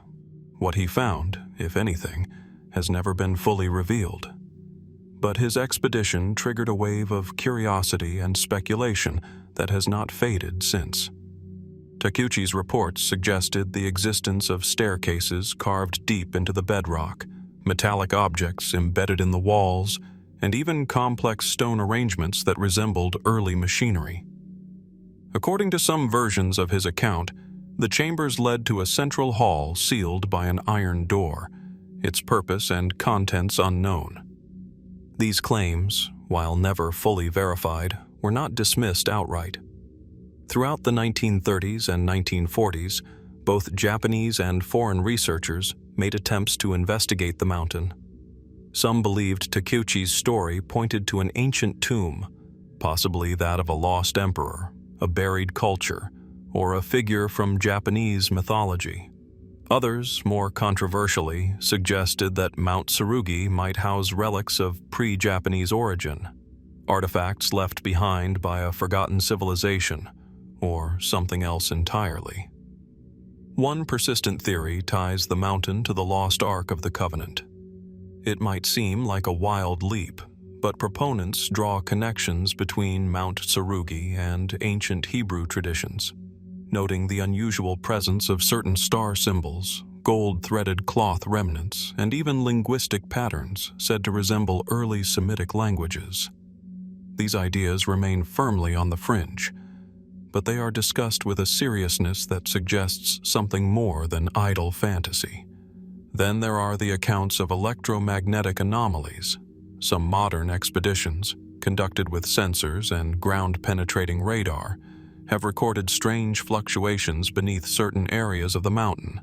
What he found, if anything, has never been fully revealed. But his expedition triggered a wave of curiosity and speculation that has not faded since. Takeuchi's reports suggested the existence of staircases carved deep into the bedrock, metallic objects embedded in the walls, and even complex stone arrangements that resembled early machinery. According to some versions of his account, the chambers led to a central hall sealed by an iron door, its purpose and contents unknown. These claims, while never fully verified, were not dismissed outright. Throughout the 1930s and 1940s, both Japanese and foreign researchers made attempts to investigate the mountain. Some believed Takeuchi's story pointed to an ancient tomb, possibly that of a lost emperor, a buried culture, or a figure from Japanese mythology. Others, more controversially, suggested that Mount Tsurugi might house relics of pre-Japanese origin, artifacts left behind by a forgotten civilization, or something else entirely. One persistent theory ties the mountain to the lost Ark of the Covenant. It might seem like a wild leap, but proponents draw connections between Mount Tsurugi and ancient Hebrew traditions, noting the unusual presence of certain star symbols, gold-threaded cloth remnants, and even linguistic patterns said to resemble early Semitic languages. These ideas remain firmly on the fringe, but they are discussed with a seriousness that suggests something more than idle fantasy. Then there are the accounts of electromagnetic anomalies. Some modern expeditions, conducted with sensors and ground-penetrating radar, have recorded strange fluctuations beneath certain areas of the mountain.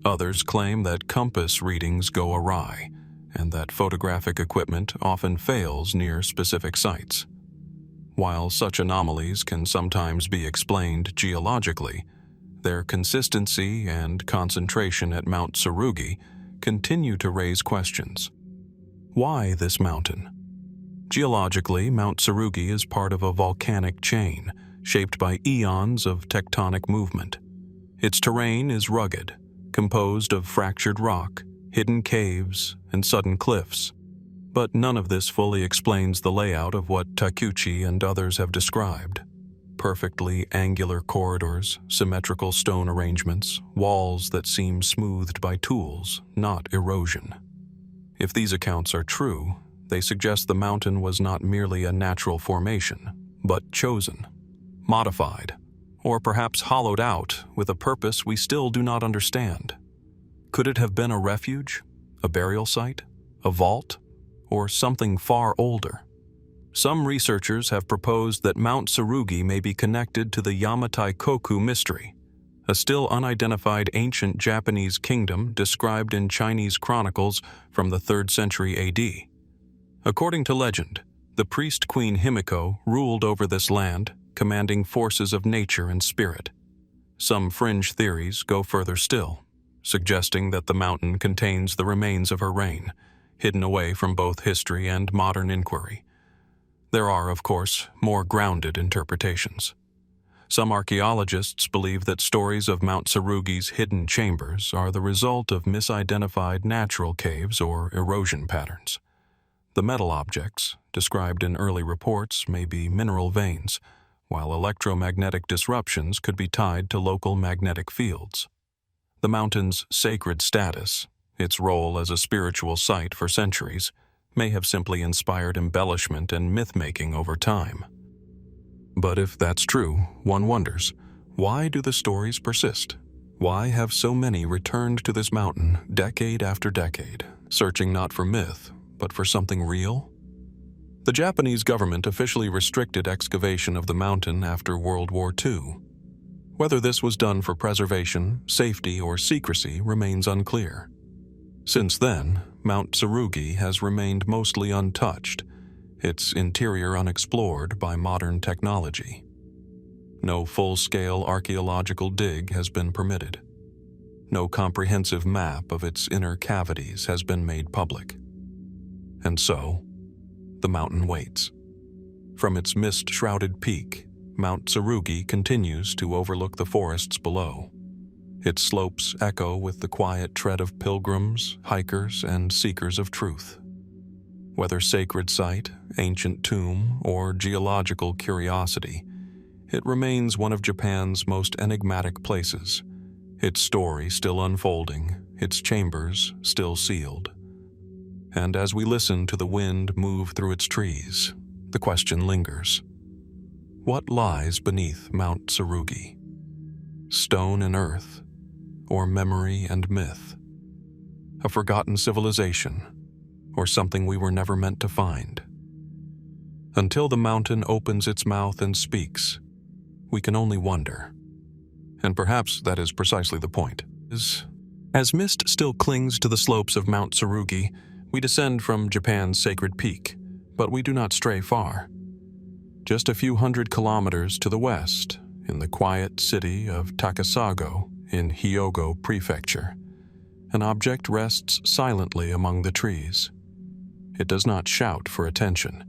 Others claim that compass readings go awry, and that photographic equipment often fails near specific sites. While such anomalies can sometimes be explained geologically, their consistency and concentration at Mount Tsurugi continue to raise questions. Why this mountain? Geologically, Mount Tsurugi is part of a volcanic chain, shaped by eons of tectonic movement. Its terrain is rugged, composed of fractured rock, hidden caves, and sudden cliffs. But none of this fully explains the layout of what Takeuchi and others have described. Perfectly angular corridors, symmetrical stone arrangements, walls that seem smoothed by tools, not erosion. If these accounts are true, they suggest the mountain was not merely a natural formation, but chosen, modified, or perhaps hollowed out with a purpose we still do not understand. Could it have been a refuge, a burial site, a vault, or something far older? Some researchers have proposed that Mount Tsurugi may be connected to the Yamatai-koku mystery, a still unidentified ancient Japanese kingdom described in Chinese chronicles from the 3rd century AD. According to legend, the priest Queen Himiko ruled over this land, commanding forces of nature and spirit. Some fringe theories go further still, suggesting that the mountain contains the remains of her reign, hidden away from both history and modern inquiry. There are, of course, more grounded interpretations. Some archaeologists believe that stories of Mount Tsurugi's hidden chambers are the result of misidentified natural caves or erosion patterns. The metal objects, described in early reports, may be mineral veins, while electromagnetic disruptions could be tied to local magnetic fields. The mountain's sacred status, its role as a spiritual site for centuries, may have simply inspired embellishment and myth-making over time. But if that's true, one wonders, why do the stories persist? Why have so many returned to this mountain decade after decade, searching not for myth, but for something real? The Japanese government officially restricted excavation of the mountain after World War II. Whether this was done for preservation, safety, or secrecy remains unclear. Since then, Mount Tsurugi has remained mostly untouched, its interior unexplored by modern technology. No full-scale archaeological dig has been permitted. No comprehensive map of its inner cavities has been made public. And so, the mountain waits. From its mist-shrouded peak, Mount Tsurugi continues to overlook the forests below. Its slopes echo with the quiet tread of pilgrims, hikers, and seekers of truth. Whether sacred site, ancient tomb, or geological curiosity, it remains one of Japan's most enigmatic places, its story still unfolding, its chambers still sealed. And as we listen to the wind move through its trees, the question lingers. What lies beneath Mount Tsurugi? Stone and earth, or memory and myth? A forgotten civilization, or something we were never meant to find? Until the mountain opens its mouth and speaks, we can only wonder. And perhaps that is precisely the point. As mist still clings to the slopes of Mount Tsurugi, we descend from Japan's sacred peak, but we do not stray far. Just a few hundred kilometers to the west, in the quiet city of Takasago in Hyogo Prefecture, an object rests silently among the trees. It does not shout for attention.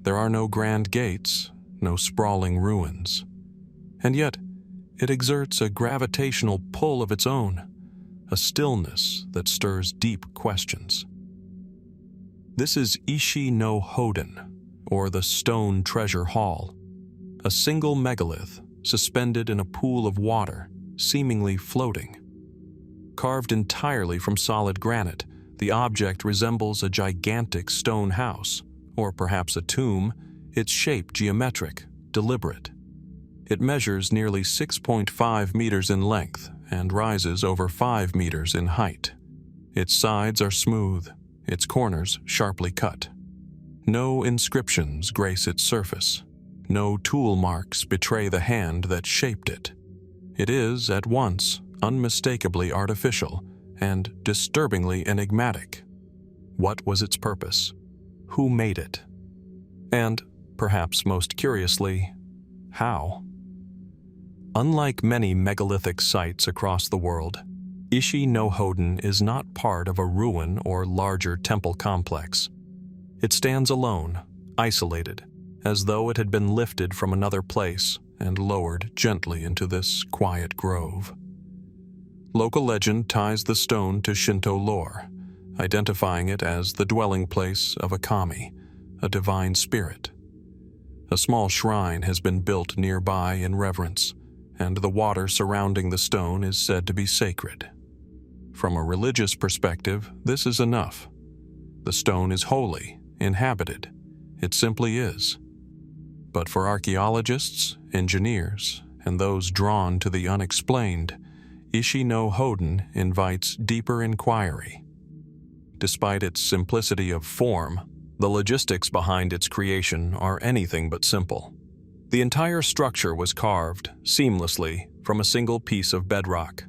There are no grand gates, no sprawling ruins. And yet, it exerts a gravitational pull of its own, a stillness that stirs deep questions. This is Ishi-no-Hōden, or the Stone Treasure Hall, a single megalith suspended in a pool of water, seemingly floating. Carved entirely from solid granite, the object resembles a gigantic stone house, or perhaps a tomb, its shape geometric, deliberate. It measures nearly 6.5 meters in length and rises over 5 meters in height. Its sides are smooth, its corners sharply cut. No inscriptions grace its surface. No tool marks betray the hand that shaped it. It is, at once, unmistakably artificial and disturbingly enigmatic. What was its purpose? Who made it? And, perhaps most curiously, how? Unlike many megalithic sites across the world, Ishi-no-Hōden is not part of a ruin or larger temple complex. It stands alone, isolated, as though it had been lifted from another place and lowered gently into this quiet grove. Local legend ties the stone to Shinto lore, identifying it as the dwelling place of a kami, a divine spirit. A small shrine has been built nearby in reverence, and the water surrounding the stone is said to be sacred. From a religious perspective, this is enough. The stone is holy, inhabited. It simply is. But for archaeologists, engineers, and those drawn to the unexplained, Ishi-no-Hōden invites deeper inquiry. Despite its simplicity of form, the logistics behind its creation are anything but simple. The entire structure was carved, seamlessly, from a single piece of bedrock.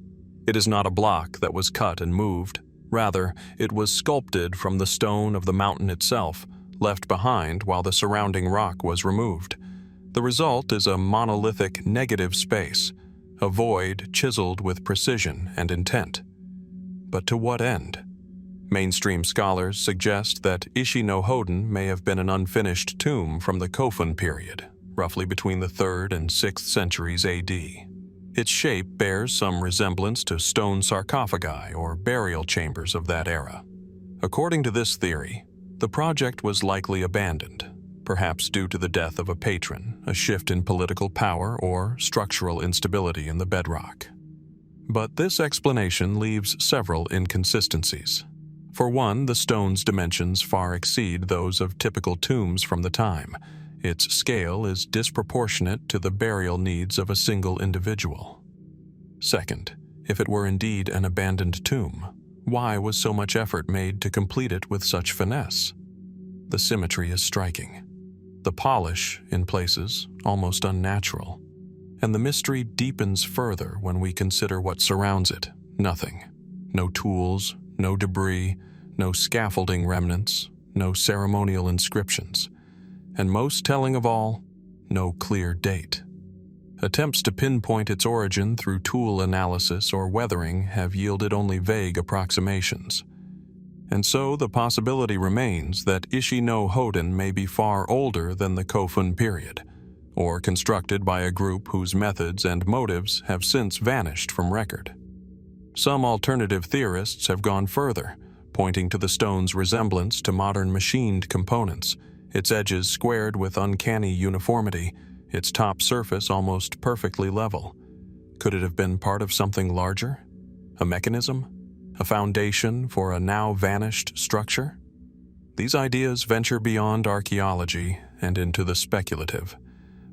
It is not a block that was cut and moved. Rather, it was sculpted from the stone of the mountain itself, left behind while the surrounding rock was removed. The result is a monolithic negative space, a void chiseled with precision and intent. But to what end? Mainstream scholars suggest that Ishi-no-Hōden may have been an unfinished tomb from the Kofun period, roughly between the 3rd and 6th centuries AD. Its shape bears some resemblance to stone sarcophagi or burial chambers of that era. According to this theory, the project was likely abandoned, perhaps due to the death of a patron, a shift in political power, or structural instability in the bedrock. But this explanation leaves several inconsistencies. For one, the stone's dimensions far exceed those of typical tombs from the time. Its scale is disproportionate to the burial needs of a single individual. Second, if it were indeed an abandoned tomb, why was so much effort made to complete it with such finesse? The symmetry is striking. The polish, in places, almost unnatural. And the mystery deepens further when we consider what surrounds it. Nothing. No tools, no debris, no scaffolding remnants, no ceremonial inscriptions. And most telling of all, no clear date. Attempts to pinpoint its origin through tool analysis or weathering have yielded only vague approximations. And so the possibility remains that Ishi-no-Hōden may be far older than the Kofun period, or constructed by a group whose methods and motives have since vanished from record. Some alternative theorists have gone further, pointing to the stone's resemblance to modern machined components, its edges squared with uncanny uniformity, its top surface almost perfectly level. Could it have been part of something larger? A mechanism? A foundation for a now vanished structure? These ideas venture beyond archaeology and into the speculative,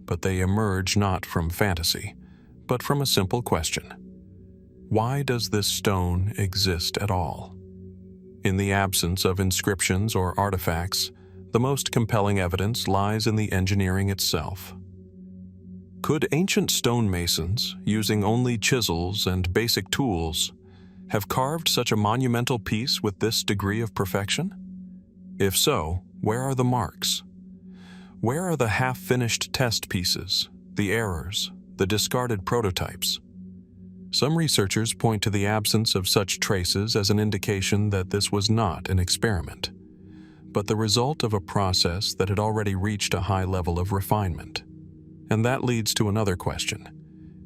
but they emerge not from fantasy, but from a simple question. Why does this stone exist at all? In the absence of inscriptions or artifacts, the most compelling evidence lies in the engineering itself. Could ancient stonemasons, using only chisels and basic tools, have carved such a monumental piece with this degree of perfection? If so, where are the marks? Where are the half-finished test pieces, the errors, the discarded prototypes? Some researchers point to the absence of such traces as an indication that this was not an experiment, but the result of a process that had already reached a high level of refinement. And that leads to another question.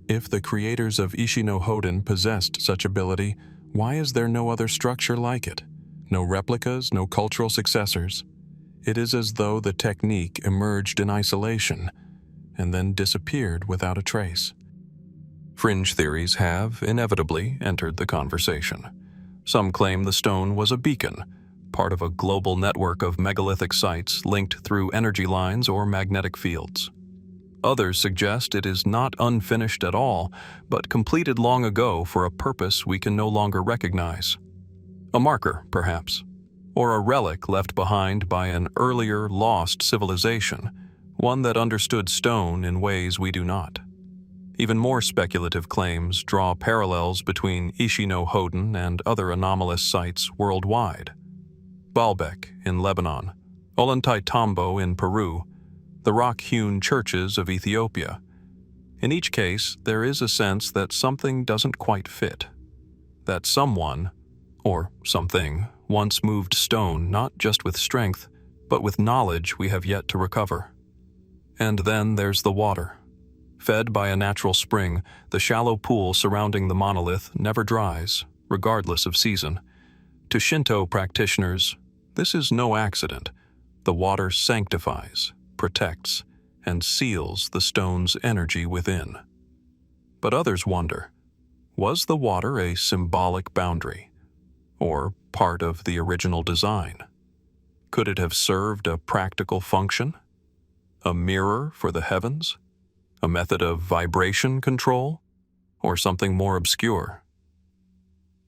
If the creators of Ishi-no-Hōden possessed such ability, why is there no other structure like it? No replicas, no cultural successors. It is as though the technique emerged in isolation and then disappeared without a trace. Fringe theories have, inevitably, entered the conversation. Some claim the stone was a beacon, part of a global network of megalithic sites linked through energy lines or magnetic fields. Others suggest it is not unfinished at all, but completed long ago for a purpose we can no longer recognize. A marker, perhaps, or a relic left behind by an earlier lost civilization, one that understood stone in ways we do not. Even more speculative claims draw parallels between Ishi-no-Hōden and other anomalous sites worldwide. Baalbek in Lebanon, Ollantaytambo in Peru, the rock-hewn churches of Ethiopia. In each case, there is a sense that something doesn't quite fit. That someone, or something, once moved stone not just with strength, but with knowledge we have yet to recover. And then there's the water. Fed by a natural spring, the shallow pool surrounding the monolith never dries, regardless of season. To Shinto practitioners, this is no accident. The water sanctifies, protects, and seals the stone's energy within. But others wonder, was the water a symbolic boundary, or part of the original design? Could it have served a practical function? A mirror for the heavens? A method of vibration control? Or something more obscure?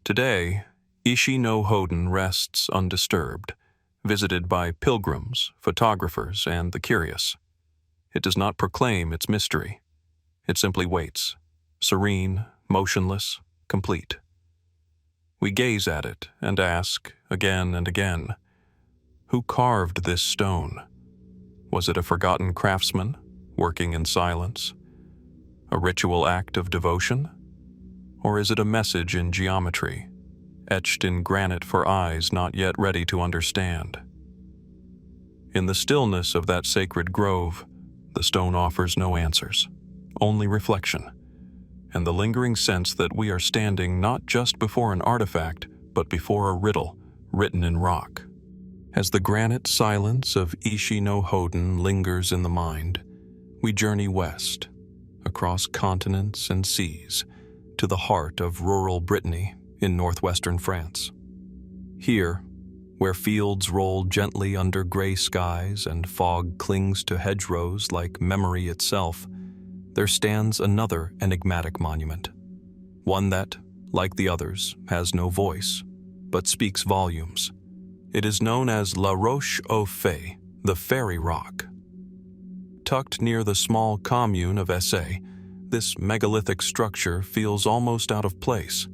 Today, Ishi-no-Hōden rests undisturbed, visited by pilgrims, photographers, and the curious. It does not proclaim its mystery. It simply waits, serene, motionless, complete. We gaze at it and ask, again and again, who carved this stone? Was it a forgotten craftsman, working in silence? A ritual act of devotion? Or is it a message in geometry, etched in granite for eyes not yet ready to understand? In the stillness of that sacred grove, The stone offers no answers, only reflection, and the lingering sense that we are standing not just before an artifact, but before a riddle written in rock. As the granite silence of Ishi-no-Hōden lingers in the mind, we journey west, across continents and seas, to the heart of rural Brittany in northwestern France. Here, where fields roll gently under gray skies and fog clings to hedgerows like memory itself, there stands another enigmatic monument. One that, like the others, has no voice, but speaks volumes. It is known as La Roche-aux-Fées, the Fairy Rock. Tucked near the small commune of Essay, this megalithic structure feels almost out of place.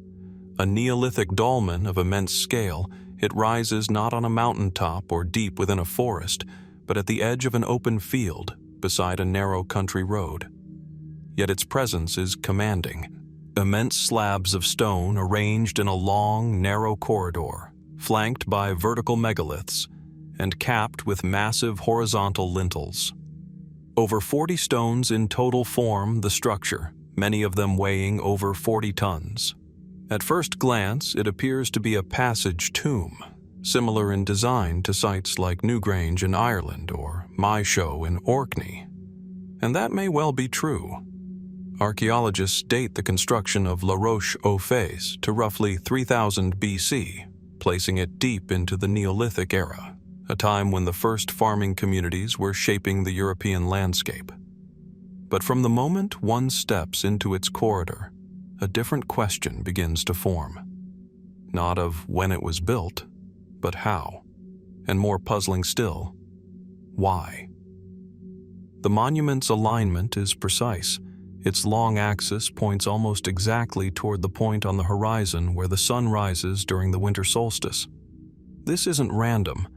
A Neolithic dolmen of immense scale, it rises not on a mountaintop or deep within a forest, but at the edge of an open field beside a narrow country road. Yet its presence is commanding. Immense slabs of stone arranged in a long, narrow corridor, flanked by vertical megaliths, and capped with massive horizontal lintels. Over 40 stones in total form the structure, many of them weighing over 40 tons. At first glance, it appears to be a passage tomb, similar in design to sites like Newgrange in Ireland or Maeshowe in Orkney. And that may well be true. Archaeologists date the construction of La Roche-aux-Fées to roughly 3000 BC, placing it deep into the Neolithic era, a time when the first farming communities were shaping the European landscape. But from the moment one steps into its corridor, a different question begins to form. Not of when it was built, but how, and more puzzling still, why. The monument's alignment is precise. Its long axis points almost exactly toward the point on the horizon where the sun rises during the winter solstice. This isn't random.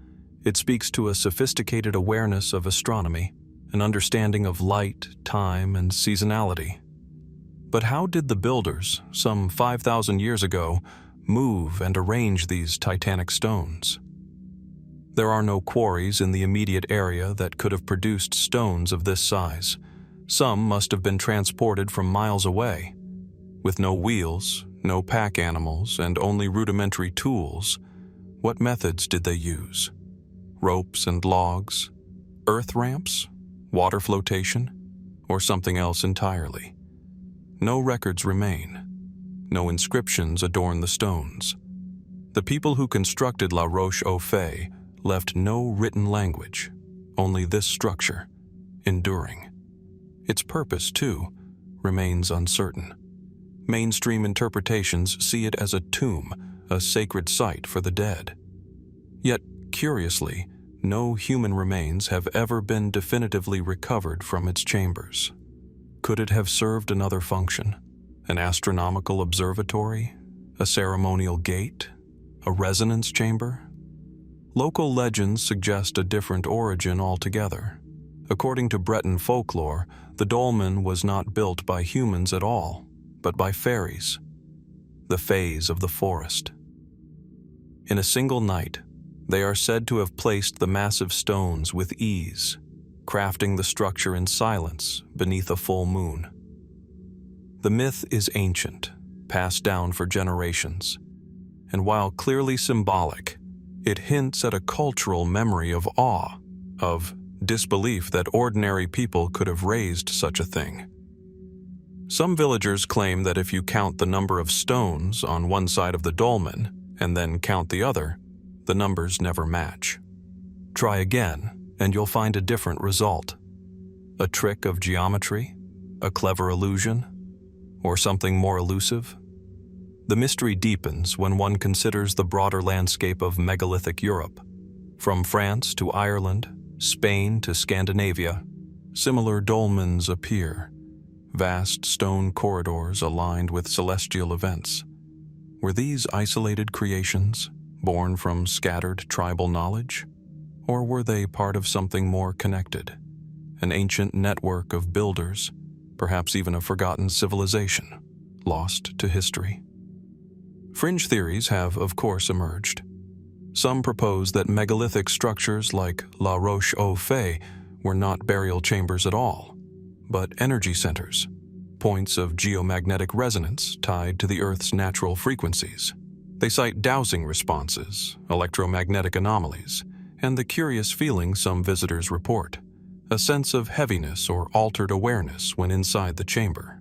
It speaks to a sophisticated awareness of astronomy, an understanding of light, time, and seasonality. But how did the builders, some 5,000 years ago, move and arrange these titanic stones? There are no quarries in the immediate area that could have produced stones of this size. Some must have been transported from miles away. With no wheels, no pack animals, and only rudimentary tools, what methods did they use? Ropes and logs? Earth ramps? Water flotation? Or something else entirely? No records remain. No inscriptions adorn the stones. The people who constructed La Roche-aux-Fées left no written language, only this structure, enduring. Its purpose, too, remains uncertain. Mainstream interpretations see it as a tomb, a sacred site for the dead. Yet, curiously, no human remains have ever been definitively recovered from its chambers. Could it have served another function? An astronomical observatory? A ceremonial gate? A resonance chamber? Local legends suggest a different origin altogether. According to Breton folklore, the dolmen was not built by humans at all, but by fairies, the Fées of the forest. In a single night, they are said to have placed the massive stones with ease, crafting the structure in silence beneath a full moon. The myth is ancient, passed down for generations, and while clearly symbolic, it hints at a cultural memory of awe, of disbelief that ordinary people could have raised such a thing. Some villagers claim that if you count the number of stones on one side of the dolmen and then count the other, the numbers never match. Try again, and you'll find a different result. A trick of geometry? A clever illusion? Or something more elusive? The mystery deepens when one considers the broader landscape of megalithic Europe. From France to Ireland, Spain to Scandinavia, similar dolmens appear, vast stone corridors aligned with celestial events. Were these isolated creations, born from scattered tribal knowledge? Or were they part of something more connected, an ancient network of builders, perhaps even a forgotten civilization, lost to history? Fringe theories have, of course, emerged. Some propose that megalithic structures like La Roche-aux-Fées were not burial chambers at all, but energy centers, points of geomagnetic resonance tied to the Earth's natural frequencies. They cite dowsing responses, electromagnetic anomalies, and the curious feeling some visitors report, a sense of heaviness or altered awareness when inside the chamber.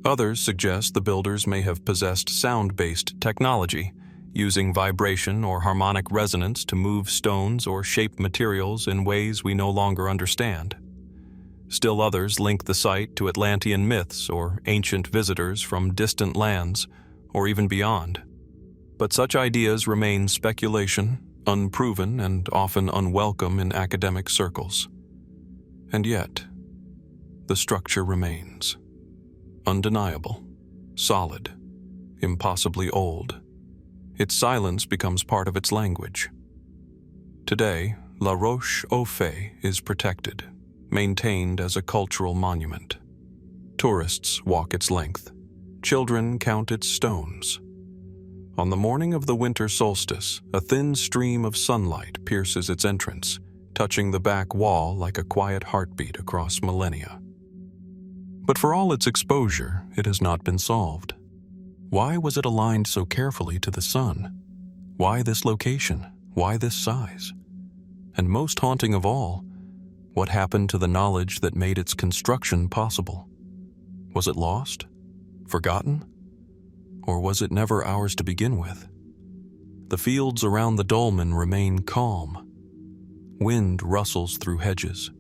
Others suggest the builders may have possessed sound-based technology, using vibration or harmonic resonance to move stones or shape materials in ways we no longer understand. Still others link the site to Atlantean myths or ancient visitors from distant lands, or even beyond. But such ideas remain speculation, unproven, and often unwelcome in academic circles. And yet, the structure remains. Undeniable, solid, impossibly old. Its silence becomes part of its language. Today, La Roche-aux-Fées is protected, maintained as a cultural monument. Tourists walk its length. Children count its stones. On the morning of the winter solstice, a thin stream of sunlight pierces its entrance, touching the back wall like a quiet heartbeat across millennia. But for all its exposure, it has not been solved. Why was it aligned so carefully to the sun? Why this location? Why this size? And most haunting of all, what happened to the knowledge that made its construction possible? Was it lost? Forgotten? Or was it never ours to begin with? The fields around the dolmen remain calm. Wind rustles through hedges.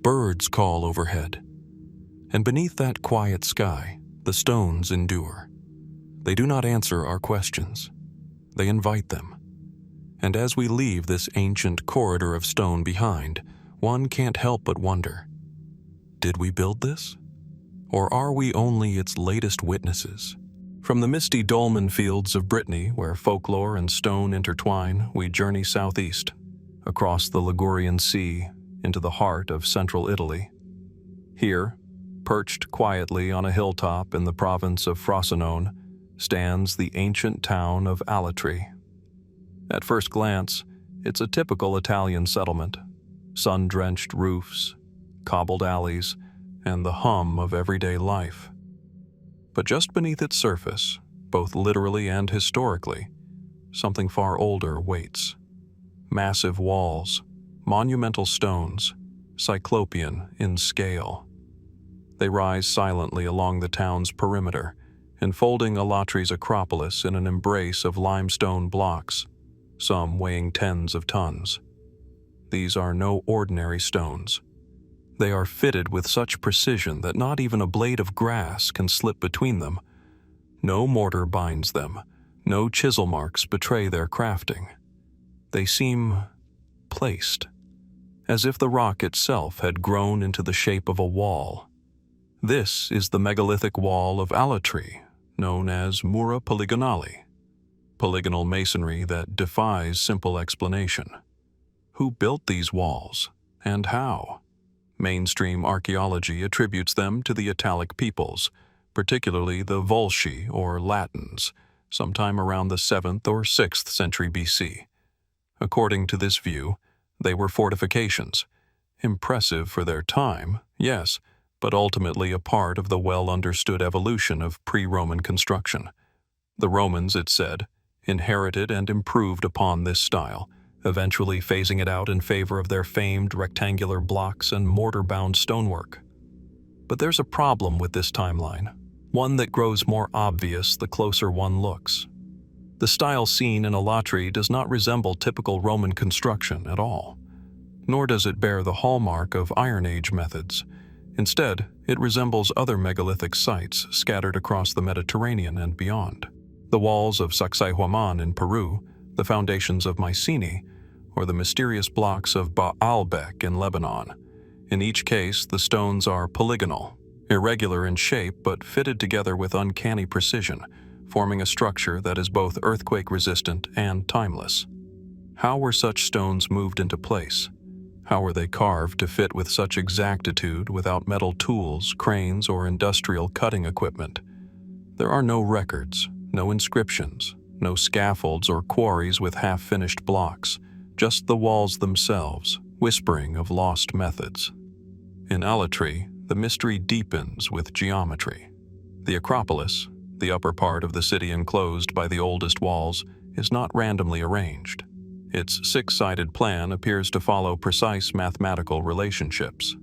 Birds call overhead. And beneath that quiet sky, the stones endure. They do not answer our questions. They invite them. And as we leave this ancient corridor of stone behind, one can't help but wonder, did we build this? Or are we only its latest witnesses? From the misty dolmen fields of Brittany, where folklore and stone intertwine, we journey southeast, across the Ligurian Sea, into the heart of central Italy. Here, perched quietly on a hilltop in the province of Frosinone, stands the ancient town of Alatri. At first glance, it's a typical Italian settlement. Sun-drenched roofs, cobbled alleys, and the hum of everyday life. But just beneath its surface, both literally and historically, something far older waits. Massive walls, monumental stones, cyclopean in scale. They rise silently along the town's perimeter, enfolding Alatri's acropolis in an embrace of limestone blocks, some weighing tens of tons. These are no ordinary stones. They are fitted with such precision that not even a blade of grass can slip between them. No mortar binds them. No chisel marks betray their crafting. They seem placed, as if the rock itself had grown into the shape of a wall. This is the megalithic wall of Alatri, known as Mura Polygonali, polygonal masonry that defies simple explanation. Who built these walls, and how? Mainstream archaeology attributes them to the Italic peoples, particularly the Volsci or Latins, sometime around the 7th or 6th century BC. According to this view, they were fortifications, impressive for their time, yes, but ultimately a part of the well-understood evolution of pre-Roman construction. The Romans, it said, inherited and improved upon this style, eventually phasing it out in favor of their famed rectangular blocks and mortar-bound stonework. But there's a problem with this timeline, one that grows more obvious the closer one looks. The style seen in Alatri does not resemble typical Roman construction at all, nor does it bear the hallmark of Iron Age methods. Instead, it resembles other megalithic sites scattered across the Mediterranean and beyond. The walls of Sacsayhuaman in Peru, the foundations of Mycenae, or the mysterious blocks of Baalbek in Lebanon. In each case, the stones are polygonal, irregular in shape but fitted together with uncanny precision, forming a structure that is both earthquake-resistant and timeless. How were such stones moved into place? How were they carved to fit with such exactitude without metal tools, cranes, or industrial cutting equipment? There are no records, no inscriptions, no scaffolds or quarries with half-finished blocks, just the walls themselves, whispering of lost methods. In Alatri, the mystery deepens with geometry. The Acropolis, the upper part of the city enclosed by the oldest walls, is not randomly arranged. Its six-sided plan appears to follow precise mathematical relationships.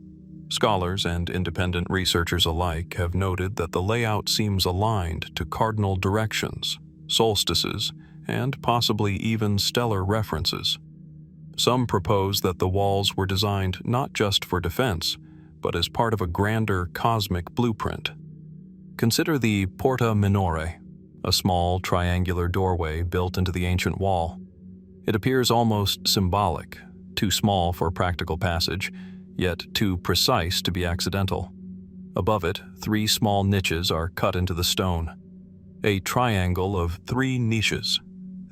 Scholars and independent researchers alike have noted that the layout seems aligned to cardinal directions, solstices, and possibly even stellar references. Some propose that the walls were designed not just for defense, but as part of a grander cosmic blueprint. Consider the Porta Minore, a small triangular doorway built into the ancient wall. It appears almost symbolic, too small for practical passage, yet too precise to be accidental. Above it, 3 small niches are cut into the stone. A triangle of 3 niches,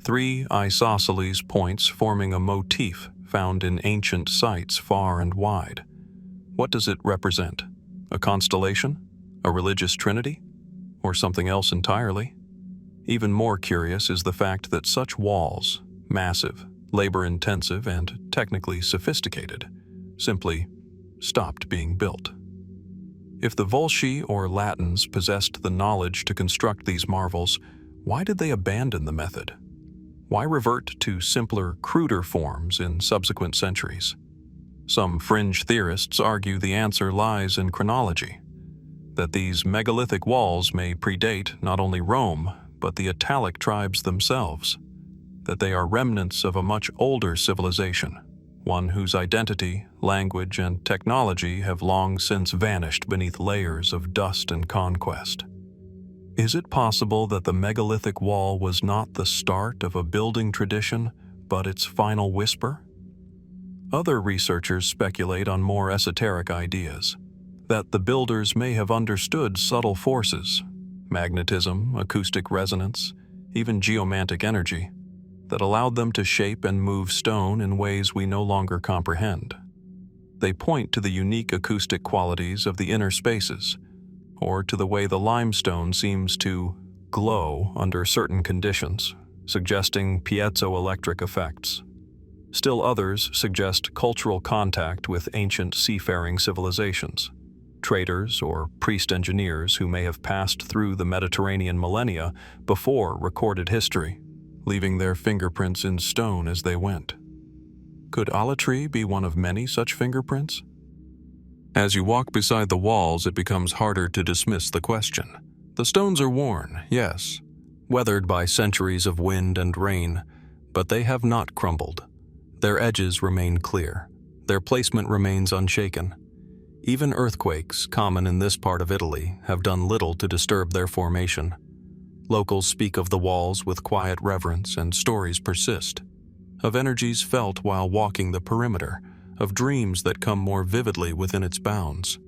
3 isosceles points forming a motif found in ancient sites far and wide. What does it represent? A constellation? A religious trinity? Or something else entirely? Even more curious is the fact that such walls, massive, labor-intensive, and technically sophisticated, simply stopped being built. If the Volsci or Latins possessed the knowledge to construct these marvels, why did they abandon the method? Why revert to simpler, cruder forms in subsequent centuries? Some fringe theorists argue the answer lies in chronology, that these megalithic walls may predate not only Rome, but the Italic tribes themselves, that they are remnants of a much older civilization, one whose identity, language, and technology have long since vanished beneath layers of dust and conquest. Is it possible that the megalithic wall was not the start of a building tradition, but its final whisper? Other researchers speculate on more esoteric ideas, that the builders may have understood subtle forces, magnetism, acoustic resonance, even geomantic energy, that allowed them to shape and move stone in ways we no longer comprehend. They point to the unique acoustic qualities of the inner spaces, or to the way the limestone seems to glow under certain conditions, suggesting piezoelectric effects. Still others suggest cultural contact with ancient seafaring civilizations, traders or priest-engineers who may have passed through the Mediterranean millennia before recorded history, leaving their fingerprints in stone as they went. Could Alatri be one of many such fingerprints? As you walk beside the walls, it becomes harder to dismiss the question. The stones are worn, yes, weathered by centuries of wind and rain, but they have not crumbled. Their edges remain clear. Their placement remains unshaken. Even earthquakes, common in this part of Italy, have done little to disturb their formation. Locals speak of the walls with quiet reverence, and stories persist, of energies felt while walking the perimeter, of dreams that come more vividly within its bounds.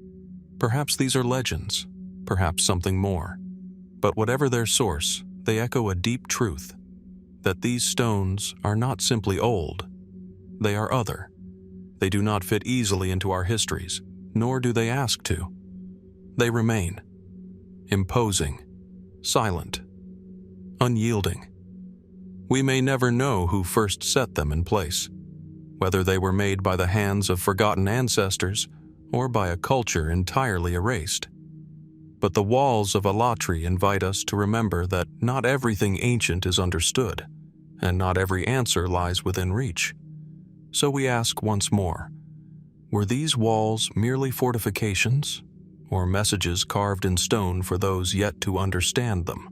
Perhaps these are legends, perhaps something more. But whatever their source, they echo a deep truth, that these stones are not simply old, they are other. They do not fit easily into our histories, nor do they ask to. They remain, imposing, silent, unyielding. We may never know who first set them in place, whether they were made by the hands of forgotten ancestors or by a culture entirely erased. But the walls of Alatri invite us to remember that not everything ancient is understood, and not every answer lies within reach. So we ask once more, were these walls merely fortifications, or messages carved in stone for those yet to understand them?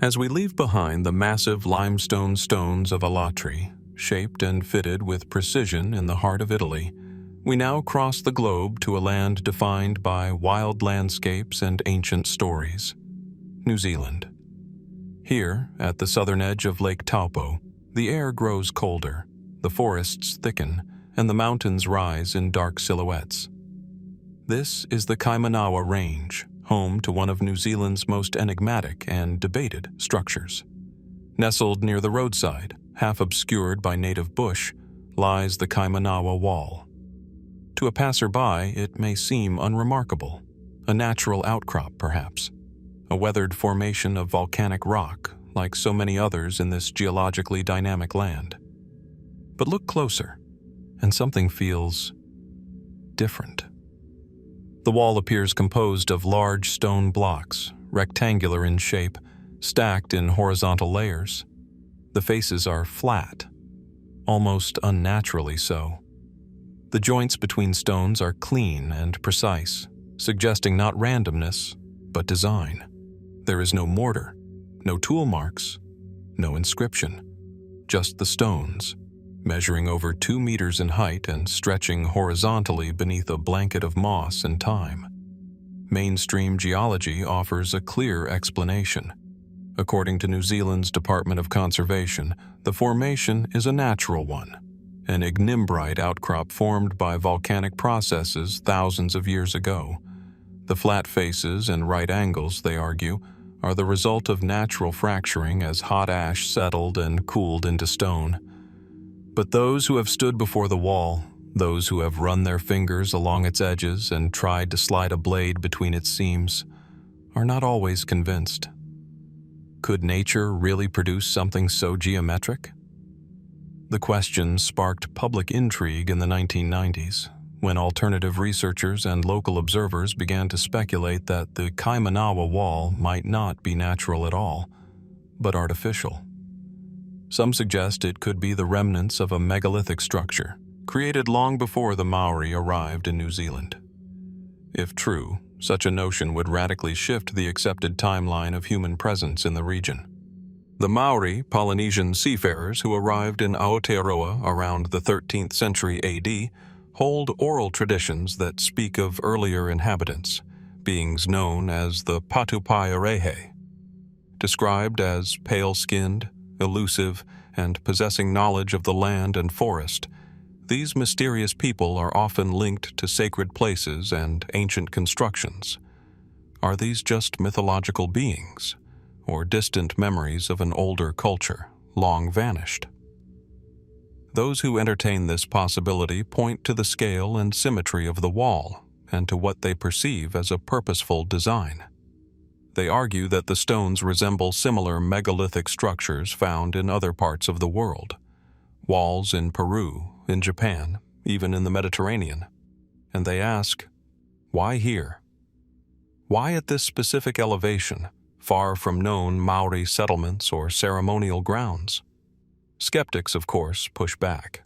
As we leave behind the massive limestone stones of Alatri, shaped and fitted with precision in the heart of Italy, we now cross the globe to a land defined by wild landscapes and ancient stories, New Zealand. Here, at the southern edge of Lake Taupo, the air grows colder, the forests thicken, and the mountains rise in dark silhouettes. This is the Kaimanawa Range, home to one of New Zealand's most enigmatic and debated structures. Nestled near the roadside, half obscured by native bush, lies the Kaimanawa Wall. To a passerby, it may seem unremarkable, a natural outcrop perhaps, a weathered formation of volcanic rock like so many others in this geologically dynamic land. But look closer. and something feels different. The wall appears composed of large stone blocks, rectangular in shape, stacked in horizontal layers. The faces are flat, almost unnaturally so. The joints between stones are clean and precise, suggesting not randomness, but design. There is no mortar, no tool marks, no inscription, just the stones, measuring over 2 meters in height and stretching horizontally beneath a blanket of moss and thyme. Mainstream geology offers a clear explanation. According to New Zealand's Department of Conservation, the formation is a natural one, an ignimbrite outcrop formed by volcanic processes thousands of years ago. The flat faces and right angles, they argue, are the result of natural fracturing as hot ash settled and cooled into stone. But those who have stood before the wall, those who have run their fingers along its edges and tried to slide a blade between its seams, are not always convinced. Could nature really produce something so geometric? The question sparked public intrigue in the 1990s, when alternative researchers and local observers began to speculate that the Kaimanawa Wall might not be natural at all, but artificial. Some suggest it could be the remnants of a megalithic structure, created long before the Maori arrived in New Zealand. If true, such a notion would radically shift the accepted timeline of human presence in the region. The Maori, Polynesian seafarers who arrived in Aotearoa around the 13th century AD, hold oral traditions that speak of earlier inhabitants, beings known as the Patupaerehe. Described as pale-skinned, elusive, and possessing knowledge of the land and forest, these mysterious people are often linked to sacred places and ancient constructions. Are these just mythological beings, or distant memories of an older culture, long vanished? Those who entertain this possibility point to the scale and symmetry of the wall and to what they perceive as a purposeful design. They argue that the stones resemble similar megalithic structures found in other parts of the world, walls in Peru, in Japan, even in the Mediterranean. And they ask, why here? Why at this specific elevation, far from known Maori settlements or ceremonial grounds? Skeptics, of course, push back.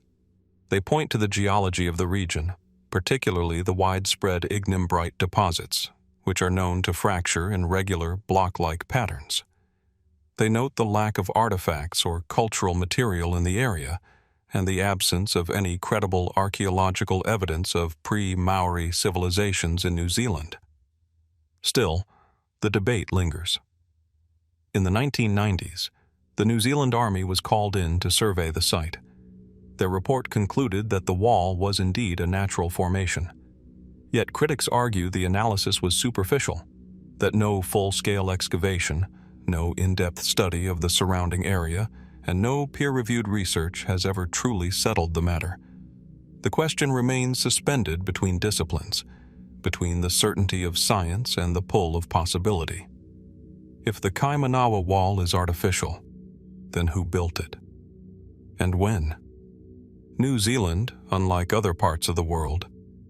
They point to the geology of the region, particularly the widespread ignimbrite deposits, which are known to fracture in regular block-like patterns. They note the lack of artifacts or cultural material in the area and the absence of any credible archaeological evidence of pre-Maori civilizations in New Zealand. Still, the debate lingers. In the 1990s, the New Zealand Army was called in to survey the site. Their report concluded that the wall was indeed a natural formation. Yet critics argue the analysis was superficial, that no full-scale excavation, no in-depth study of the surrounding area, and no peer-reviewed research has ever truly settled the matter. The question remains suspended between disciplines, between the certainty of science and the pull of possibility. If the Kaimanawa Wall is artificial, then who built it? And when? New Zealand, unlike other parts of the world,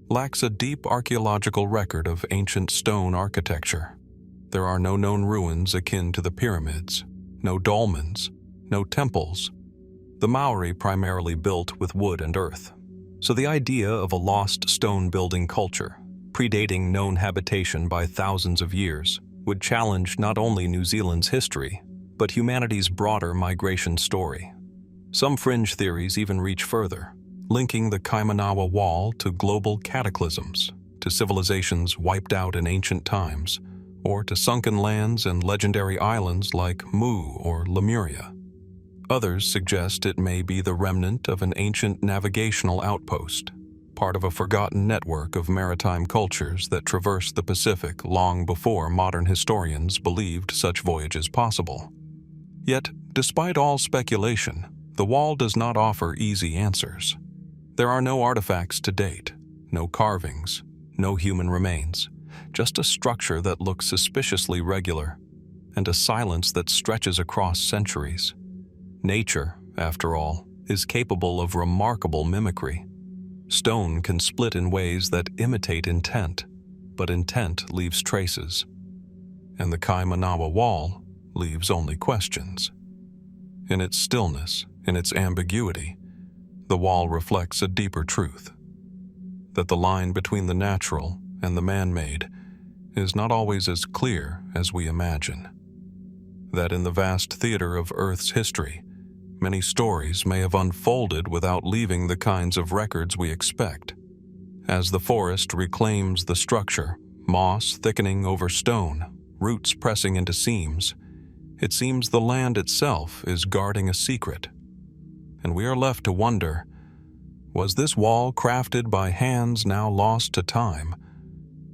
lacks a deep archaeological record of ancient stone architecture. There are no known ruins akin to the pyramids, no dolmens, no temples. The Maori primarily built with wood and earth. So the idea of a lost stone-building culture, predating known habitation by thousands of years, would challenge not only New Zealand's history, but humanity's broader migration story. Some fringe theories even reach further, linking the Kaimanawa Wall to global cataclysms, to civilizations wiped out in ancient times, or to sunken lands and legendary islands like Mu or Lemuria. Others suggest it may be the remnant of an ancient navigational outpost, part of a forgotten network of maritime cultures that traversed the Pacific long before modern historians believed such voyages possible. Yet, despite all speculation, the wall does not offer easy answers. There are no artifacts to date, no carvings, no human remains, just a structure that looks suspiciously regular, and a silence that stretches across centuries. Nature, after all, is capable of remarkable mimicry. Stone can split in ways that imitate intent, but intent leaves traces. And the Kaimanawa Wall leaves only questions. In its stillness, in its ambiguity, the wall reflects a deeper truth: that the line between the natural and the man-made is not always as clear as we imagine. That in the vast theater of Earth's history, many stories may have unfolded without leaving the kinds of records we expect. As the forest reclaims the structure, moss thickening over stone, roots pressing into seams, it seems the land itself is guarding a secret. And we are left to wonder, was this wall crafted by hands now lost to time?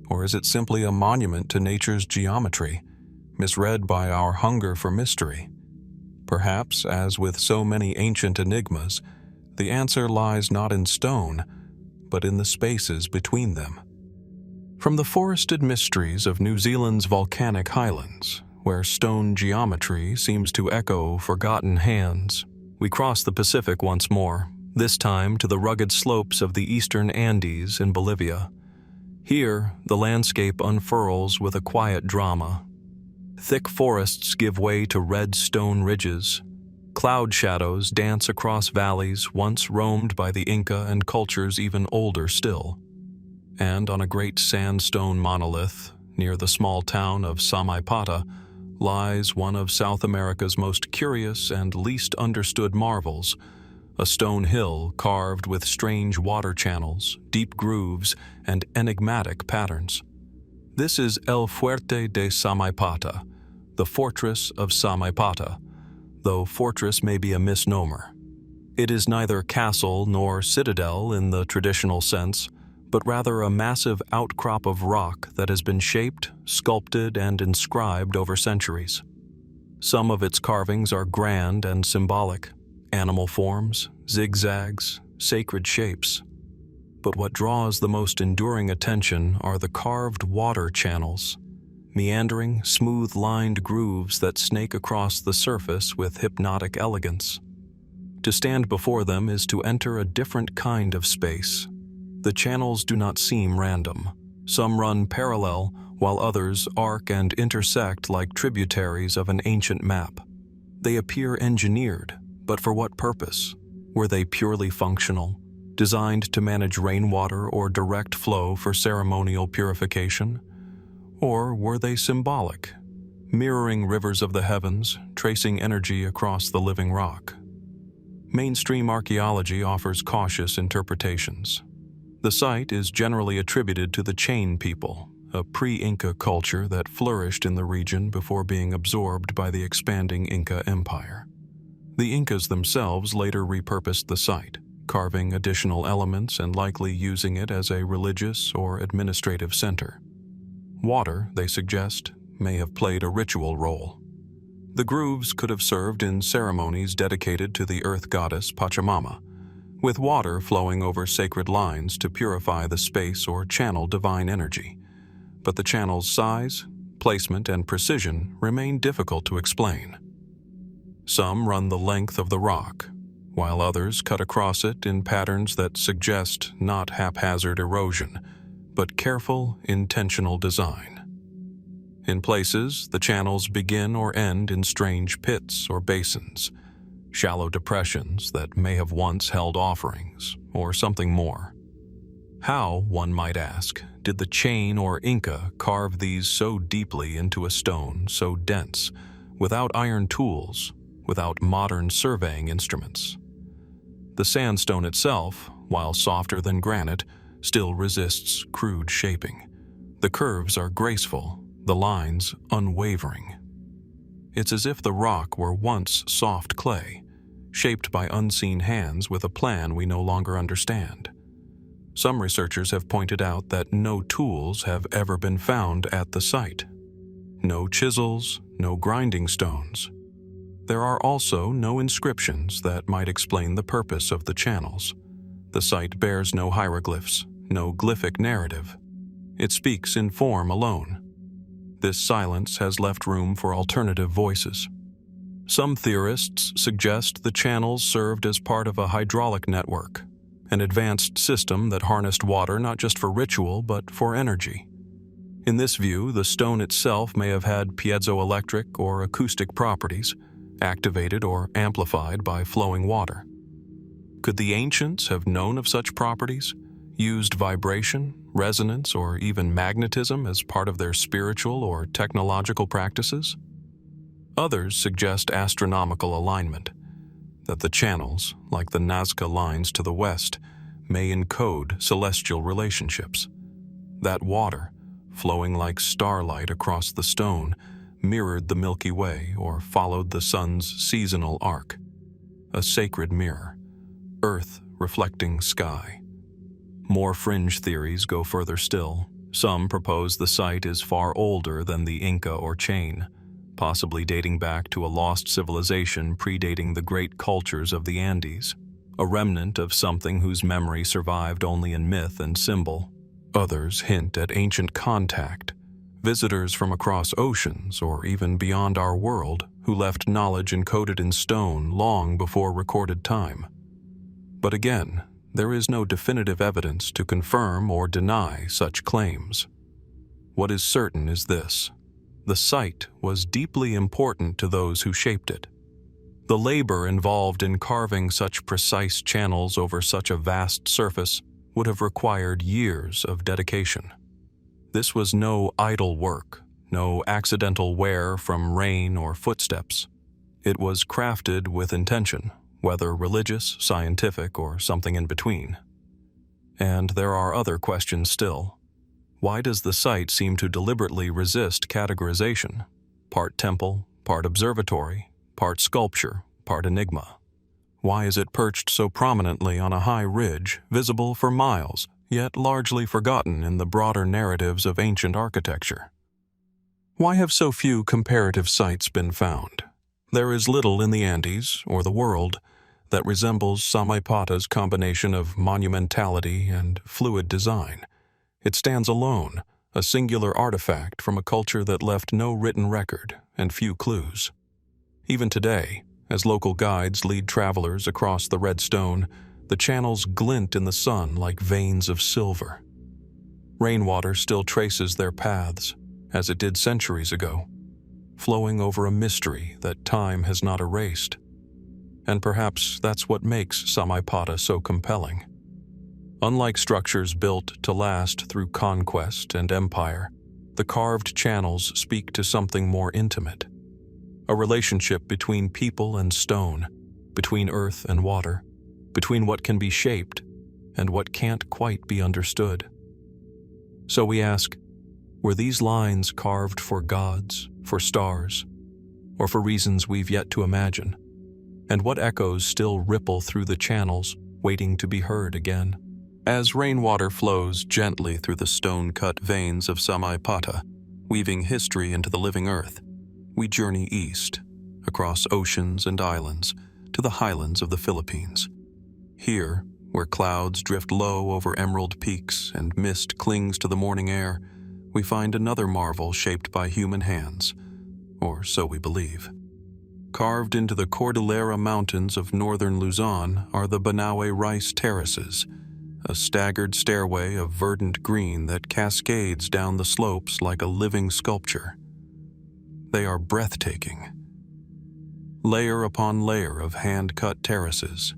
Or is it simply a monument to nature's geometry, misread by our hunger for mystery? Perhaps, as with so many ancient enigmas, the answer lies not in stone, but in the spaces between them. From the forested mysteries of New Zealand's volcanic highlands, where stone geometry seems to echo forgotten hands, we cross the Pacific once more, this time to the rugged slopes of the eastern Andes in Bolivia. Here, the landscape unfurls with a quiet drama. Thick forests give way to red stone ridges. Cloud shadows dance across valleys once roamed by the Inca and cultures even older still. And on a great sandstone monolith, near the small town of Samaipata, lies one of South America's most curious and least understood marvels, a stone hill carved with strange water channels, deep grooves, and enigmatic patterns. This is El Fuerte de Samaipata, the fortress of Samaipata, though fortress may be a misnomer. It is neither castle nor citadel in the traditional sense, but rather a massive outcrop of rock that has been shaped, sculpted, and inscribed over centuries. Some of its carvings are grand and symbolic: animal forms, zigzags, sacred shapes. But what draws the most enduring attention are the carved water channels, meandering, smooth-lined grooves that snake across the surface with hypnotic elegance. To stand before them is to enter a different kind of space. The channels do not seem random. Some run parallel, while others arc and intersect like tributaries of an ancient map. They appear engineered, but for what purpose? Were they purely functional, designed to manage rainwater or direct flow for ceremonial purification? Or were they symbolic, mirroring rivers of the heavens, tracing energy across the living rock? Mainstream archaeology offers cautious interpretations. The site is generally attributed to the Chain people, a pre-Inca culture that flourished in the region before being absorbed by the expanding Inca Empire. The Incas themselves later repurposed the site, carving additional elements and likely using it as a religious or administrative center. Water, they suggest, may have played a ritual role. The grooves could have served in ceremonies dedicated to the earth goddess Pachamama, with water flowing over sacred lines to purify the space or channel divine energy. But the channel's size, placement, and precision remain difficult to explain. Some run the length of the rock, while others cut across it in patterns that suggest not haphazard erosion, but careful, intentional design. In places, the channels begin or end in strange pits or basins, shallow depressions that may have once held offerings, or something more. How, one might ask, did the Chain or Inca carve these so deeply into a stone so dense, without iron tools, without modern surveying instruments? The sandstone itself, while softer than granite, still resists crude shaping. The curves are graceful, the lines unwavering. It's as if the rock were once soft clay, shaped by unseen hands with a plan we no longer understand. Some researchers have pointed out that no tools have ever been found at the site. No chisels, no grinding stones. There are also no inscriptions that might explain the purpose of the channels. The site bears no hieroglyphs, no glyphic narrative. It speaks in form alone. This silence has left room for alternative voices. Some theorists suggest the channels served as part of a hydraulic network, an advanced system that harnessed water not just for ritual but for energy. In this view, the stone itself may have had piezoelectric or acoustic properties, activated or amplified by flowing water. Could the ancients have known of such properties, used vibration, resonance, or even magnetism as part of their spiritual or technological practices? Others suggest astronomical alignment, that the channels, like the Nazca lines to the west, may encode celestial relationships. That water, flowing like starlight across the stone, mirrored the Milky Way or followed the sun's seasonal arc. A sacred mirror, earth reflecting sky. More fringe theories go further still. Some propose the site is far older than the Inca or Chain, possibly dating back to a lost civilization predating the great cultures of the Andes, a remnant of something whose memory survived only in myth and symbol. Others hint at ancient contact, visitors from across oceans or even beyond our world who left knowledge encoded in stone long before recorded time. But again, there is no definitive evidence to confirm or deny such claims. What is certain is this: the site was deeply important to those who shaped it. The labor involved in carving such precise channels over such a vast surface would have required years of dedication. This was no idle work, no accidental wear from rain or footsteps. It was crafted with intention, whether religious, scientific, or something in between. And there are other questions still. Why does the site seem to deliberately resist categorization? Part temple, part observatory, part sculpture, part enigma. Why is it perched so prominently on a high ridge, visible for miles, yet largely forgotten in the broader narratives of ancient architecture? Why have so few comparative sites been found? There is little in the Andes, or the world, that resembles Samaipata's combination of monumentality and fluid design. It stands alone, a singular artifact from a culture that left no written record and few clues. Even today, as local guides lead travelers across the red stone, the channels glint in the sun like veins of silver. Rainwater still traces their paths, as it did centuries ago, flowing over a mystery that time has not erased. And perhaps that's what makes Samaipata so compelling. Unlike structures built to last through conquest and empire, the carved channels speak to something more intimate. A relationship between people and stone, between earth and water, between what can be shaped and what can't quite be understood. So we ask, were these lines carved for gods, for stars, or for reasons we've yet to imagine? And what echoes still ripple through the channels, waiting to be heard again? As rainwater flows gently through the stone-cut veins of Samaipata, weaving history into the living earth, we journey east, across oceans and islands, to the highlands of the Philippines. Here, where clouds drift low over emerald peaks and mist clings to the morning air, we find another marvel shaped by human hands, or so we believe. Carved into the Cordillera Mountains of northern Luzon are the Banaue rice terraces, a staggered stairway of verdant green that cascades down the slopes like a living sculpture. They are breathtaking. Layer upon layer of hand-cut terraces,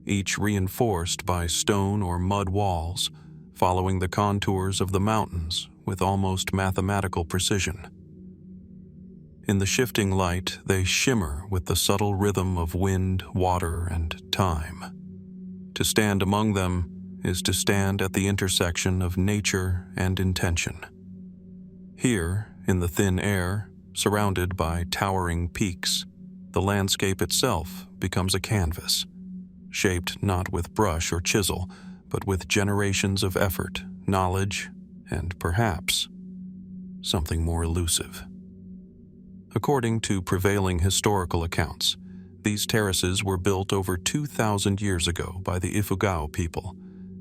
each reinforced by stone or mud walls, following the contours of the mountains with almost mathematical precision. In the shifting light, they shimmer with the subtle rhythm of wind, water, and time. To stand among them is to stand at the intersection of nature and intention. Here, in the thin air, surrounded by towering peaks, the landscape itself becomes a canvas, shaped not with brush or chisel, but with generations of effort, knowledge, and perhaps something more elusive. According to prevailing historical accounts, these terraces were built over 2,000 years ago by the Ifugao people,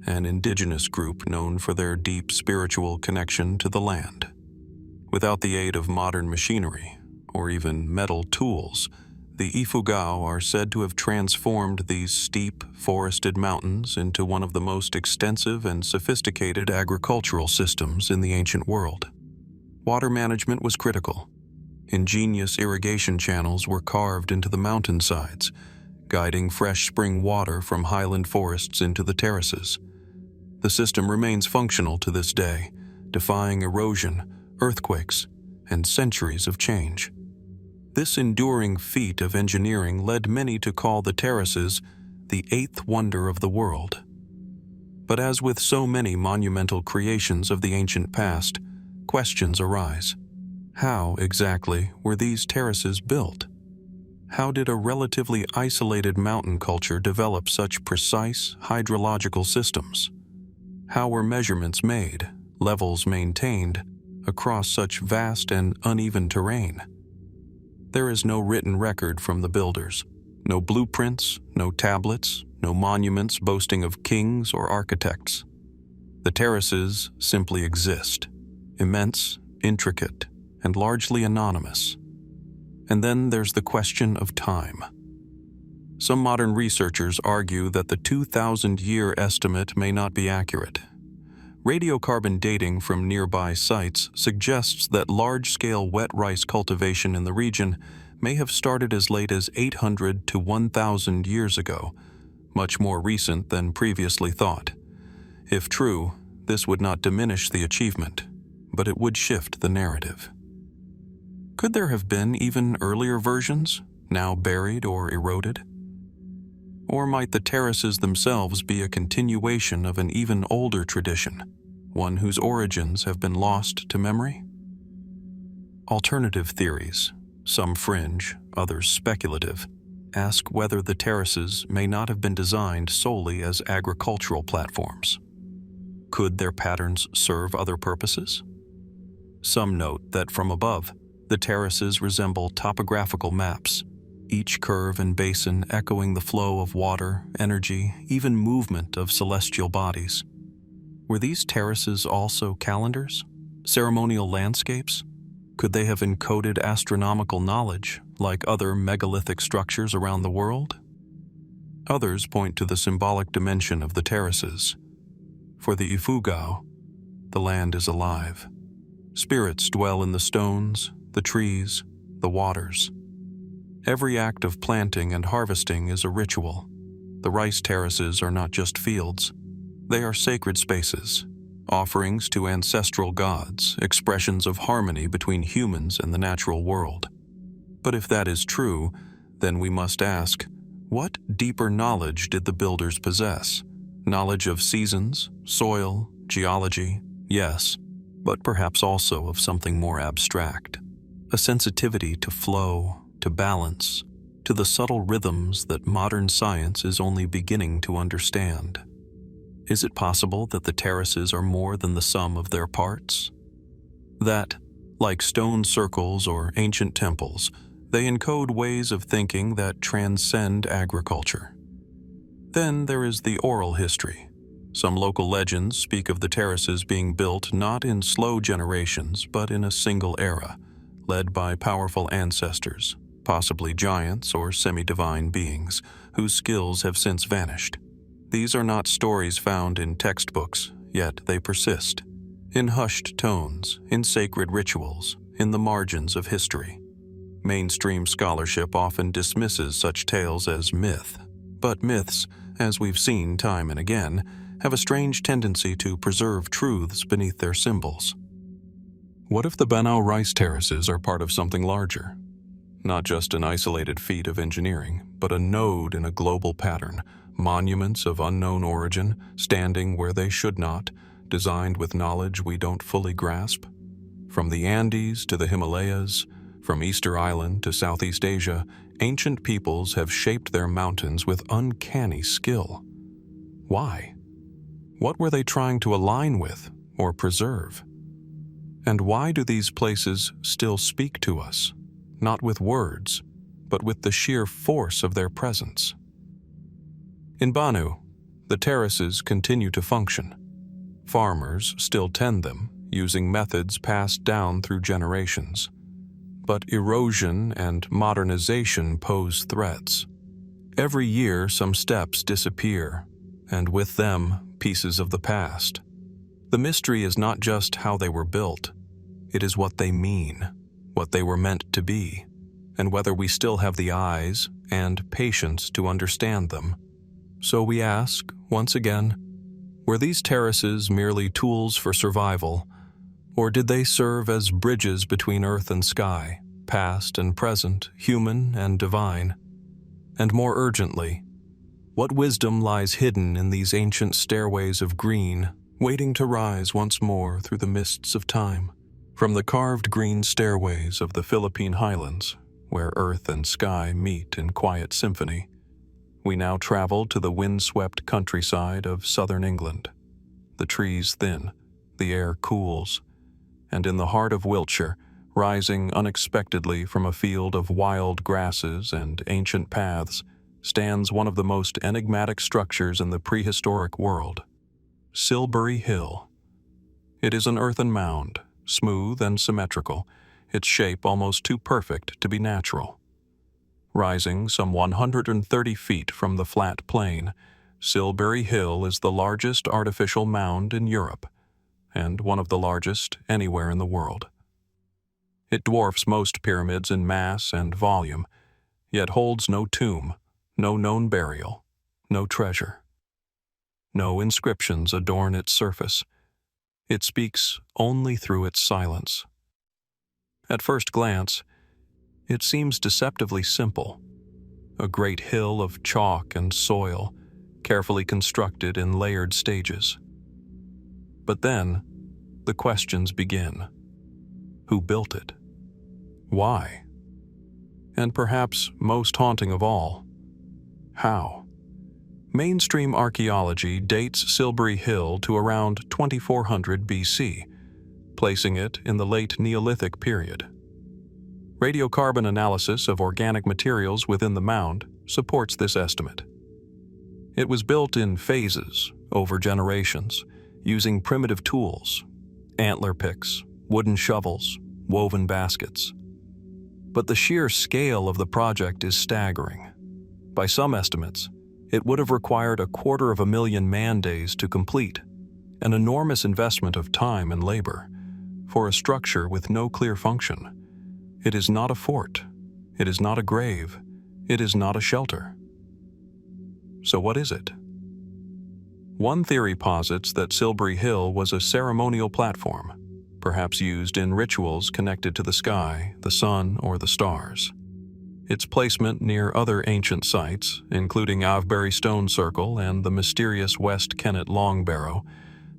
an indigenous group known for their deep spiritual connection to the land. Without the aid of modern machinery, or even metal tools, the Ifugao are said to have transformed these steep, forested mountains into one of the most extensive and sophisticated agricultural systems in the ancient world. Water management was critical. Ingenious irrigation channels were carved into the mountainsides, guiding fresh spring water from highland forests into the terraces. The system remains functional to this day, defying erosion, earthquakes, and centuries of change. This enduring feat of engineering led many to call the terraces the eighth wonder of the world. But as with so many monumental creations of the ancient past, questions arise. How exactly were these terraces built? How did a relatively isolated mountain culture develop such precise hydrological systems? How were measurements made, levels maintained, across such vast and uneven terrain? There is no written record from the builders, no blueprints, no tablets, no monuments boasting of kings or architects. The terraces simply exist, immense, intricate, and largely anonymous. And then there's the question of time. Some modern researchers argue that the 2,000-year estimate may not be accurate. Radiocarbon dating from nearby sites suggests that large-scale wet rice cultivation in the region may have started as late as 800 to 1,000 years ago, much more recent than previously thought. If true, this would not diminish the achievement, but it would shift the narrative. Could there have been even earlier versions, now buried or eroded? Or might the terraces themselves be a continuation of an even older tradition, one whose origins have been lost to memory? Alternative theories, some fringe, others speculative, ask whether the terraces may not have been designed solely as agricultural platforms. Could their patterns serve other purposes? Some note that from above, the terraces resemble topographical maps, each curve and basin echoing the flow of water, energy, even movement of celestial bodies. Were these terraces also calendars? Ceremonial landscapes? Could they have encoded astronomical knowledge, like other megalithic structures around the world? Others point to the symbolic dimension of the terraces. For the Ifugao, the land is alive. Spirits dwell in the stones, the trees, the waters. Every act of planting and harvesting is a ritual. The rice terraces are not just fields. They are sacred spaces, offerings to ancestral gods, expressions of harmony between humans and the natural world. But if that is true, then we must ask, what deeper knowledge did the builders possess? Knowledge of seasons, soil, geology, yes, but perhaps also of something more abstract. A sensitivity to flow, to balance, to the subtle rhythms that modern science is only beginning to understand. Is it possible that the terraces are more than the sum of their parts? That, like stone circles or ancient temples, they encode ways of thinking that transcend agriculture. Then there is the oral history. Some local legends speak of the terraces being built not in slow generations, but in a single era, led by powerful ancestors, possibly giants or semi-divine beings, whose skills have since vanished. These are not stories found in textbooks, yet they persist. In hushed tones, in sacred rituals, in the margins of history. Mainstream scholarship often dismisses such tales as myth, but myths, as we've seen time and again, have a strange tendency to preserve truths beneath their symbols. What if the Banaue rice terraces are part of something larger? Not just an isolated feat of engineering, but a node in a global pattern, monuments of unknown origin, standing where they should not, designed with knowledge we don't fully grasp. From the Andes to the Himalayas, from Easter Island to Southeast Asia, ancient peoples have shaped their mountains with uncanny skill. Why? What were they trying to align with or preserve? And why do these places still speak to us, not with words, but with the sheer force of their presence? In Banaue, the terraces continue to function. Farmers still tend them, using methods passed down through generations. but erosion and modernization pose threats. Every year, some steps disappear, and with them, pieces of the past. The mystery is not just how they were built, it is what they mean, what they were meant to be, and whether we still have the eyes and patience to understand them. So we ask, once again, were these terraces merely tools for survival, or did they serve as bridges between earth and sky, past and present, human and divine? And more urgently, what wisdom lies hidden in these ancient stairways of green, waiting to rise once more through the mists of time? From the carved green stairways of the Philippine highlands, where earth and sky meet in quiet symphony, we now travel to the wind-swept countryside of southern England. The trees thin, the air cools, and in the heart of Wiltshire, rising unexpectedly from a field of wild grasses and ancient paths, stands one of the most enigmatic structures in the prehistoric world, Silbury Hill. It is an earthen mound, smooth and symmetrical, its shape almost too perfect to be natural. Rising some 130 feet from the flat plain, Silbury Hill is the largest artificial mound in Europe, and one of the largest anywhere in the world. It dwarfs most pyramids in mass and volume, yet holds no tomb, no known burial, no treasure. No inscriptions adorn its surface. It speaks only through its silence. At first glance, it seems deceptively simple. A great hill of chalk and soil, carefully constructed in layered stages. But then, the questions begin. Who built it? Why? And perhaps most haunting of all, how? Mainstream archaeology dates Silbury Hill to around 2400 BC, placing it in the late Neolithic period. Radiocarbon analysis of organic materials within the mound supports this estimate. It was built in phases over generations, using primitive tools, antler picks, wooden shovels, woven baskets. But the sheer scale of the project is staggering. By some estimates, it would have required 250,000 man-days to complete, an enormous investment of time and labor, for a structure with no clear function. It is not a fort, it is not a grave, it is not a shelter. So what is it? One theory posits that Silbury Hill was a ceremonial platform, perhaps used in rituals connected to the sky, the sun, or the stars. Its placement near other ancient sites, including Avebury Stone Circle and the mysterious West Kennet Long Barrow,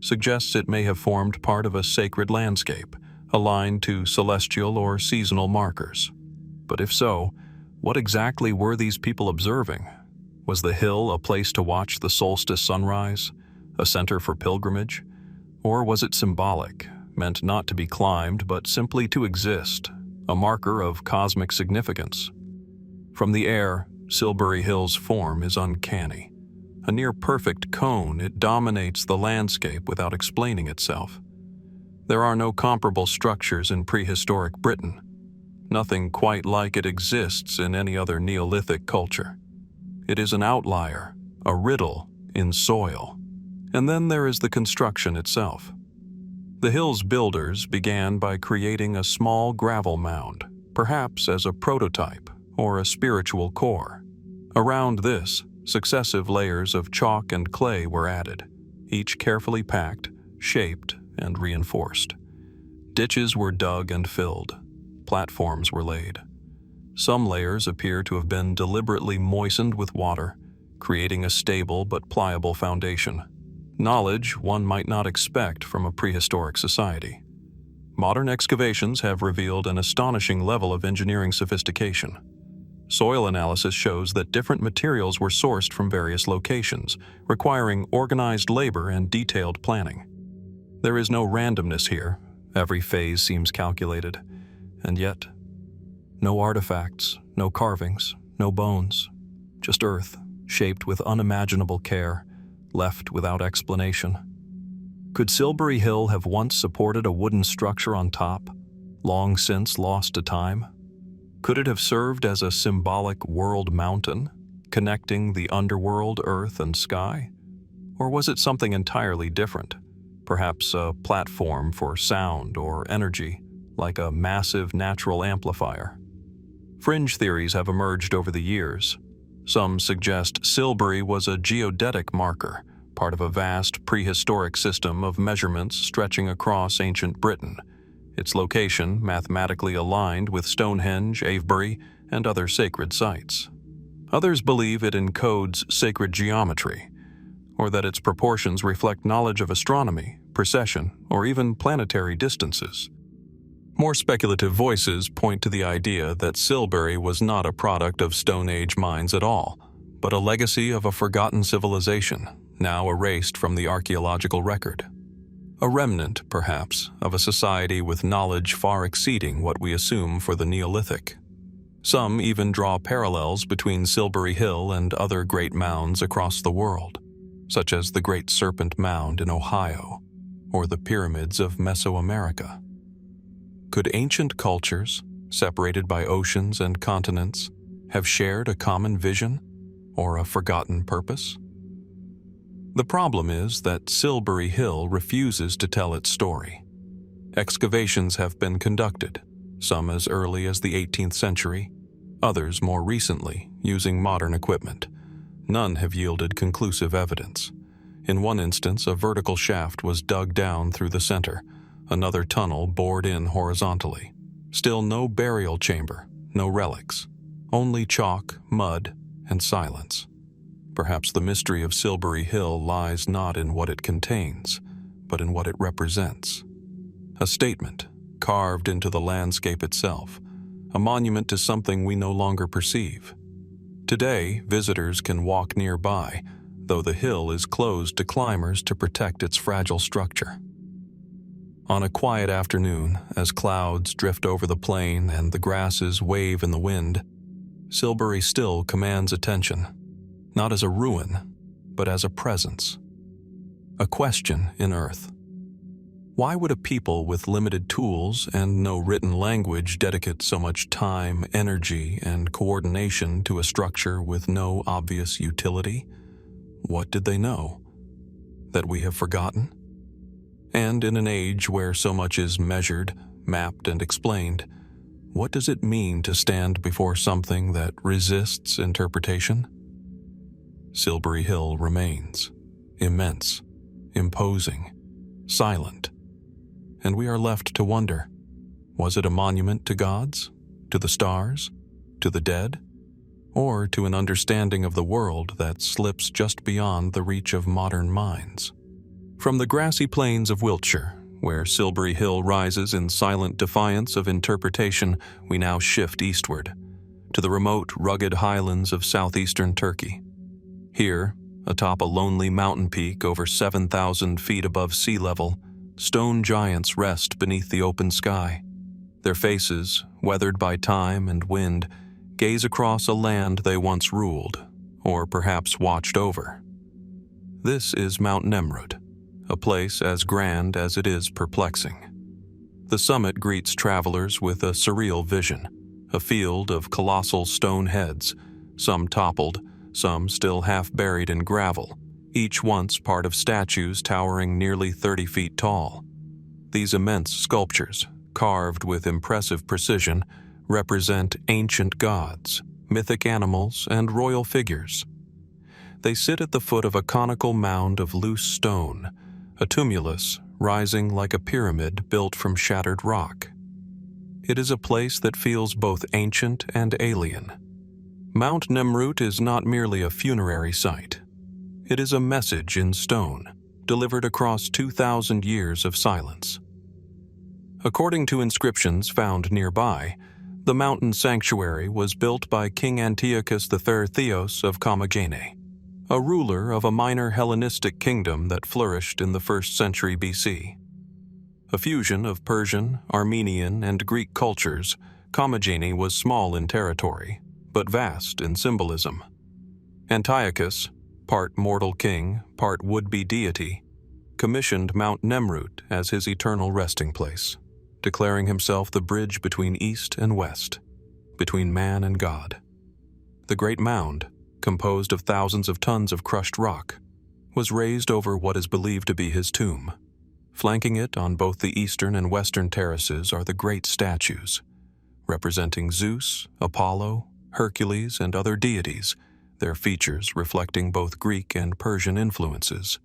suggests it may have formed part of a sacred landscape, aligned to celestial or seasonal markers. But if so, what exactly were these people observing? Was the hill a place to watch the solstice sunrise, a center for pilgrimage? Or was it symbolic, meant not to be climbed but simply to exist, a marker of cosmic significance? From the air, Silbury Hill's form is uncanny. A near-perfect cone, it dominates the landscape without explaining itself. There are no comparable structures in prehistoric Britain. Nothing quite like it exists in any other Neolithic culture. It is an outlier, a riddle in soil. And then there is the construction itself. The hill's builders began by creating a small gravel mound, perhaps as a prototype or a spiritual core. Around this, successive layers of chalk and clay were added, each carefully packed, shaped, and reinforced. Ditches were dug and filled. Platforms were laid. Some layers appear to have been deliberately moistened with water, creating a stable but pliable foundation. Knowledge one might not expect from a prehistoric society. Modern excavations have revealed an astonishing level of engineering sophistication. Soil analysis shows that different materials were sourced from various locations, requiring organized labor and detailed planning. There is no randomness here. Every phase seems calculated. And yet, no artifacts, no carvings, no bones. Just earth, shaped with unimaginable care, left without explanation. Could Silbury Hill have once supported a wooden structure on top, long since lost to time, Could it have served as a symbolic world mountain, connecting the underworld, earth, and sky? Or was it something entirely different? Perhaps a platform for sound or energy, like a massive natural amplifier. Fringe theories have emerged over the years. Some suggest Silbury was a geodetic marker, part of a vast prehistoric system of measurements stretching across ancient Britain, its location mathematically aligned with Stonehenge, Avebury, and other sacred sites. Others believe it encodes sacred geometry, or that its proportions reflect knowledge of astronomy, precession, or even planetary distances. More speculative voices point to the idea that Silbury was not a product of Stone Age minds at all, but a legacy of a forgotten civilization, now erased from the archaeological record. A remnant, perhaps, of a society with knowledge far exceeding what we assume for the Neolithic. Some even draw parallels between Silbury Hill and other great mounds across the world, such as the Great Serpent Mound in Ohio, or the pyramids of Mesoamerica. Could ancient cultures, separated by oceans and continents, have shared a common vision or a forgotten purpose? The problem is that Silbury Hill refuses to tell its story. Excavations have been conducted, some as early as the 18th century, others more recently using modern equipment. None have yielded conclusive evidence. In one instance, a vertical shaft was dug down through the center, another tunnel bored in horizontally. Still no burial chamber, no relics, only chalk, mud, and silence. Perhaps the mystery of Silbury Hill lies not in what it contains, but in what it represents. A statement, carved into the landscape itself, a monument to something we no longer perceive. Today, visitors can walk nearby, though the hill is closed to climbers to protect its fragile structure. On a quiet afternoon, as clouds drift over the plain and the grasses wave in the wind, Silbury still commands attention, not as a ruin, but as a presence. A question in earth. Why would a people with limited tools and no written language dedicate so much time, energy, and coordination to a structure with no obvious utility? What did they know? That we have forgotten? And in an age where so much is measured, mapped, and explained, what does it mean to stand before something that resists interpretation? Silbury Hill remains, immense, imposing, silent, and we are left to wonder, was it a monument to gods, to the stars, to the dead, or to an understanding of the world that slips just beyond the reach of modern minds? From the grassy plains of Wiltshire, where Silbury Hill rises in silent defiance of interpretation, we now shift eastward, to the remote, rugged highlands of southeastern Turkey. Here, atop a lonely mountain peak over 7,000 feet above sea level, stone giants rest beneath the open sky. Their faces, weathered by time and wind, gaze across a land they once ruled, or perhaps watched over. This is Mount Nemrut, a place as grand as it is perplexing. The summit greets travelers with a surreal vision, a field of colossal stone heads, some toppled, some still half buried in gravel, each once part of statues towering nearly 30 feet tall. These immense sculptures, carved with impressive precision, represent ancient gods, mythic animals, and royal figures. They sit at the foot of a conical mound of loose stone, a tumulus rising like a pyramid built from shattered rock. It is a place that feels both ancient and alien. Mount Nemrut is not merely a funerary site. It is a message in stone, delivered across 2,000 years of silence. According to inscriptions found nearby, the mountain sanctuary was built by King Antiochus III Theos of Commagene, a ruler of a minor Hellenistic kingdom that flourished in the 1st century BC. A fusion of Persian, Armenian, and Greek cultures, Commagene was small in territory, but vast in symbolism. Antiochus, part mortal king, part would-be deity, commissioned Mount Nemrut as his eternal resting place, declaring himself the bridge between East and West, between man and God. The Great Mound, composed of thousands of tons of crushed rock, was raised over what is believed to be his tomb. Flanking it on both the eastern and western terraces are the great statues, representing Zeus, Apollo, Hercules, and other deities, their features reflecting both Greek and Persian influences.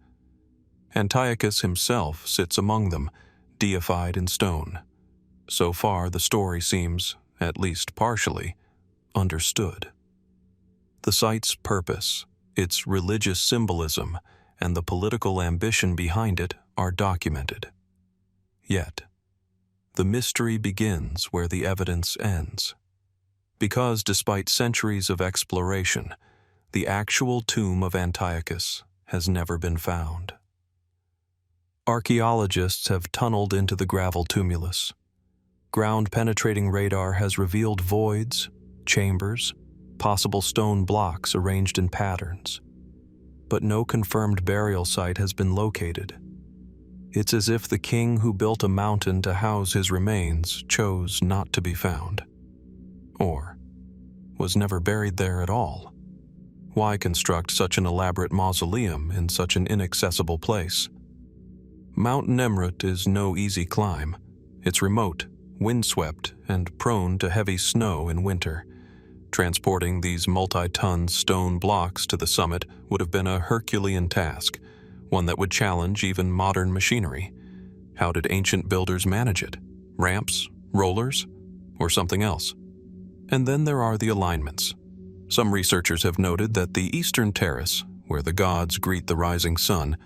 Antiochus himself sits among them, deified in stone. So far, the story seems, at least partially, understood. The site's purpose, its religious symbolism, and the political ambition behind it are documented. Yet, the mystery begins where the evidence ends. Because despite centuries of exploration, the actual tomb of Antiochus has never been found. Archaeologists have tunneled into the gravel tumulus. Ground-penetrating radar has revealed voids, chambers, possible stone blocks arranged in patterns. But no confirmed burial site has been located. It's as if the king who built a mountain to house his remains chose not to be found. Or was never buried there at all. Why construct such an elaborate mausoleum in such an inaccessible place? Mount Nemrut is no easy climb. It's remote, windswept, and prone to heavy snow in winter. Transporting these multi-ton stone blocks to the summit would have been a Herculean task, one that would challenge even modern machinery. How did ancient builders manage it? Ramps, rollers, or something else? And then there are the alignments. Some researchers have noted that the eastern terrace, where the gods greet the rising sun,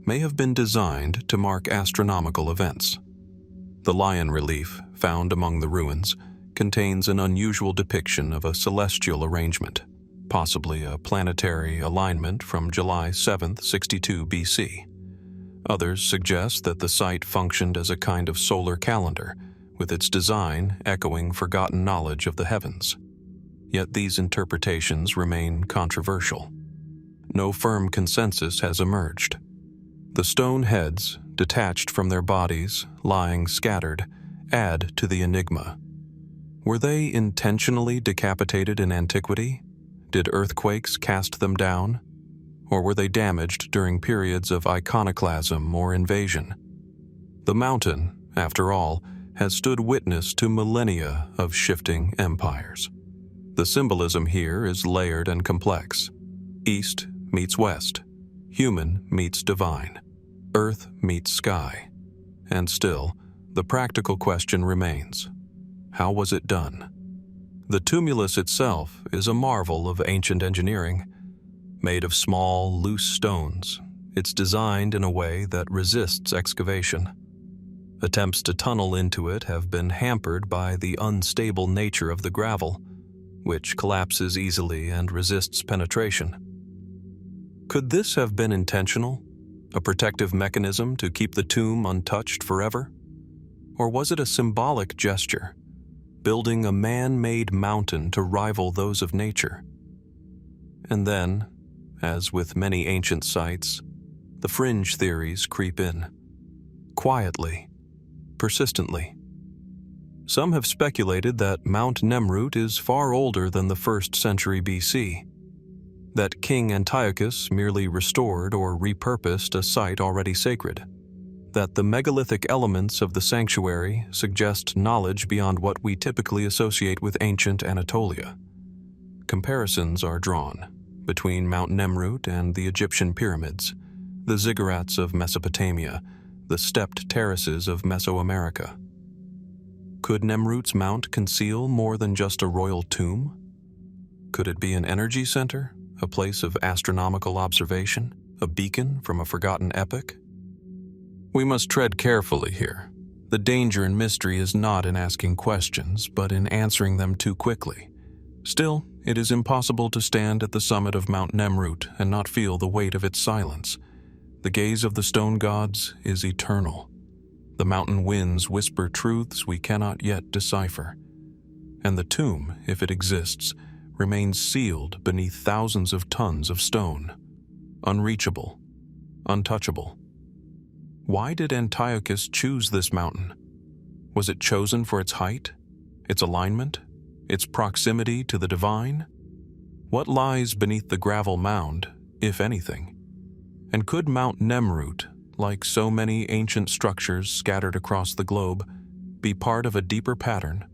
may have been designed to mark astronomical events. The lion relief, found among the ruins, contains an unusual depiction of a celestial arrangement, possibly a planetary alignment from July 7th, 62 BC. Others suggest that the site functioned as a kind of solar calendar, with its design echoing forgotten knowledge of the heavens. Yet these interpretations remain controversial. No firm consensus has emerged. The stone heads, detached from their bodies, lying scattered, add to the enigma. Were they intentionally decapitated in antiquity? Did earthquakes cast them down? Or were they damaged during periods of iconoclasm or invasion? The mountain, after all, has stood witness to millennia of shifting empires. The symbolism here is layered and complex. East meets west. Human meets divine. Earth meets sky. And still, the practical question remains. How was it done? The tumulus itself is a marvel of ancient engineering. Made of small, loose stones, it's designed in a way that resists excavation. Attempts to tunnel into it have been hampered by the unstable nature of the gravel, which collapses easily and resists penetration. Could this have been intentional? A protective mechanism to keep the tomb untouched forever? Or was it a symbolic gesture, building a man-made mountain to rival those of nature? And then, as with many ancient sites, the fringe theories creep in. Quietly, persistently. Some have speculated that Mount Nemrut is far older than the 1st century BC, that King Antiochus merely restored or repurposed a site already sacred, that the megalithic elements of the sanctuary suggest knowledge beyond what we typically associate with ancient Anatolia. Comparisons are drawn between Mount Nemrut and the Egyptian pyramids, the ziggurats of Mesopotamia, the stepped terraces of Mesoamerica. Could Nemrut's mount conceal more than just a royal tomb? Could it be an energy center, a place of astronomical observation, a beacon from a forgotten epoch? We must tread carefully here. The danger and mystery is not in asking questions, but in answering them too quickly. Still, it is impossible to stand at the summit of Mount Nemrut and not feel the weight of its silence. The gaze of the stone gods is eternal. The mountain winds whisper truths we cannot yet decipher. And the tomb, if it exists, remains sealed beneath thousands of tons of stone. Unreachable, untouchable. Why did Antiochus choose this mountain? Was it chosen for its height, its alignment, its proximity to the divine? What lies beneath the gravel mound, if anything? And could Mount Nemrut, like so many ancient structures scattered across the globe, be part of a deeper pattern,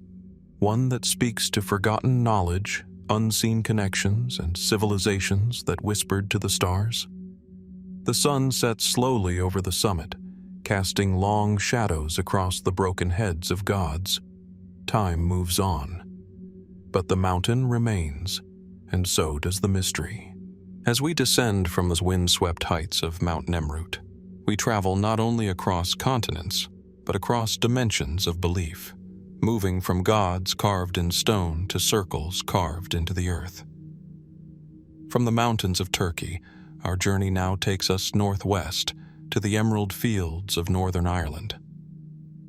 one that speaks to forgotten knowledge, unseen connections, and civilizations that whispered to the stars? The sun sets slowly over the summit, casting long shadows across the broken heads of gods. Time moves on, but the mountain remains, and so does the mystery. As we descend from the wind-swept heights of Mount Nemrut, we travel not only across continents, but across dimensions of belief, moving from gods carved in stone to circles carved into the earth. From the mountains of Turkey, our journey now takes us northwest to the emerald fields of Northern Ireland.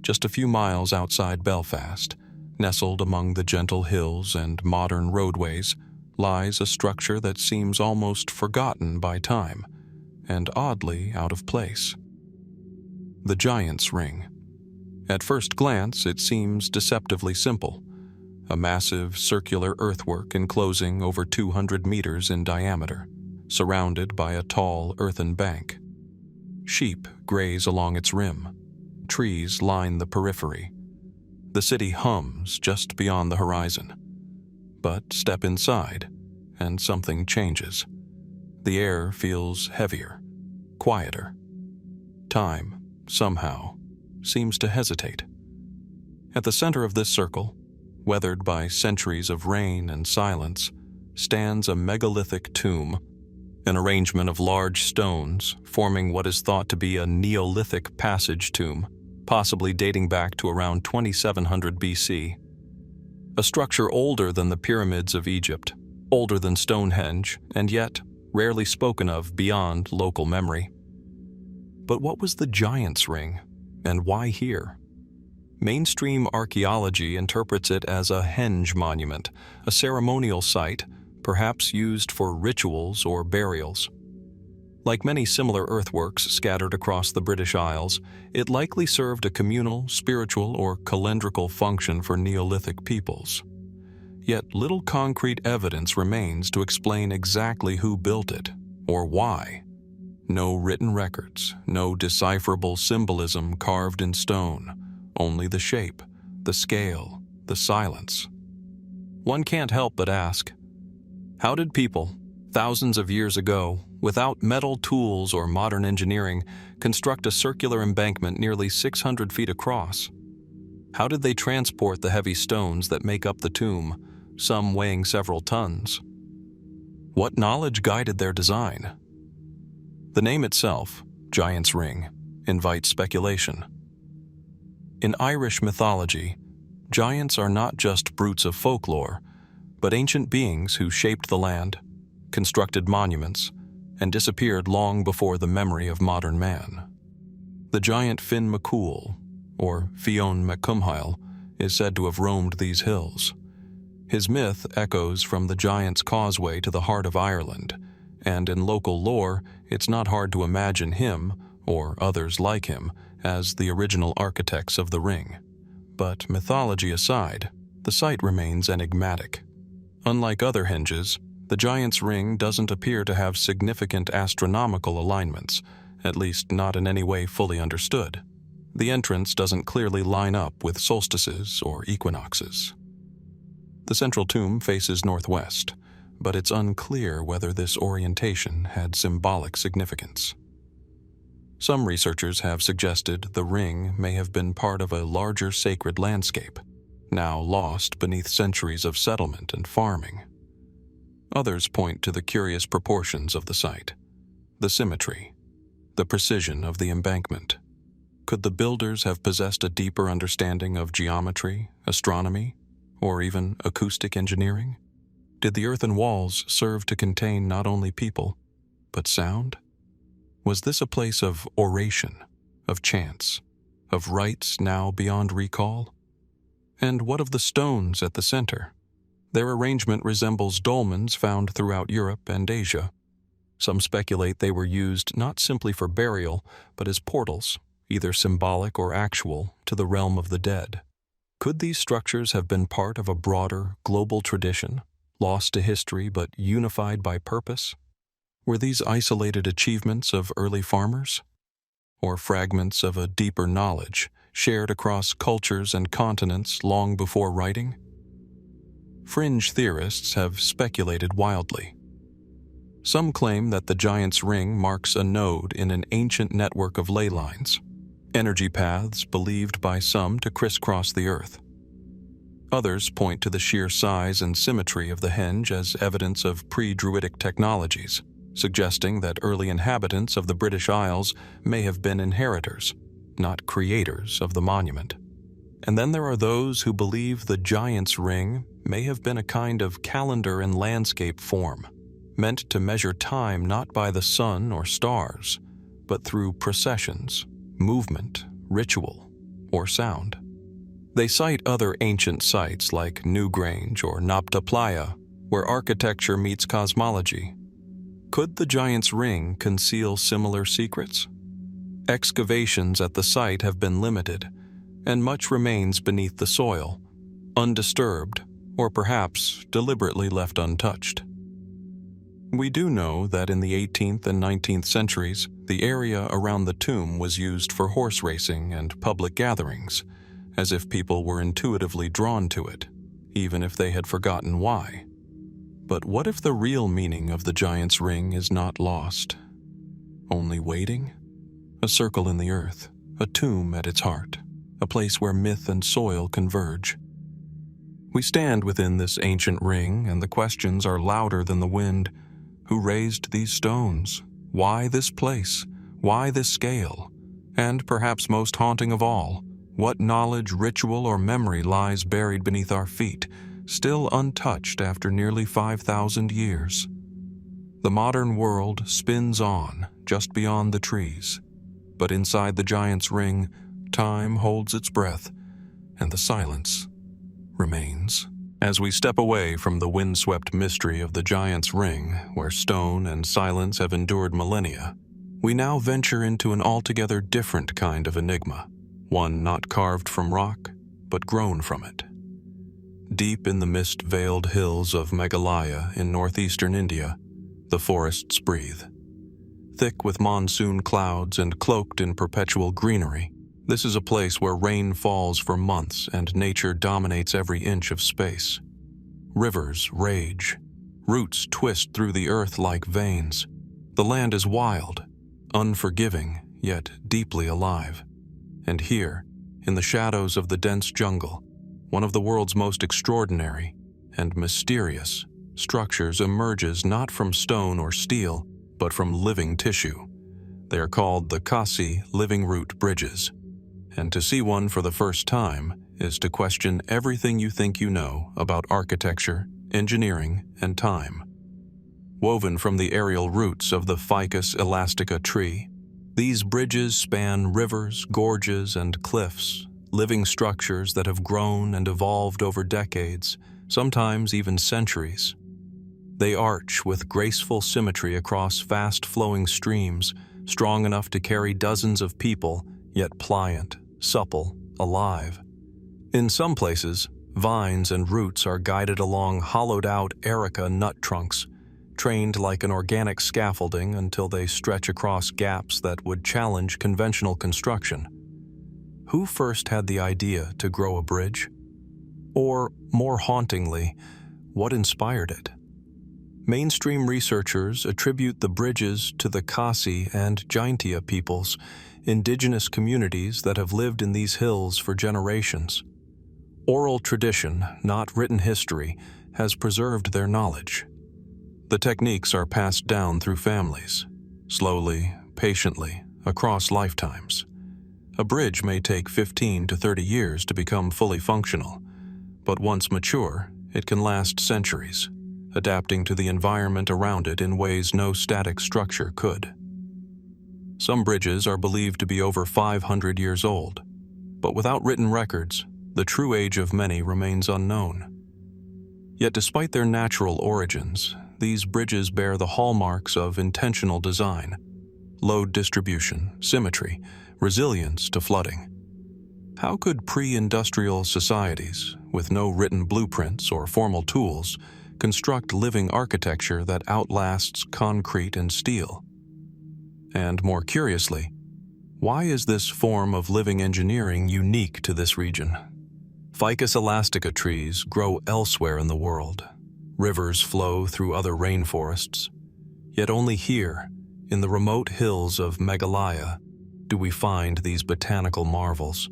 Just a few miles outside Belfast, nestled among the gentle hills and modern roadways, lies a structure that seems almost forgotten by time, and oddly out of place. The Giant's Ring. At first glance, it seems deceptively simple, a massive circular earthwork enclosing over 200 meters in diameter, surrounded by a tall earthen bank. Sheep graze along its rim. Trees line the periphery. The city hums just beyond the horizon. But step inside, and something changes. The air feels heavier, quieter. Time, somehow, seems to hesitate. At the center of this circle, weathered by centuries of rain and silence, stands a megalithic tomb, an arrangement of large stones forming what is thought to be a Neolithic passage tomb, possibly dating back to around 2700 BC. A structure older than the pyramids of Egypt, older than Stonehenge, and yet rarely spoken of beyond local memory. But what was the Giant's Ring, and why here? Mainstream archaeology interprets it as a henge monument, a ceremonial site, perhaps used for rituals or burials. Like many similar earthworks scattered across the British Isles, it likely served a communal, spiritual, or calendrical function for Neolithic peoples. Yet little concrete evidence remains to explain exactly who built it, or why. No written records, no decipherable symbolism carved in stone, only the shape, the scale, the silence. One can't help but ask, how did people, thousands of years ago, without metal tools or modern engineering, construct a circular embankment nearly 600 feet across? How did they transport the heavy stones that make up the tomb, some weighing several tons? What knowledge guided their design? The name itself, Giant's Ring, invites speculation. In Irish mythology, giants are not just brutes of folklore, but ancient beings who shaped the land, constructed monuments, and disappeared long before the memory of modern man. The giant Finn McCool, or Fionn McCumhail, is said to have roamed these hills. His myth echoes from the Giant's Causeway to the heart of Ireland, and in local lore, it's not hard to imagine him, or others like him, as the original architects of the ring. But mythology aside, the site remains enigmatic. Unlike other henges, the Giant's Ring doesn't appear to have significant astronomical alignments, at least not in any way fully understood. The entrance doesn't clearly line up with solstices or equinoxes. The central tomb faces northwest, but it's unclear whether this orientation had symbolic significance. Some researchers have suggested the ring may have been part of a larger sacred landscape, now lost beneath centuries of settlement and farming. Others point to the curious proportions of the site, the symmetry, the precision of the embankment. Could the builders have possessed a deeper understanding of geometry, astronomy, or even acoustic engineering? Did the earthen walls serve to contain not only people, but sound? Was this a place of oration, of chants, of rites now beyond recall? And what of the stones at the center? Their arrangement resembles dolmens found throughout Europe and Asia. Some speculate they were used not simply for burial, but as portals, either symbolic or actual, to the realm of the dead. Could these structures have been part of a broader, global tradition, lost to history but unified by purpose? Were these isolated achievements of early farmers? Or fragments of a deeper knowledge, shared across cultures and continents long before writing? Fringe theorists have speculated wildly. Some claim that the Giant's Ring marks a node in an ancient network of ley lines, energy paths believed by some to crisscross the Earth. Others point to the sheer size and symmetry of the henge as evidence of pre-Druidic technologies, suggesting that early inhabitants of the British Isles may have been inheritors, not creators of the monument. And then there are those who believe the Giant's Ring may have been a kind of calendar and landscape form, meant to measure time not by the sun or stars, but through processions, movement, ritual, or sound. They cite other ancient sites like Newgrange or Nabta Playa, where architecture meets cosmology. Could the Giant's Ring conceal similar secrets? Excavations at the site have been limited, and much remains beneath the soil, undisturbed, or perhaps deliberately left untouched. We do know that in the 18th and 19th centuries, the area around the tomb was used for horse racing and public gatherings, as if people were intuitively drawn to it, even if they had forgotten why. But what if the real meaning of the Giant's Ring is not lost? Only waiting? A circle in the earth, a tomb at its heart, a place where myth and soil converge. We stand within this ancient ring, and the questions are louder than the wind. Who raised these stones? Why this place? Why this scale? And perhaps most haunting of all, what knowledge, ritual, or memory lies buried beneath our feet, still untouched after nearly 5,000 years? The modern world spins on just beyond the trees, but inside the Giant's Ring, time holds its breath, and the silence remains. As we step away from the windswept mystery of the Giant's Ring, where stone and silence have endured millennia, we now venture into an altogether different kind of enigma, one not carved from rock, but grown from it. Deep in the mist-veiled hills of Meghalaya in northeastern India, the forests breathe. Thick with monsoon clouds and cloaked in perpetual greenery, this is a place where rain falls for months and nature dominates every inch of space. Rivers rage. Roots twist through the earth like veins. The land is wild, unforgiving, yet deeply alive. And here, in the shadows of the dense jungle, one of the world's most extraordinary and mysterious structures emerges not from stone or steel, but from living tissue. They are called the Kasi living root bridges. And to see one for the first time is to question everything you think you know about architecture, engineering, and time. Woven from the aerial roots of the Ficus elastica tree, these bridges span rivers, gorges, and cliffs, living structures that have grown and evolved over decades, sometimes even centuries. They arch with graceful symmetry across fast-flowing streams, strong enough to carry dozens of people, yet pliant, supple, alive. In some places, vines and roots are guided along hollowed-out erica nut trunks, trained like an organic scaffolding until they stretch across gaps that would challenge conventional construction. Who first had the idea to grow a bridge? Or, more hauntingly, what inspired it? Mainstream researchers attribute the bridges to the Kasi and Jaintia peoples, indigenous communities that have lived in these hills for generations. Oral tradition, not written history, has preserved their knowledge. The techniques are passed down through families, slowly, patiently, across lifetimes. A bridge may take 15 to 30 years to become fully functional, but once mature, it can last centuries, adapting to the environment around it in ways no static structure could. Some bridges are believed to be over 500 years old, but without written records, the true age of many remains unknown. Yet despite their natural origins, these bridges bear the hallmarks of intentional design: load distribution, symmetry, resilience to flooding. How could pre-industrial societies, with no written blueprints or formal tools, construct living architecture that outlasts concrete and steel? And more curiously, why is this form of living engineering unique to this region? Ficus elastica trees grow elsewhere in the world. Rivers flow through other rainforests. Yet only here, in the remote hills of Meghalaya, do we find these botanical marvels.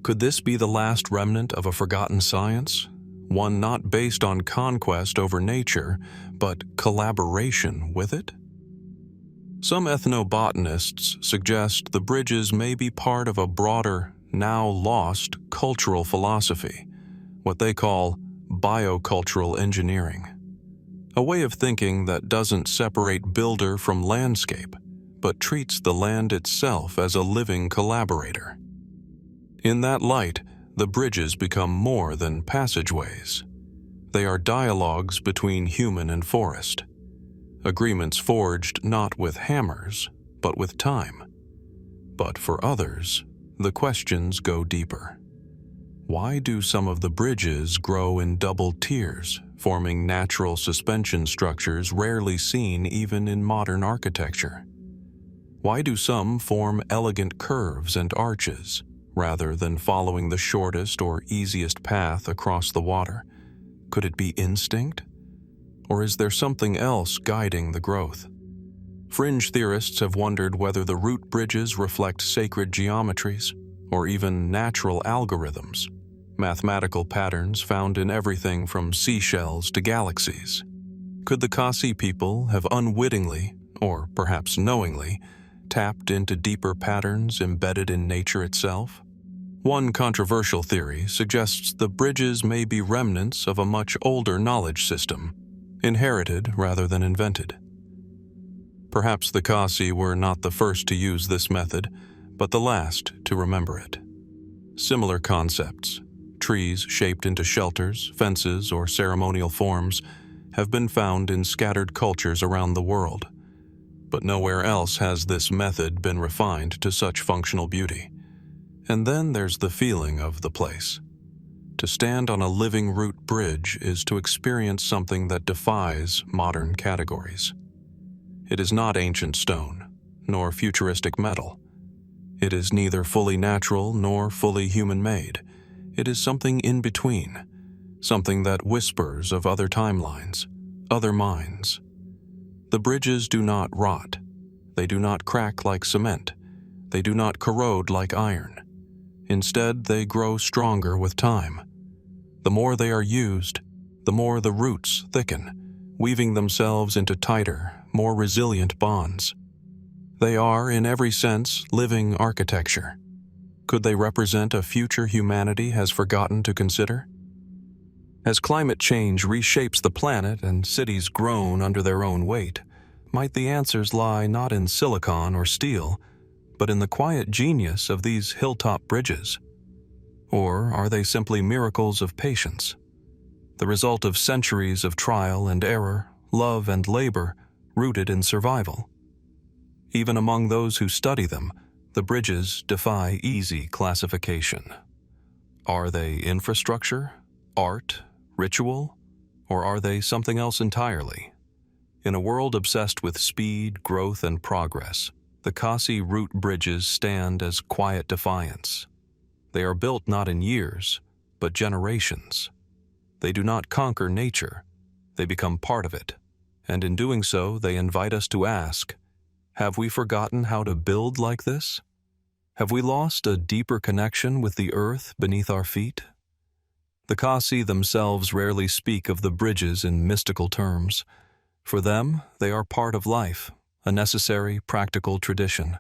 Could this be the last remnant of a forgotten science? One not based on conquest over nature, but collaboration with it? Some ethnobotanists suggest the bridges may be part of a broader, now lost, cultural philosophy, what they call biocultural engineering. A way of thinking that doesn't separate builder from landscape, but treats the land itself as a living collaborator. In that light, the bridges become more than passageways. They are dialogues between human and forest. Agreements forged not with hammers, but with time. But for others, the questions go deeper. Why do some of the bridges grow in double tiers, forming natural suspension structures rarely seen even in modern architecture? Why do some form elegant curves and arches, rather than following the shortest or easiest path across the water? Could it be instinct? Or is there something else guiding the growth? Fringe theorists have wondered whether the root bridges reflect sacred geometries, or even natural algorithms, mathematical patterns found in everything from seashells to galaxies. Could the Khasi people have unwittingly, or perhaps knowingly, tapped into deeper patterns embedded in nature itself? One controversial theory suggests the bridges may be remnants of a much older knowledge system, inherited rather than invented. Perhaps the Khasi were not the first to use this method, but the last to remember it. Similar concepts, trees shaped into shelters, fences, or ceremonial forms, have been found in scattered cultures around the world. But nowhere else has this method been refined to such functional beauty. And then there's the feeling of the place. To stand on a living root bridge is to experience something that defies modern categories. It is not ancient stone, nor futuristic metal. It is neither fully natural nor fully human-made. It is something in between, something that whispers of other timelines, other minds. The bridges do not rot. They do not crack like cement. They do not corrode like iron. Instead, they grow stronger with time. The more they are used, the more the roots thicken, weaving themselves into tighter, more resilient bonds. They are, in every sense, living architecture. Could they represent a future humanity has forgotten to consider? As climate change reshapes the planet and cities groan under their own weight, might the answers lie not in silicon or steel, but in the quiet genius of these hilltop bridges? Or are they simply miracles of patience, the result of centuries of trial and error, love and labor, rooted in survival? Even among those who study them, the bridges defy easy classification. Are they infrastructure, art, ritual, or are they something else entirely? In a world obsessed with speed, growth, and progress, the Khasi root bridges stand as quiet defiance. They are built not in years, but generations. They do not conquer nature, they become part of it, and in doing so, they invite us to ask, have we forgotten how to build like this? Have we lost a deeper connection with the earth beneath our feet? The Khasi themselves rarely speak of the bridges in mystical terms. For them, they are part of life, a necessary, practical tradition.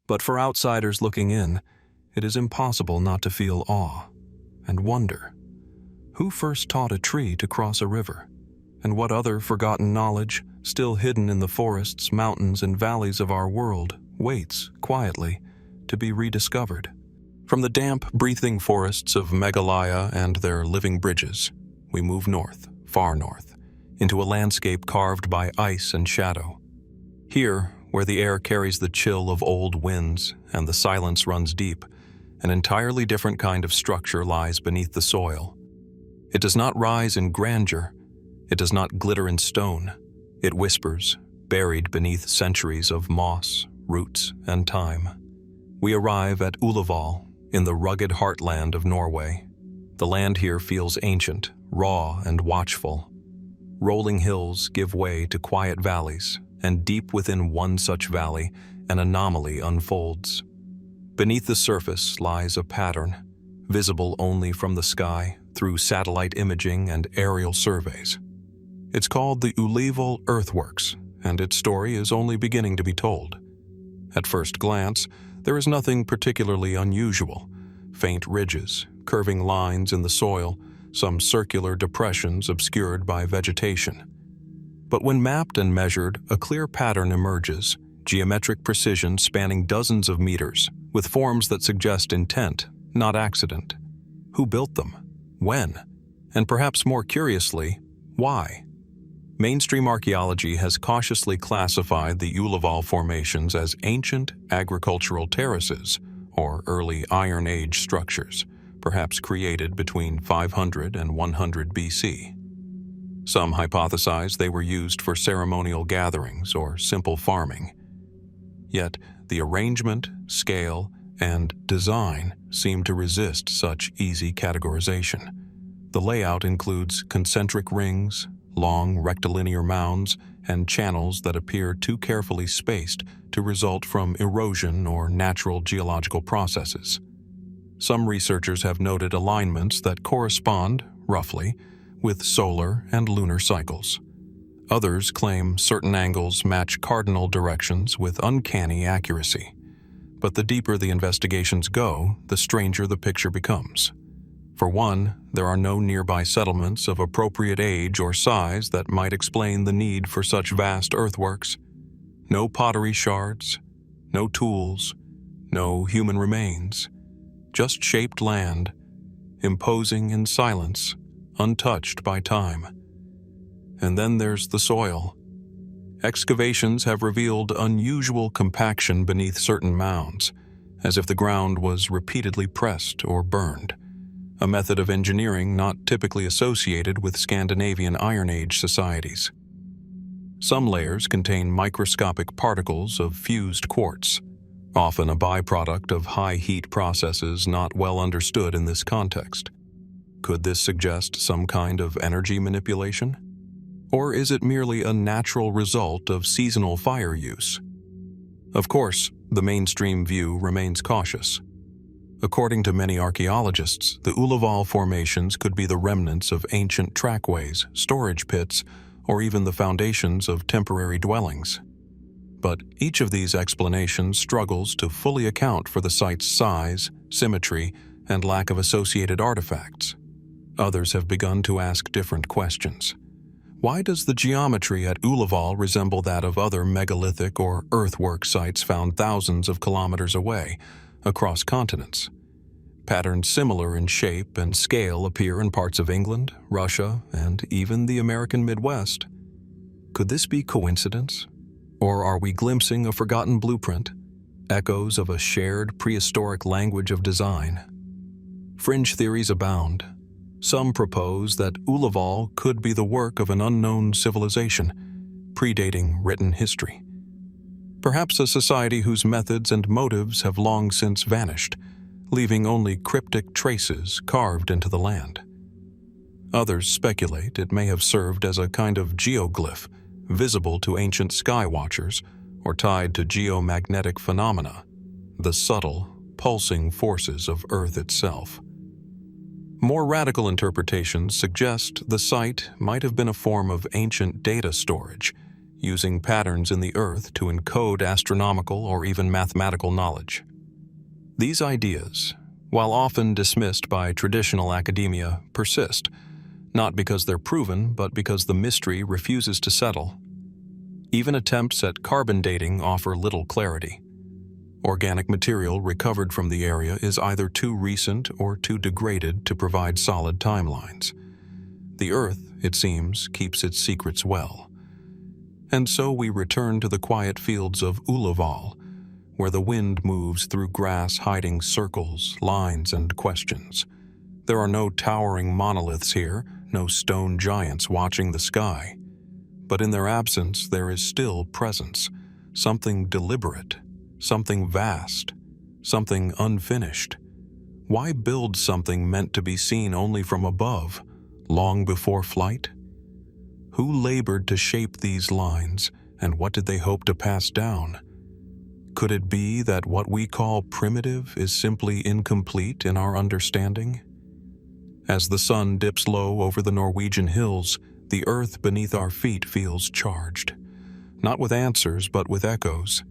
But for outsiders looking in, it is impossible not to feel awe and wonder. Who first taught a tree to cross a river? And what other forgotten knowledge, still hidden in the forests, mountains, and valleys of our world, waits, quietly, to be rediscovered? From the damp, breathing forests of Meghalaya and their living bridges, we move north, far north, into a landscape carved by ice and shadow. Here, where the air carries the chill of old winds and the silence runs deep, An entirely different kind of structure lies beneath the soil. It does not rise in grandeur. It does not glitter in stone. It whispers, buried beneath centuries of moss, roots, and time. We arrive at Ullevål, in the rugged heartland of Norway. The land here feels ancient, raw, and watchful. Rolling hills give way to quiet valleys, and deep within one such valley, an anomaly unfolds. Beneath the surface lies a pattern, visible only from the sky through satellite imaging and aerial surveys. It's called the Ullevål Earthworks, and its story is only beginning to be told. At first glance, there is nothing particularly unusual. Faint ridges, curving lines in the soil, some circular depressions obscured by vegetation. But when mapped and measured, a clear pattern emerges, geometric precision spanning dozens of meters, with forms that suggest intent, not accident. Who built them? When? And perhaps more curiously, why? Mainstream archaeology has cautiously classified the Ullevål formations as ancient agricultural terraces, or early Iron Age structures, perhaps created between 500 and 100 BC. Some hypothesize they were used for ceremonial gatherings or simple farming. Yet, the arrangement, scale, and design seem to resist such easy categorization. The layout includes concentric rings, long rectilinear mounds, and channels that appear too carefully spaced to result from erosion or natural geological processes. Some researchers have noted alignments that correspond, roughly, with solar and lunar cycles. Others claim certain angles match cardinal directions with uncanny accuracy. But the deeper the investigations go, the stranger the picture becomes. For one, there are no nearby settlements of appropriate age or size that might explain the need for such vast earthworks. No pottery shards, no tools, no human remains. Just shaped land, imposing in silence, untouched by time. And then there's the soil. Excavations have revealed unusual compaction beneath certain mounds, as if the ground was repeatedly pressed or burned, a method of engineering not typically associated with Scandinavian Iron Age societies. Some layers contain microscopic particles of fused quartz, often a byproduct of high-heat processes not well understood in this context. Could this suggest some kind of energy manipulation? Or is it merely a natural result of seasonal fire use? Of course, the mainstream view remains cautious. According to many archaeologists, the Ullevål formations could be the remnants of ancient trackways, storage pits, or even the foundations of temporary dwellings. But each of these explanations struggles to fully account for the site's size, symmetry, and lack of associated artifacts. Others have begun to ask different questions. Why does the geometry at Ullevål resemble that of other megalithic or earthwork sites found thousands of kilometers away, across continents? Patterns similar in shape and scale appear in parts of England, Russia, and even the American Midwest. Could this be coincidence? Or are we glimpsing a forgotten blueprint, echoes of a shared prehistoric language of design? Fringe theories abound. Some propose that Ullevål could be the work of an unknown civilization, predating written history. Perhaps a society whose methods and motives have long since vanished, leaving only cryptic traces carved into the land. Others speculate it may have served as a kind of geoglyph, visible to ancient sky watchers, or tied to geomagnetic phenomena, the subtle, pulsing forces of Earth itself. More radical interpretations suggest the site might have been a form of ancient data storage, using patterns in the Earth to encode astronomical or even mathematical knowledge. These ideas, while often dismissed by traditional academia, persist, not because they're proven, but because the mystery refuses to settle. Even attempts at carbon dating offer little clarity. Organic material recovered from the area is either too recent or too degraded to provide solid timelines. The Earth, it seems, keeps its secrets well. And so we return to the quiet fields of Ullevål, where the wind moves through grass hiding circles, lines, and questions. There are no towering monoliths here, no stone giants watching the sky. But in their absence, there is still presence, something deliberate, something vast, something unfinished. Why build something meant to be seen only from above, long before flight? Who labored to shape these lines, and what did they hope to pass down? Could it be that what we call primitive is simply incomplete in our understanding? As the sun dips low over the Norwegian hills, the earth beneath our feet feels charged, not with answers but with echoes.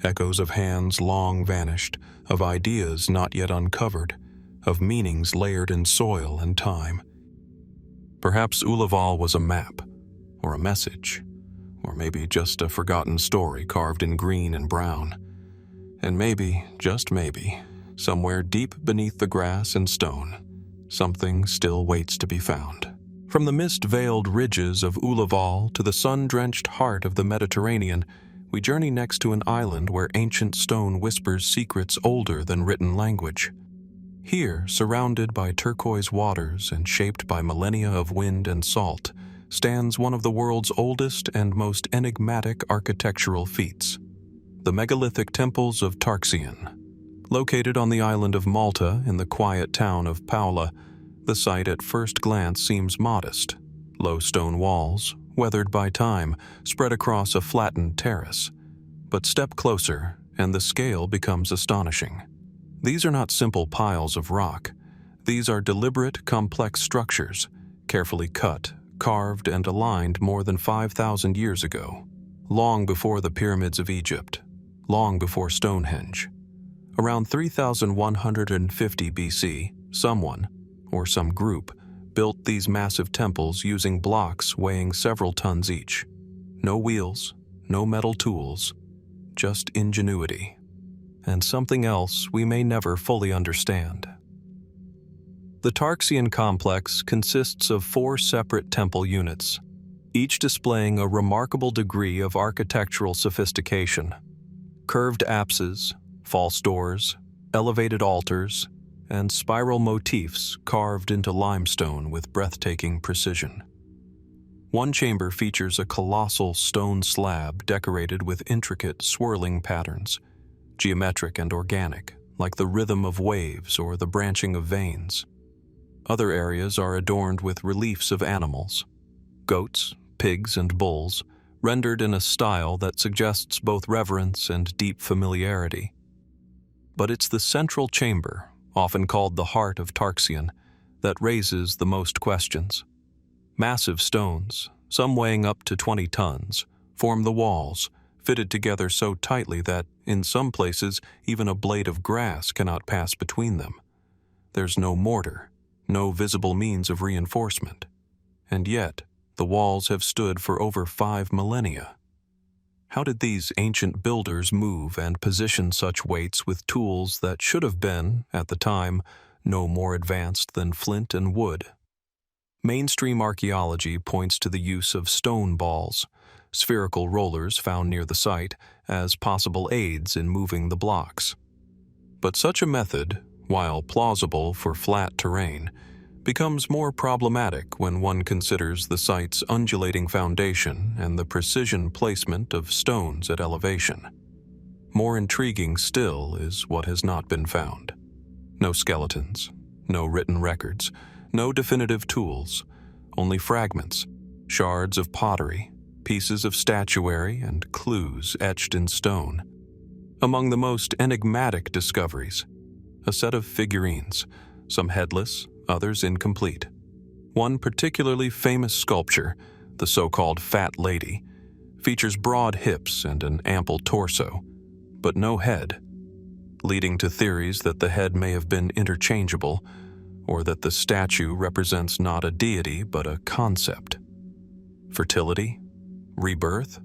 Echoes of hands long vanished, of ideas not yet uncovered, of meanings layered in soil and time. Perhaps Ullaval was a map, or a message, or maybe just a forgotten story carved in green and brown. And maybe, just maybe, somewhere deep beneath the grass and stone, something still waits to be found. From the mist-veiled ridges of Ullaval to the sun-drenched heart of the Mediterranean, we journey next to an island where ancient stone whispers secrets older than written language. Here, surrounded by turquoise waters and shaped by millennia of wind and salt, stands one of the world's oldest and most enigmatic architectural feats, the megalithic temples of Tarxian. Located on the island of Malta in the quiet town of Paula, the site at first glance seems modest. Low stone walls, weathered by time, spread across a flattened terrace. But step closer, and the scale becomes astonishing. These are not simple piles of rock. These are deliberate, complex structures, carefully cut, carved, and aligned more than 5,000 years ago, long before the pyramids of Egypt, long before Stonehenge. Around 3,150 BC, someone, or some group, built these massive temples using blocks weighing several tons each. No wheels, no metal tools, just ingenuity. And something else we may never fully understand. The Tarxian complex consists of 4 separate temple units, each displaying a remarkable degree of architectural sophistication. Curved apses, false doors, elevated altars, and spiral motifs carved into limestone with breathtaking precision. One chamber features a colossal stone slab decorated with intricate, swirling patterns, geometric and organic, like the rhythm of waves or the branching of veins. Other areas are adorned with reliefs of animals, goats, pigs, and bulls, rendered in a style that suggests both reverence and deep familiarity. But it's the central chamber, often called the heart of Tarxian, that raises the most questions. Massive stones, some weighing up to 20 tons, form the walls, fitted together so tightly that, in some places, even a blade of grass cannot pass between them. There's no mortar, no visible means of reinforcement. And yet, the walls have stood for over 5 millennia. How did these ancient builders move and position such weights with tools that should have been, at the time, no more advanced than flint and wood? Mainstream archaeology points to the use of stone balls, spherical rollers found near the site, as possible aids in moving the blocks. But such a method, while plausible for flat terrain, becomes more problematic when one considers the site's undulating foundation and the precision placement of stones at elevation. More intriguing still is what has not been found. No skeletons, no written records, no definitive tools, only fragments, shards of pottery, pieces of statuary, and clues etched in stone. Among the most enigmatic discoveries, a set of figurines, some headless, others incomplete. One particularly famous sculpture, the so-called Fat Lady, features broad hips and an ample torso, but no head, leading to theories that the head may have been interchangeable, or that the statue represents not a deity but a concept. Fertility? Rebirth?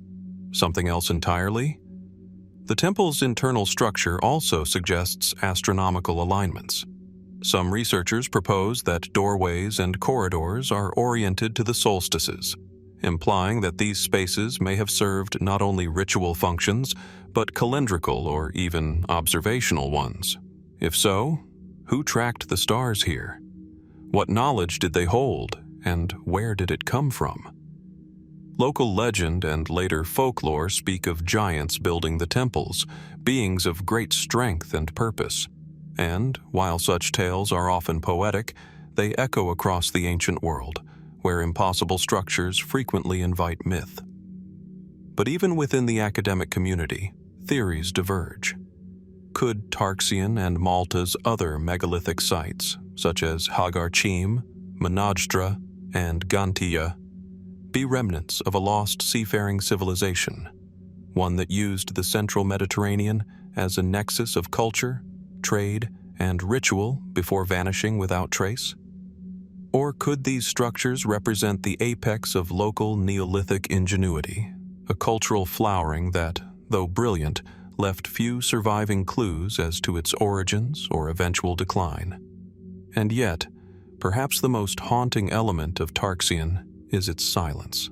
Something else entirely? The temple's internal structure also suggests astronomical alignments. Some researchers propose that doorways and corridors are oriented to the solstices, implying that these spaces may have served not only ritual functions, but calendrical or even observational ones. If so, who tracked the stars here? What knowledge did they hold, and where did it come from? Local legend and later folklore speak of giants building the temples, beings of great strength and purpose. And, while such tales are often poetic, they echo across the ancient world, where impossible structures frequently invite myth. But even within the academic community, theories diverge. Could Tarxian and Malta's other megalithic sites, such as Hagar-Chim, Menajdra, and Gantia, be remnants of a lost seafaring civilization, one that used the central Mediterranean as a nexus of culture, trade, and ritual before vanishing without trace? Or could these structures represent the apex of local Neolithic ingenuity, a cultural flowering that, though brilliant, left few surviving clues as to its origins or eventual decline? And yet, perhaps the most haunting element of Tarxian is its silence.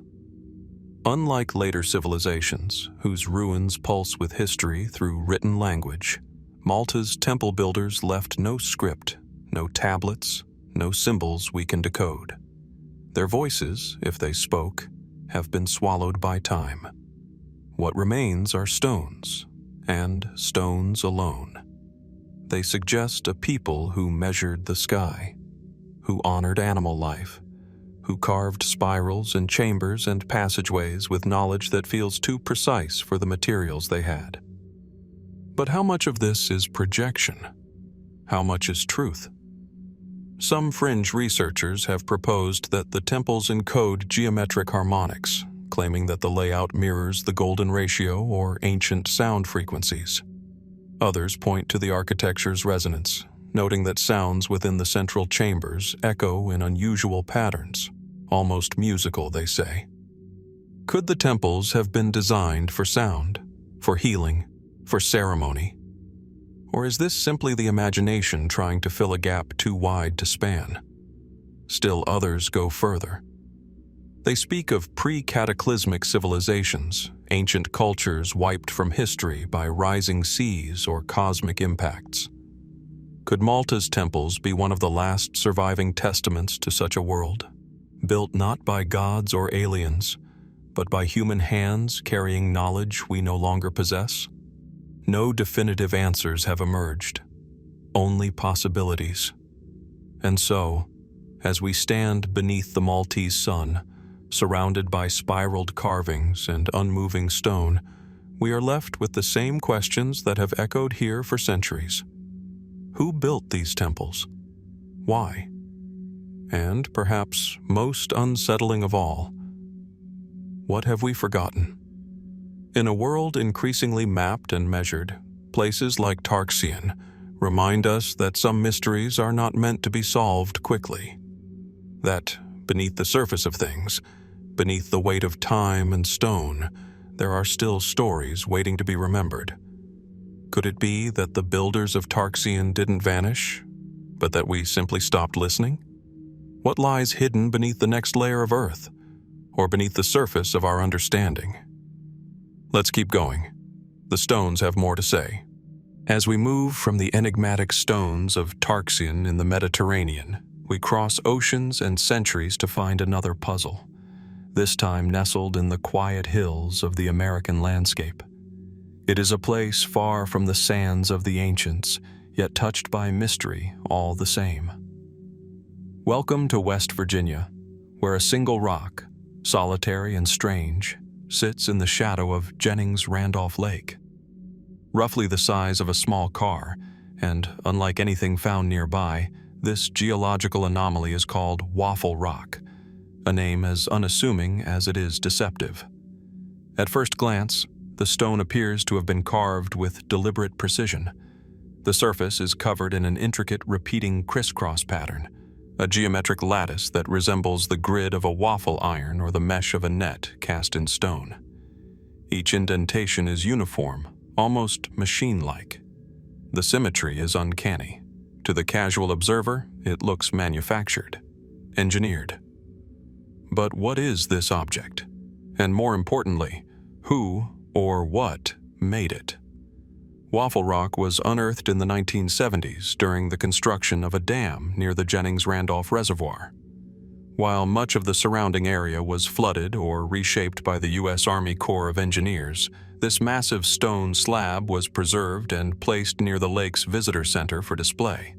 Unlike later civilizations, whose ruins pulse with history through written language, Malta's temple builders left no script, no tablets, no symbols we can decode. Their voices, if they spoke, have been swallowed by time. What remains are stones, and stones alone. They suggest a people who measured the sky, who honored animal life, who carved spirals and chambers and passageways with knowledge that feels too precise for the materials they had. But how much of this is projection? How much is truth? Some fringe researchers have proposed that the temples encode geometric harmonics, claiming that the layout mirrors the golden ratio or ancient sound frequencies. Others point to the architecture's resonance, noting that sounds within the central chambers echo in unusual patterns, almost musical, they say. Could the temples have been designed for sound, for healing, for ceremony? Or is this simply the imagination trying to fill a gap too wide to span? Still others go further. They speak of pre-cataclysmic civilizations, ancient cultures wiped from history by rising seas or cosmic impacts. Could Malta's temples be one of the last surviving testaments to such a world, built not by gods or aliens, but by human hands carrying knowledge we no longer possess? No definitive answers have emerged, only possibilities. And so, as we stand beneath the Maltese sun, surrounded by spiraled carvings and unmoving stone, we are left with the same questions that have echoed here for centuries. Who built these temples? Why? And perhaps most unsettling of all, what have we forgotten? In a world increasingly mapped and measured, places like Tarxian remind us that some mysteries are not meant to be solved quickly. That, beneath the surface of things, beneath the weight of time and stone, there are still stories waiting to be remembered. Could it be that the builders of Tarxian didn't vanish, but that we simply stopped listening? What lies hidden beneath the next layer of earth, or beneath the surface of our understanding? Let's keep going. The stones have more to say. As we move from the enigmatic stones of Tarxian in the Mediterranean, we cross oceans and centuries to find another puzzle, this time nestled in the quiet hills of the American landscape. It is a place far from the sands of the ancients, yet touched by mystery all the same. Welcome to West Virginia, where a single rock, solitary and strange, sits in the shadow of Jennings-Randolph Lake. Roughly the size of a small car, and unlike anything found nearby, this geological anomaly is called Waffle Rock, a name as unassuming as it is deceptive. At first glance, the stone appears to have been carved with deliberate precision. The surface is covered in an intricate repeating crisscross pattern, a geometric lattice that resembles the grid of a waffle iron or the mesh of a net cast in stone. Each indentation is uniform, almost machine-like. The symmetry is uncanny. To the casual observer, it looks manufactured, engineered. But what is this object? And more importantly, who or what made it? Waffle Rock was unearthed in the 1970s during the construction of a dam near the Jennings-Randolph Reservoir. While much of the surrounding area was flooded or reshaped by the U.S. Army Corps of Engineers, this massive stone slab was preserved and placed near the lake's visitor center for display.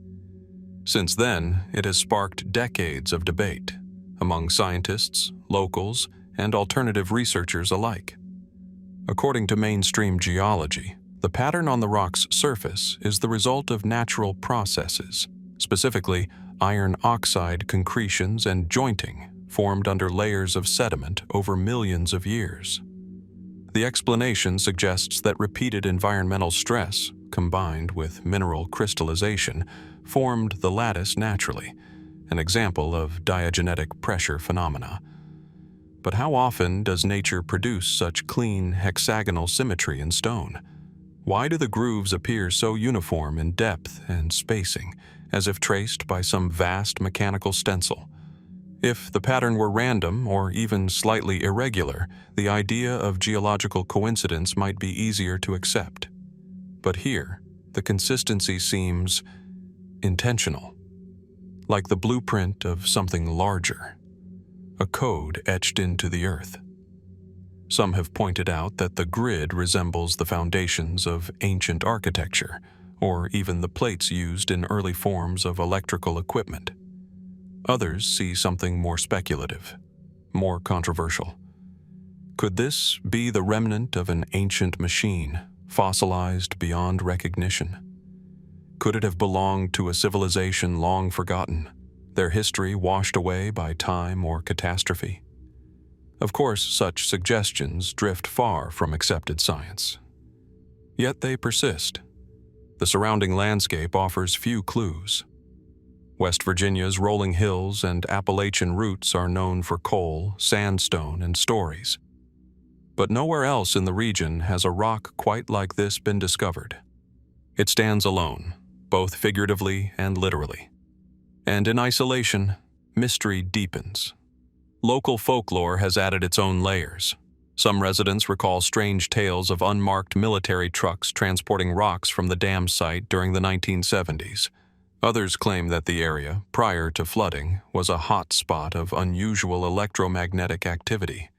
Since then, it has sparked decades of debate among scientists, locals, and alternative researchers alike. According to mainstream geology, the pattern on the rock's surface is the result of natural processes, specifically iron oxide concretions and jointing formed under layers of sediment over millions of years. The explanation suggests that repeated environmental stress, combined with mineral crystallization, formed the lattice naturally, an example of diagenetic pressure phenomena. But how often does nature produce such clean hexagonal symmetry in stone? Why do the grooves appear so uniform in depth and spacing, as if traced by some vast mechanical stencil? If the pattern were random or even slightly irregular, the idea of geological coincidence might be easier to accept. But here, the consistency seems intentional, like the blueprint of something larger, a code etched into the earth. Some have pointed out that the grid resembles the foundations of ancient architecture, or even the plates used in early forms of electrical equipment. Others see something more speculative, more controversial. Could this be the remnant of an ancient machine, fossilized beyond recognition? Could it have belonged to a civilization long forgotten, their history washed away by time or catastrophe? Of course, such suggestions drift far from accepted science. Yet they persist. The surrounding landscape offers few clues. West Virginia's rolling hills and Appalachian roots are known for coal, sandstone, and stories. But nowhere else in the region has a rock quite like this been discovered. It stands alone, both figuratively and literally. And in isolation, mystery deepens. Local folklore has added its own layers. Some residents recall strange tales of unmarked military trucks transporting rocks from the dam site during the 1970s. Others claim that the area, prior to flooding, was a hot spot of unusual electromagnetic activity.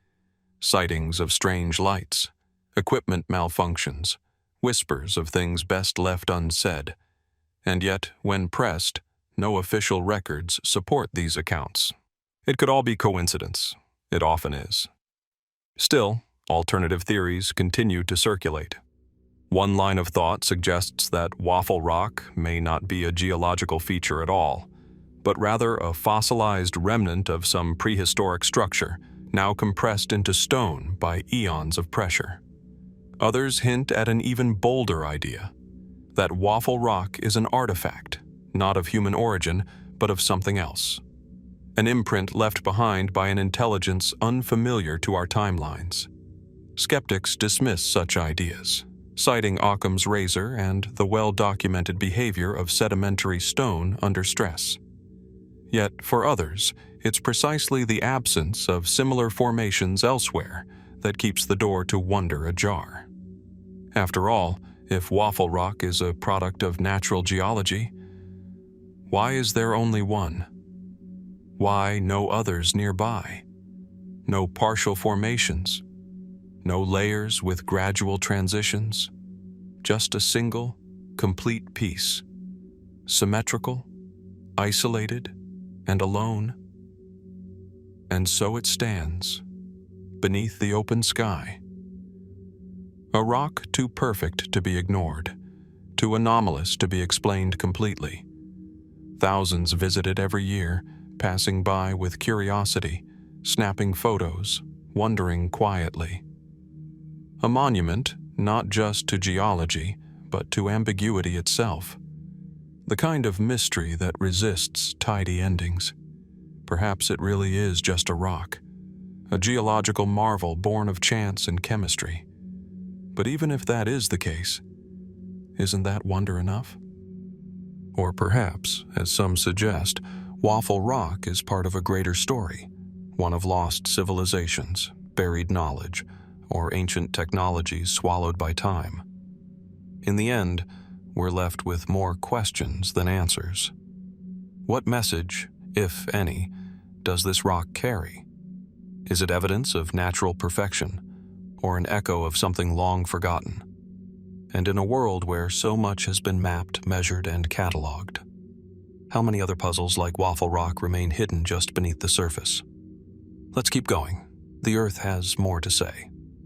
Sightings of strange lights, equipment malfunctions, whispers of things best left unsaid. And yet, when pressed, no official records support these accounts. It could all be coincidence. It often is. Still, alternative theories continue to circulate. One line of thought suggests that Waffle Rock may not be a geological feature at all, but rather a fossilized remnant of some prehistoric structure, now compressed into stone by eons of pressure. Others hint at an even bolder idea, that Waffle Rock is an artifact, not of human origin, but of something else. An imprint left behind by an intelligence unfamiliar to our timelines. Skeptics dismiss such ideas, citing Occam's razor and the well-documented behavior of sedimentary stone under stress. Yet, for others, it's precisely the absence of similar formations elsewhere that keeps the door to wonder ajar. After all, if Waffle Rock is a product of natural geology, why is there only one? Why no others nearby? No partial formations? No layers with gradual transitions? Just a single, complete piece, symmetrical, isolated, and alone. And so it stands, beneath the open sky. A rock too perfect to be ignored, too anomalous to be explained completely. Thousands visit it every year, passing by with curiosity, snapping photos, wondering quietly. A monument, not just to geology, but to ambiguity itself. The kind of mystery that resists tidy endings. Perhaps it really is just a rock, a geological marvel born of chance and chemistry. But even if that is the case, isn't that wonder enough? Or perhaps, as some suggest, Waffle Rock is part of a greater story, one of lost civilizations, buried knowledge, or ancient technologies swallowed by time. In the end, we're left with more questions than answers. What message, if any, does this rock carry? Is it evidence of natural perfection, or an echo of something long forgotten? And in a world where so much has been mapped, measured, and catalogued, how many other puzzles like Waffle Rock remain hidden just beneath the surface? Let's keep going. The Earth has more to say.